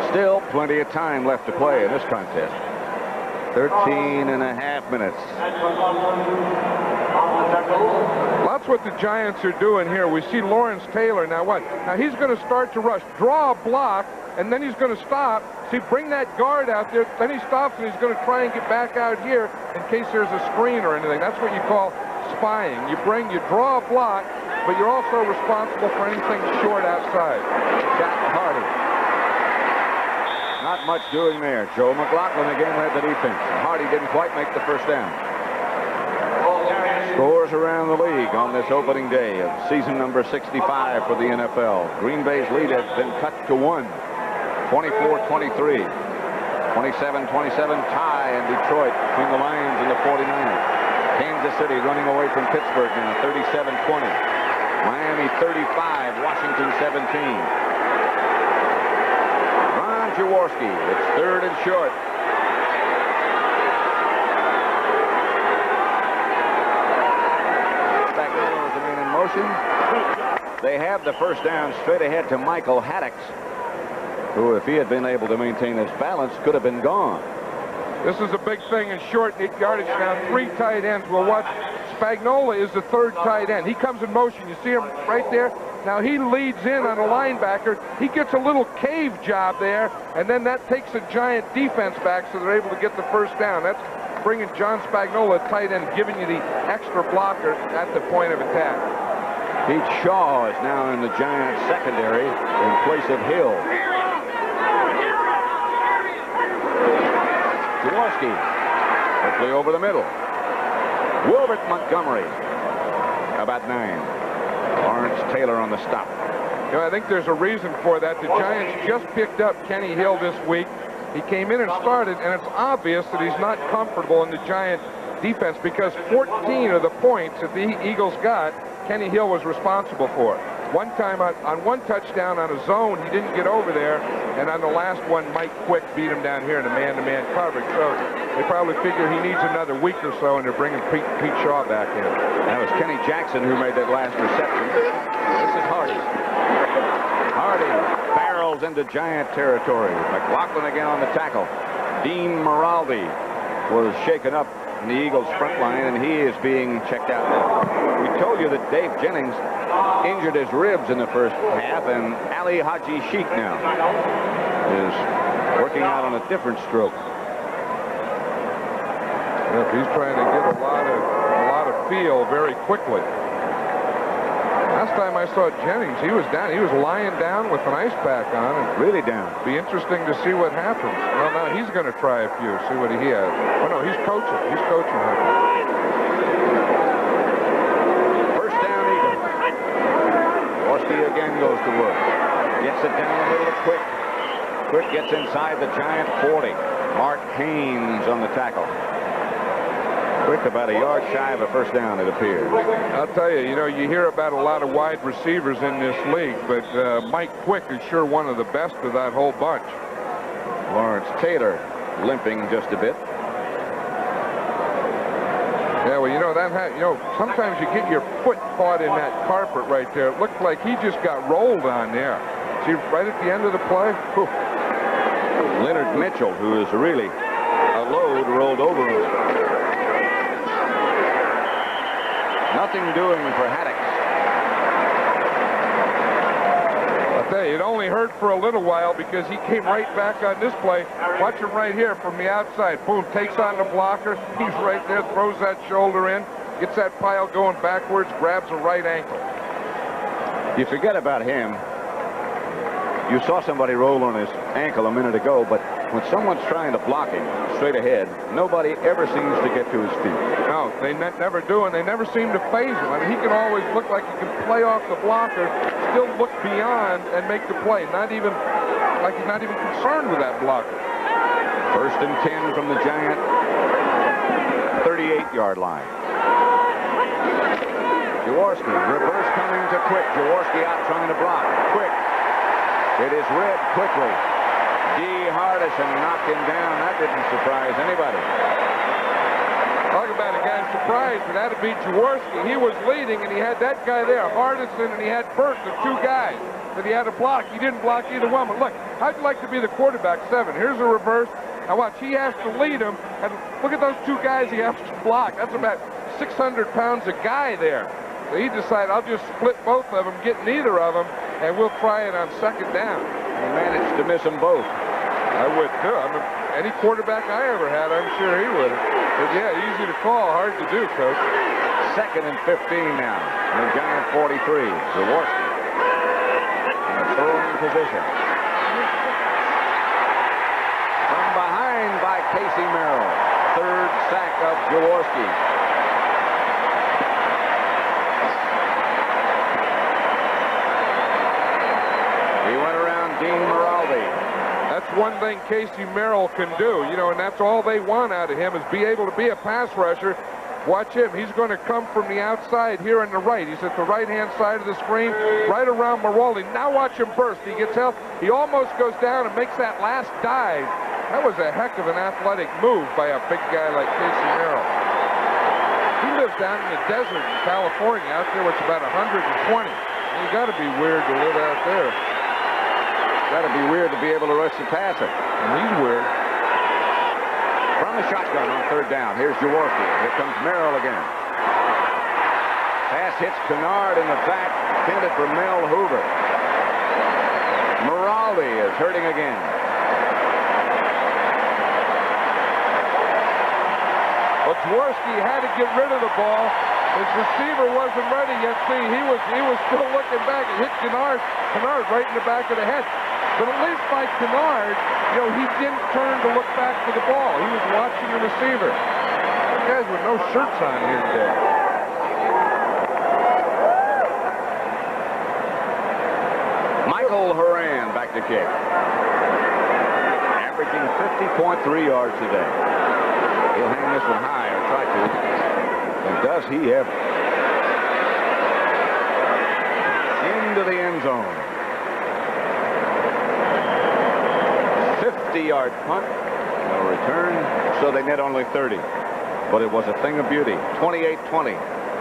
Still plenty of time left to play in this contest. 13.5 minutes. That's what the Giants are doing here. We see Lawrence Taylor now. What? Now he's going to start to rush, draw a block, and then he's going to stop. See, bring that guard out there. Then he stops, and he's going to try and get back out here in case there's a screen or anything. That's what you call spying. You draw a block, but you're also responsible for anything short outside. Jack Hardy. Not much doing there. Joe McLaughlin again led the defense. Hardy didn't quite make the first down. Scores around the league on this opening day of season number 65 for the NFL. Green Bay's lead has been cut to 1. 24-23. 27-27 tie in Detroit between the Lions and the 49ers. Kansas City running away from Pittsburgh now, 37-20. Miami 35, Washington 17. Ron Jaworski, it's 3rd and short. They have the first down straight ahead to Michael Haddix, who, if he had been able to maintain his balance, could have been gone. This is a big thing in short yardage now. 3 tight ends. We'll watch. Spagnola is the 3rd tight end. He comes in motion. You see him right there? Now he leads in on a linebacker. He gets a little cave job there, and then that takes a Giant defense back so they're able to get the first down. That's bringing John Spagnola, tight end, giving you the extra blocker at the point of attack. Pete Shaw is now in the Giants secondary in place of Hill. Jaworski quickly over the middle. Wilbert Montgomery about 9. Lawrence Taylor on the stop. You know, I think there's a reason for that. The Giants just picked up Kenny Hill this week. He came in and started, and it's obvious that he's not comfortable in the Giant defense because 14 of the points that the Eagles got, Kenny Hill was responsible for. One time on one touchdown on a zone, he didn't get over there, and on the last one, Mike Quick beat him down here in a man-to-man coverage. So they probably figure he needs another week or so, and they're bringing Pete Shaw back in. That was Kenny Jackson who made that last reception. This is Hardy. Hardy barrels into Giant territory. McLaughlin again on the tackle. Dean Maraldi was shaken up in the Eagles' front line, and he is being checked out now. We told you that Dave Jennings injured his ribs in the first half, and Ali Haji Sheikh now is working out on a different stroke. Yep, he's trying to get a lot of feel very quickly. Last time I saw Jennings, he was down. He was lying down with an ice pack on. And really down. Be interesting to see what happens. Well, now he's going to try a few, see what he has. Oh, no, he's coaching. He's coaching him. First down, Eagles. Jaworski again goes to work. Gets it down the middle of Quick. Quick gets inside the Giant 40. Mark Haynes on the tackle. Quick about a yard shy of a first down, it appears. I'll tell you, you hear about a lot of wide receivers in this league, but Mike Quick is sure one of the best of that whole bunch. Lawrence Taylor limping just a bit. Yeah, well, sometimes you get your foot caught in that carpet right there. It looked like he just got rolled on there. See, right at the end of the play? Whew. Leonard Mitchell, who is really a load, rolled over him. Nothing doing for Haddix. I'll tell you, it only hurt for a little while because he came right back on this play. Watch him right here from the outside. Boom, takes on the blocker. He's right there, throws that shoulder in, gets that pile going backwards, grabs a right ankle. You forget about him. You saw somebody roll on his ankle a minute ago, but when someone's trying to block him straight ahead, nobody ever seems to get to his feet. No, they never do, and they never seem to phase him. I mean, he can always look like he can play off the blocker, still look beyond and make the play. Not even like he's not even concerned with that blocker. First and 10 from the Giant 38-yard line. Jaworski, reverse coming to Quick. Jaworski out trying to block. Quick. It is read quickly. D. Hardison knocked him down. That didn't surprise anybody. Talk about a guy surprised, but that would be Jaworski. He was leading, and he had that guy there, Hardison, and he had Burt, the two guys that he had to block. He didn't block either one. But look, how'd you like to be the quarterback 7? Here's a reverse. Now watch, he has to lead him, and look at those two guys he has to block. That's about 600 pounds a guy there. So he decided, I'll just split both of them, get neither of them, and we'll try it on second down. He managed to miss them both. I would too. I mean, any quarterback I ever had, I'm sure he would. But yeah, easy to call, hard to do, Coach. Second and 15 now. The Giant 43. Jaworski in a throwing position. From behind by Casey Merrill. Third sack of Jaworski. He went around Dean Maraldi. That's one thing Casey Merrill can do, and that's all they want out of him is be able to be a pass rusher. Watch him. He's going to come from the outside here on the right. He's at the right-hand side of the screen, right around Maraldi. Now watch him burst. He gets help. He almost goes down and makes that last dive. That was a heck of an athletic move by a big guy like Casey Merrill. He lives down in the desert in California, out there where it's about 120. You got to be weird to live out there. Got to be weird to be able to rush the passer. And he's weird. From the shotgun on third down. Here's Jaworski. Here comes Merrill again. Pass hits Kennard in the back. Intended for Mel Hoover. Maraldi is hurting again. But Jaworski had to get rid of the ball. His receiver wasn't ready yet. See, he was still looking back and hit Kennard right in the back of the head. But at least by Kennard, he didn't turn to look back for the ball. He was watching the receiver. Guys with no shirts on here today. Michael Horan back to kick. Averaging 50.3 yards today. He'll hang this one high or try to. And does he ever. Into into the end zone. 50-yard punt. No return, so they net only 30. But it was a thing of beauty. 28-20.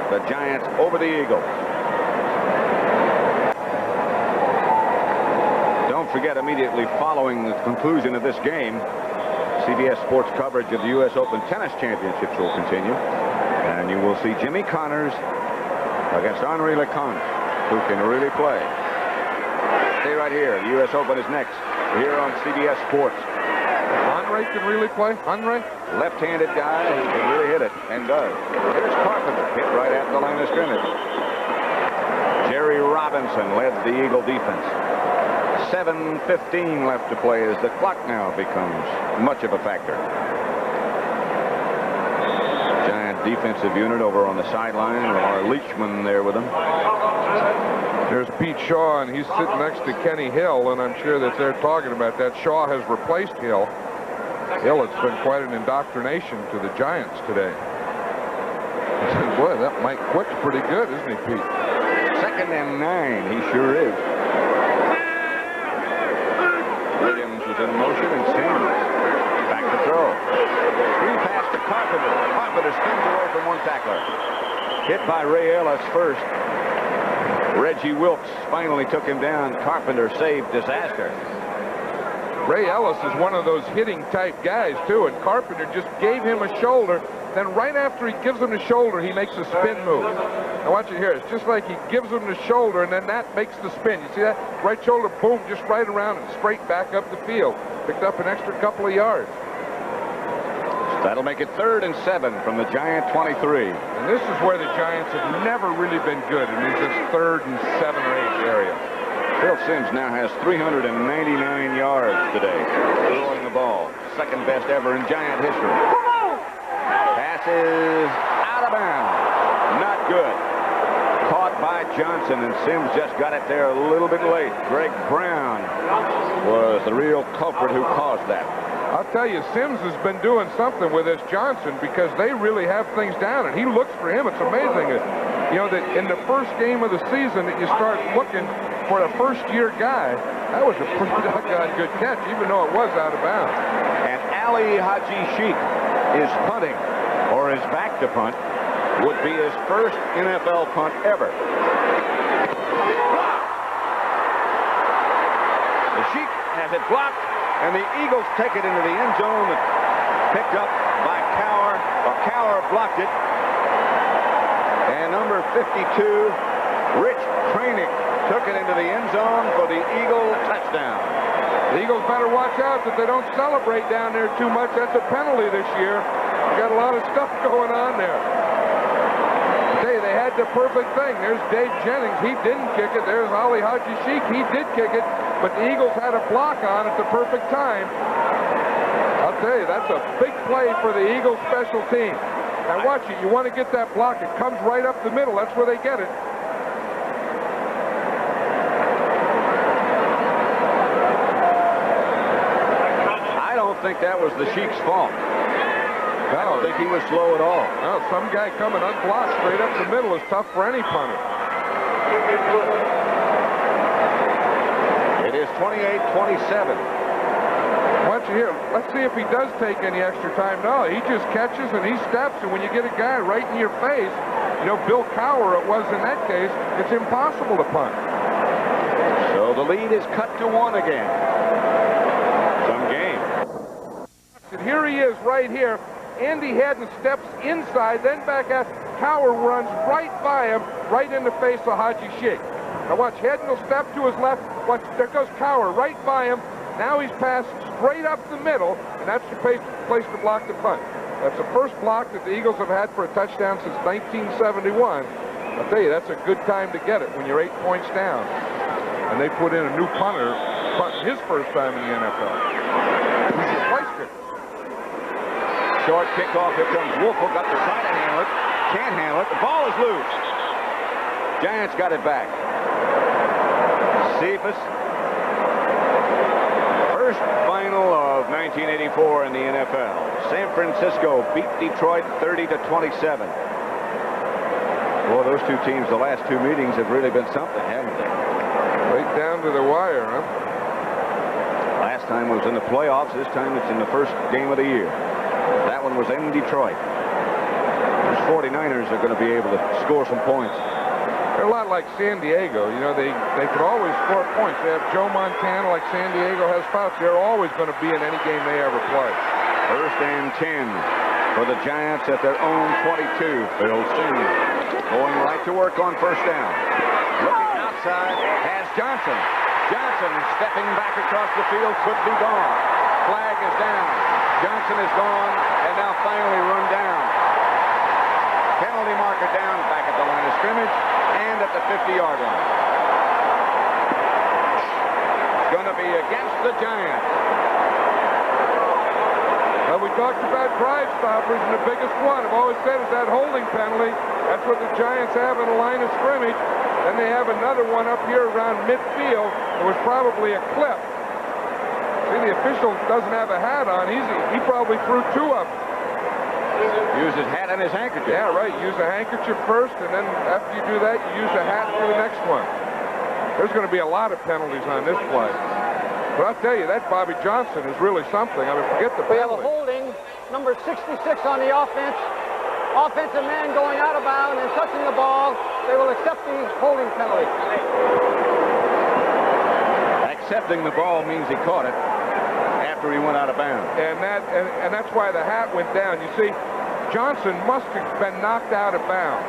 The Giants over the Eagles. Don't forget, immediately following the conclusion of this game, CBS Sports coverage of the U.S. Open Tennis Championships will continue. And you will see Jimmy Connors against Henri Lecomte, who can really play. Stay right here. The U.S. Open is next, here on CBS Sports. Henri can really play? Henri? Left-handed guy who can really hit it, and does. Here's Carpenter, hit right at the line of scrimmage. Jerry Robinson led the Eagle defense. 7:15 left to play as the clock now becomes much of a factor. Giant defensive unit over on the sideline. Lamar Leachman there with them. There's Pete Shaw, and he's sitting next to Kenny Hill, and I'm sure that they're talking about that. Shaw has replaced Hill. Hill, it's been quite an indoctrination to the Giants today. He says, boy, that Mike Quick's pretty good, isn't he, Pete? 2nd and 9, he sure is. Williams was in motion, and Sims back to throw. Screen pass to Carpenter. Carpenter spins away from one tackler. Hit by Ray Ellis first. Reggie Wilkes finally took him down. Carpenter saved disaster. Ray Ellis is one of those hitting type guys too, and Carpenter just gave him a shoulder. Then right after he gives him the shoulder, he makes a spin move. Now watch it here. It's just like he gives him the shoulder, and then that makes the spin. You see that? Right shoulder, boom, just right around and straight back up the field. Picked up an extra couple of yards. That'll make it 3rd and 7 from the Giant 23. And this is where the Giants have never really been good, and it's this 3rd and 7 or 8 area. Phil Simms now has 399 yards today, throwing the ball. 2nd best ever in Giant history. Pass is out of bounds. Not good. Caught by Johnson, and Simms just got it there a little bit late. Greg Brown was the real culprit who caused that. I'll tell you, Simms has been doing something with this Johnson because they really have things down, and he looks for him. It's amazing, you know, that in the first game of the season that you start looking for a first-year guy. That was a pretty doggone good catch, even though it was out of bounds. And Ali Haji Sheikh is punting, or is back to punt. Would be his first NFL punt ever. The Sheikh has it blocked, and the Eagles take it into the end zone. Picked up by Cower, or Cower blocked it. And number 52, Rich Training, took it into the end zone for the Eagle touchdown. The Eagles better watch out that they don't celebrate down there too much. That's a penalty this year. We got a lot of stuff going on there. Hey, they had the perfect thing. There's Dave Jennings. He didn't kick it. There's Ali Haji Sheikh. He did kick it, but the Eagles had a block on at the perfect time. I'll tell you, that's a big play for the Eagles special team. Now watch it. You want to get that block. It comes right up the middle. That's where they get it. I don't think that was the Sheikh's fault. I don't think he was slow at all. Well, some guy coming unblocked straight up the middle is tough for any punter. It is 28-27. Watch it here. Let's see if he does take any extra time. No, he just catches and he steps, and when you get a guy right in your face, you know, Bill Cower it was in that case, it's impossible to punt. So the lead is cut to 1 again. Some game. And here he is right here. Andy Haddon steps inside, then back out. Cower runs right by him, right in the face of Haji Sheikh. Now watch, Haddon will step to his left. Watch, there goes Cower right by him. Now he's passed straight up the middle, and that's the place to block the punt. That's the first block that the Eagles have had for a touchdown since 1971. I'll tell you, that's a good time to get it when you're 8 points down. And they put in a new punter, his first time in the NFL. He's replaced it. Short kickoff. Here comes Wolfel. Got to try to handle it. Can't handle it. The ball is loose. Giants got it back. Cephas. First final of 1984 in the NFL. San Francisco beat Detroit 30-27. Well, those two teams, the last two meetings have really been something, haven't they? Right down to the wire, huh? Last time was in the playoffs. This time it's in the first game of the year. That one was in Detroit. Those 49ers are going to be able to score some points. They're a lot like San Diego. You know, they can always score points. They have Joe Montana like San Diego has Fouts. They're always going to be in any game they ever play. First and 10 for the Giants at their own 22. Phil Sims going right to work on first down. Looking outside has Johnson. Johnson stepping back across the field, could be gone. Flag is down. Johnson is gone and now finally run down. Penalty marker down back at the line of scrimmage and at the 50-yard line. It's going to be against the Giants. Well, we talked about drive stoppers, and the biggest one I've always said is that holding penalty. That's what the Giants have in the line of scrimmage. Then they have another one up here around midfield. It was probably a clip. See, the official doesn't have a hat on. He probably threw two of them. Use his hat and his handkerchief. Yeah, right. Use a handkerchief first, and then after you do that, you use a hat for the next one. There's going to be a lot of penalties on this play. But I'll tell you, that Bobby Johnson is really something. I mean, forget the penalty. We have a holding, number 66 on the offense. Offensive man going out of bounds and touching the ball. They will accept the holding penalty. Accepting the ball means he caught it after he went out of bounds. And that's why the hat went down. You see, Johnson must have been knocked out of bounds.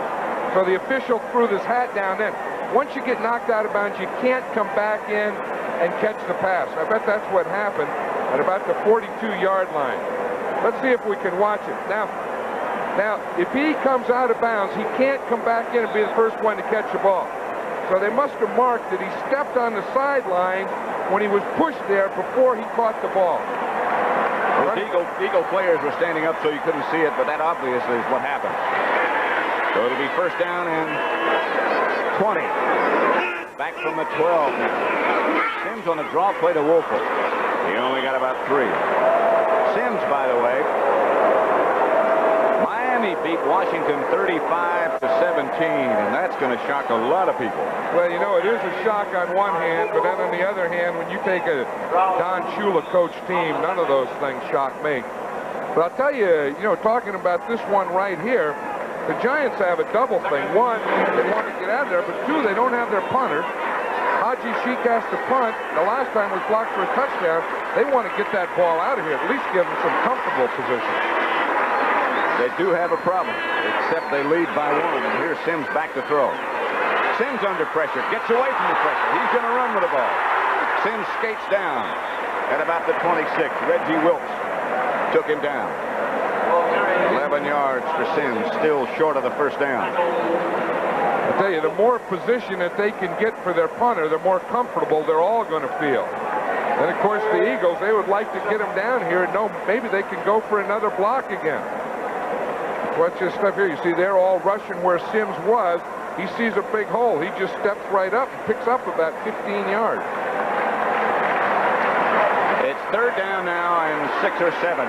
So the official threw this hat down then. Once you get knocked out of bounds, you can't come back in and catch the pass. I bet that's what happened at about the 42-yard line. Let's see if we can watch it. Now, if he comes out of bounds, he can't come back in and be the first one to catch the ball. So they must have marked that he stepped on the sideline when he was pushed there before he caught the ball. Those Eagle players were standing up so you couldn't see it, but that obviously is what happened. So it'll be first down and 20. Back from the 12 now. Sims on a draw play to Wolford. He only got about 3. Sims, by the way, Miami beat Washington 35-17, and that's going to shock a lot of people. Well, you know, it is a shock on one hand, but then on the other hand, when you take a Don Shula coach team, none of those things shock me. But I'll tell you, you know, talking about this one right here, the Giants have a double thing. One, they want to get out of there, but two, they don't have their punter. Haji Sheik has to punt. The last time was blocked for a touchdown. They want to get that ball out of here, at least give them some comfortable position. They do have a problem, except they lead by 1, and here's Sims back to throw. Sims under pressure, gets away from the pressure. He's going to run with the ball. Sims skates down at about the 26. Reggie Wilkes took him down. 11 yards for Sims, still short of the first down. I tell you, the more position that they can get for their punter, the more comfortable they're all going to feel. And, of course, the Eagles, they would like to get him down here and know maybe they can go for another block again. Watch this stuff here. You see, they're all rushing where Sims was. He sees a big hole. He just steps right up and picks up about 15 yards. It's third down now and 6 or 7.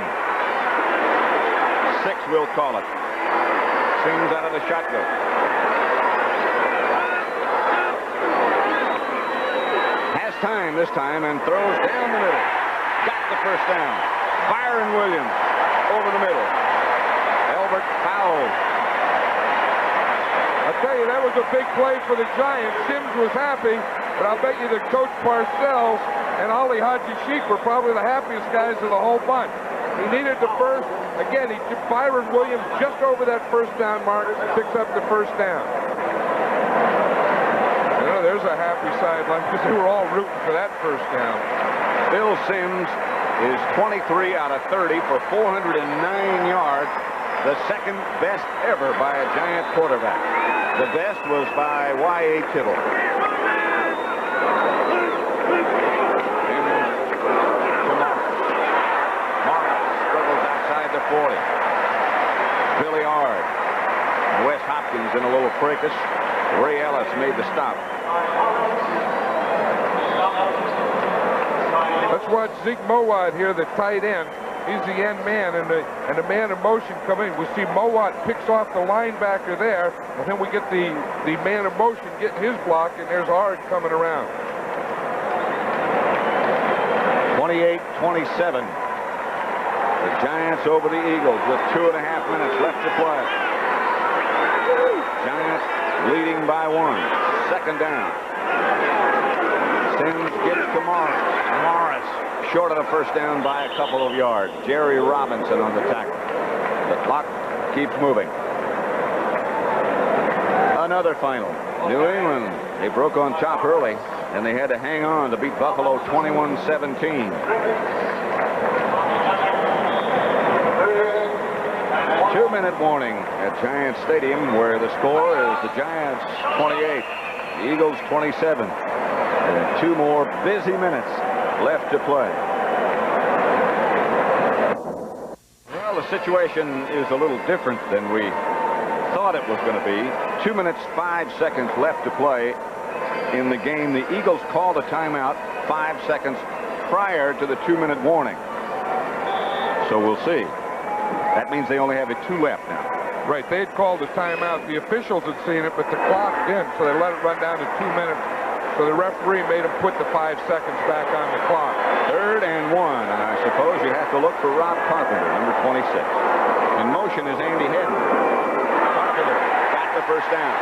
6, we'll call it. Sims out of the shotgun. Has time this time and throws down the middle. Got the first down. Byron Williams over the middle. Elbert fouled. I tell you, that was a big play for the Giants. Sims was happy, but I'll bet you that Coach Parcells and Ali Haji Sheik were probably the happiest guys of the whole bunch. He needed the first. Again, Byron Williams just over that first down mark, picks up the first down. You know, there's a happy sideline because they were all rooting for that first down. Bill Sims is 23 out of 30 for 409 yards. The second best ever by a Giant quarterback. The best was by Y.A. Tittle. Morris struggles outside the 40. Billy Ard. Wes Hopkins in a little fracas. Ray Ellis made the stop. Let's watch Zeke Mowat here, the tight end. He's the end man, and the man in motion coming. We see Mowat picks off the linebacker there, and then we get the man in motion getting his block, and there's Ard coming around. 28-27. The Giants over the Eagles with 2.5 minutes left to play. Giants leading by 1. Second down. Sims gives to Morris. Morris short of the first down by a couple of yards. Jerry Robinson on the tackle. The clock keeps moving. Another final. New England, they broke on top early, and they had to hang on to beat Buffalo 21-17. 2-minute warning at Giants Stadium, where the score is the Giants 28, the Eagles 27. And 2 more busy minutes left to play. Well, the situation is a little different than we thought it was going to be. 2 minutes, 5 seconds left to play in the game. The Eagles called a timeout 5 seconds prior to the 2-minute warning. So we'll see. That means they only have 2 left now. Right, they had called a timeout. The officials had seen it, but the clock didn't, so they let it run down to 2 minutes. So the referee made them put the 5 seconds back on the clock. 3rd and 1, and I suppose you have to look for Rob Carpenter, number 26. In motion is Andy Hedden. Carpenter got the first down.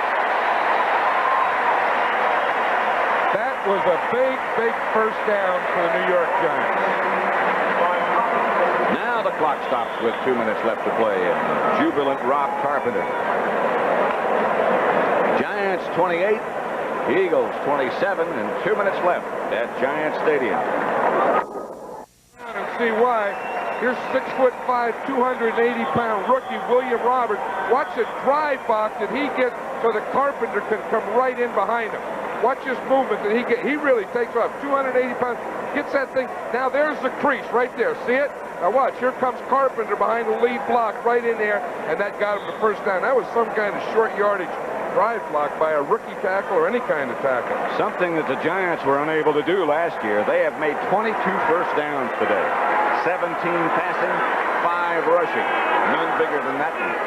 That was a big first down for the New York Giants. Now the clock stops with 2 minutes left to play, and jubilant Rob Carpenter. Giants 28, Eagles 27, and 2 minutes left at Giants Stadium. And see why. Here's 6'5", 280-pound rookie William Roberts. Watch the drive box that he gets so the Carpenter can come right in behind him. Watch his movement that he really takes off. 280 pounds, gets that thing. Now there's the crease right there. See it? Now watch. Here comes Carpenter behind the lead block right in there, and that got him the first down. That was some kind of short yardage drive block by a rookie tackle or any kind of tackle. Something that the Giants were unable to do last year. They have made 22 first downs today. 17 passing, 5 rushing. None bigger than that one.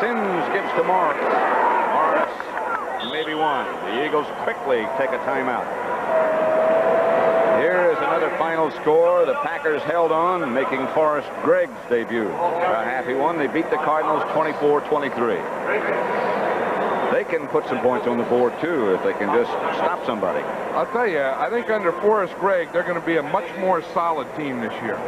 Sims gives to Morris. Morris, maybe 1. The Eagles quickly take a timeout. Here is another final score. The Packers held on, making Forrest Gregg's debut. A happy one. They beat the Cardinals 24-23. They can put some points on the board, too, if they can just stop somebody. I'll tell you, I think under Forrest Gregg, they're going to be a much more solid team this year.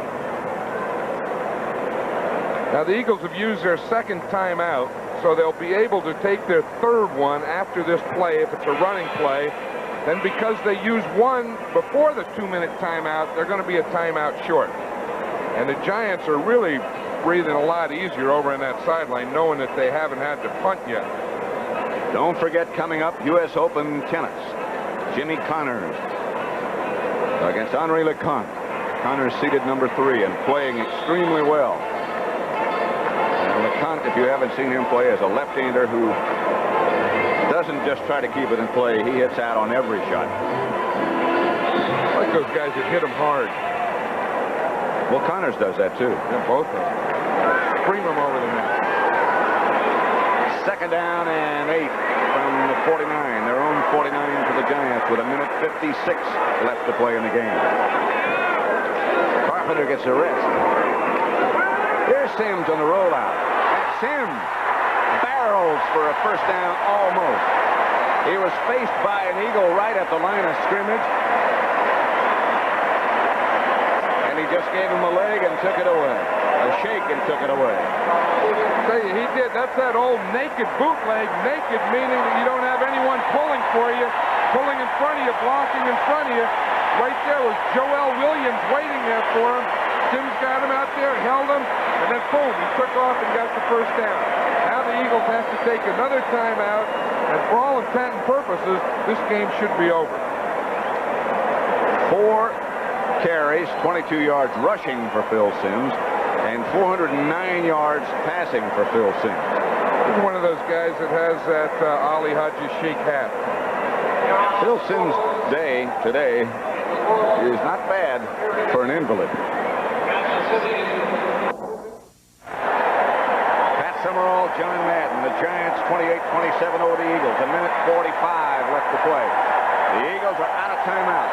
Now, the Eagles have used their second timeout, so they'll be able to take their 3rd one after this play, if it's a running play. Then because they used one before the 2-minute timeout, they're going to be a timeout short. And the Giants are really breathing a lot easier over on that sideline, knowing that they haven't had to punt yet. Don't forget, coming up, U.S. Open tennis. Jimmy Connors against Henri Leconte. Connors seated number 3 and playing extremely well. And Leconte, if you haven't seen him play, is a left-hander who doesn't just try to keep it in play. He hits out on every shot. I like those guys that hit him hard. Well, Connors does that, too. Yeah, both of them. Scream them over the net. Second down and 8 from the 49. Their own 49 for the Giants with 1:56 left to play in the game. Carpenter gets a rest. Here's Sims on the rollout. Sims barrels for a first down almost. He was faced by an Eagle right at the line of scrimmage. And he just gave him a leg and took it away. A shake and took it away. He did. That's that old naked bootleg. Naked meaning that you don't have anyone pulling for you, pulling in front of you, blocking in front of you. Right there was Joel Williams waiting there for him. Sims got him out there, held him, and then boom, he took off and got the first down. Now the Eagles have to take another timeout, and for all intent and purposes, this game should be over. 4 carries, 22 yards rushing for Phil Sims, and 409 yards passing for Phil Sims. He's one of those guys that has that Ali Haji Sheikh hat. Phil Sims' day today is not bad for an invalid. Pat Summerall, John Madden, the Giants 28-27 over the Eagles. 1:45 left to play. The Eagles are out of timeout.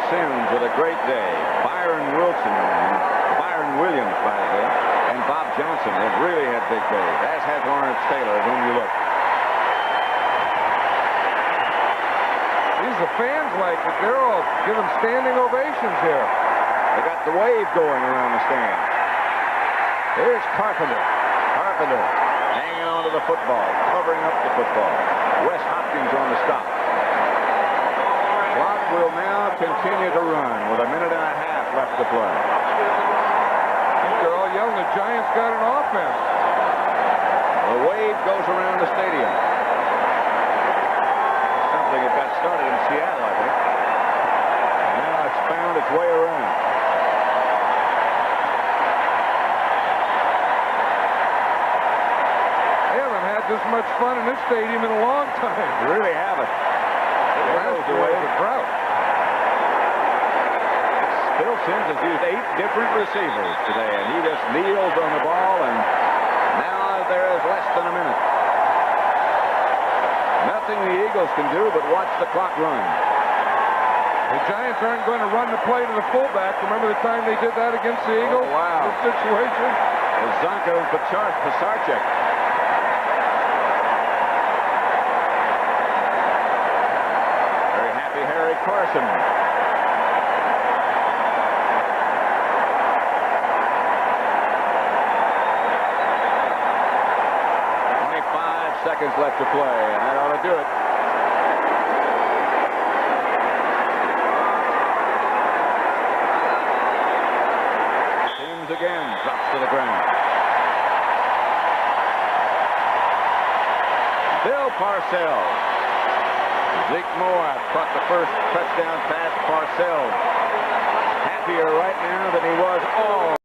Sims with a great day. Byron Williams, by the way, and Bob Johnson have really had big days, as has Lawrence Taylor, whom you look. The fans like it. They're all giving standing ovations here. They got the wave going around the stand. Here's Carpenter. Carpenter hanging on to the football, covering up the football. Wes Hopkins on the stop. Clock will now continue to run with a minute and a half left to play. I think they're all yelling the Giants got an offense. The wave goes around the stadium. Something that got started in Seattle, I think. Now it's found its way around. They haven't had this much fun in this stadium in a long time. They really haven't. Last year was a drought. Bill Sims has used 8 different receivers today, and he just kneels on the ball, and now there is less than a minute. Nothing the Eagles can do but watch the clock run. The Giants aren't going to run the play to the fullback. Remember the time they did that against the Eagles? Oh, wow. This situation? Zonka and Pisarcik. Very happy Harry Carson. Seconds left to play, and that ought to do it. Sims again drops to the ground. Bill Parcells. Zeke Moore caught the first touchdown pass. Parcells happier right now than he was all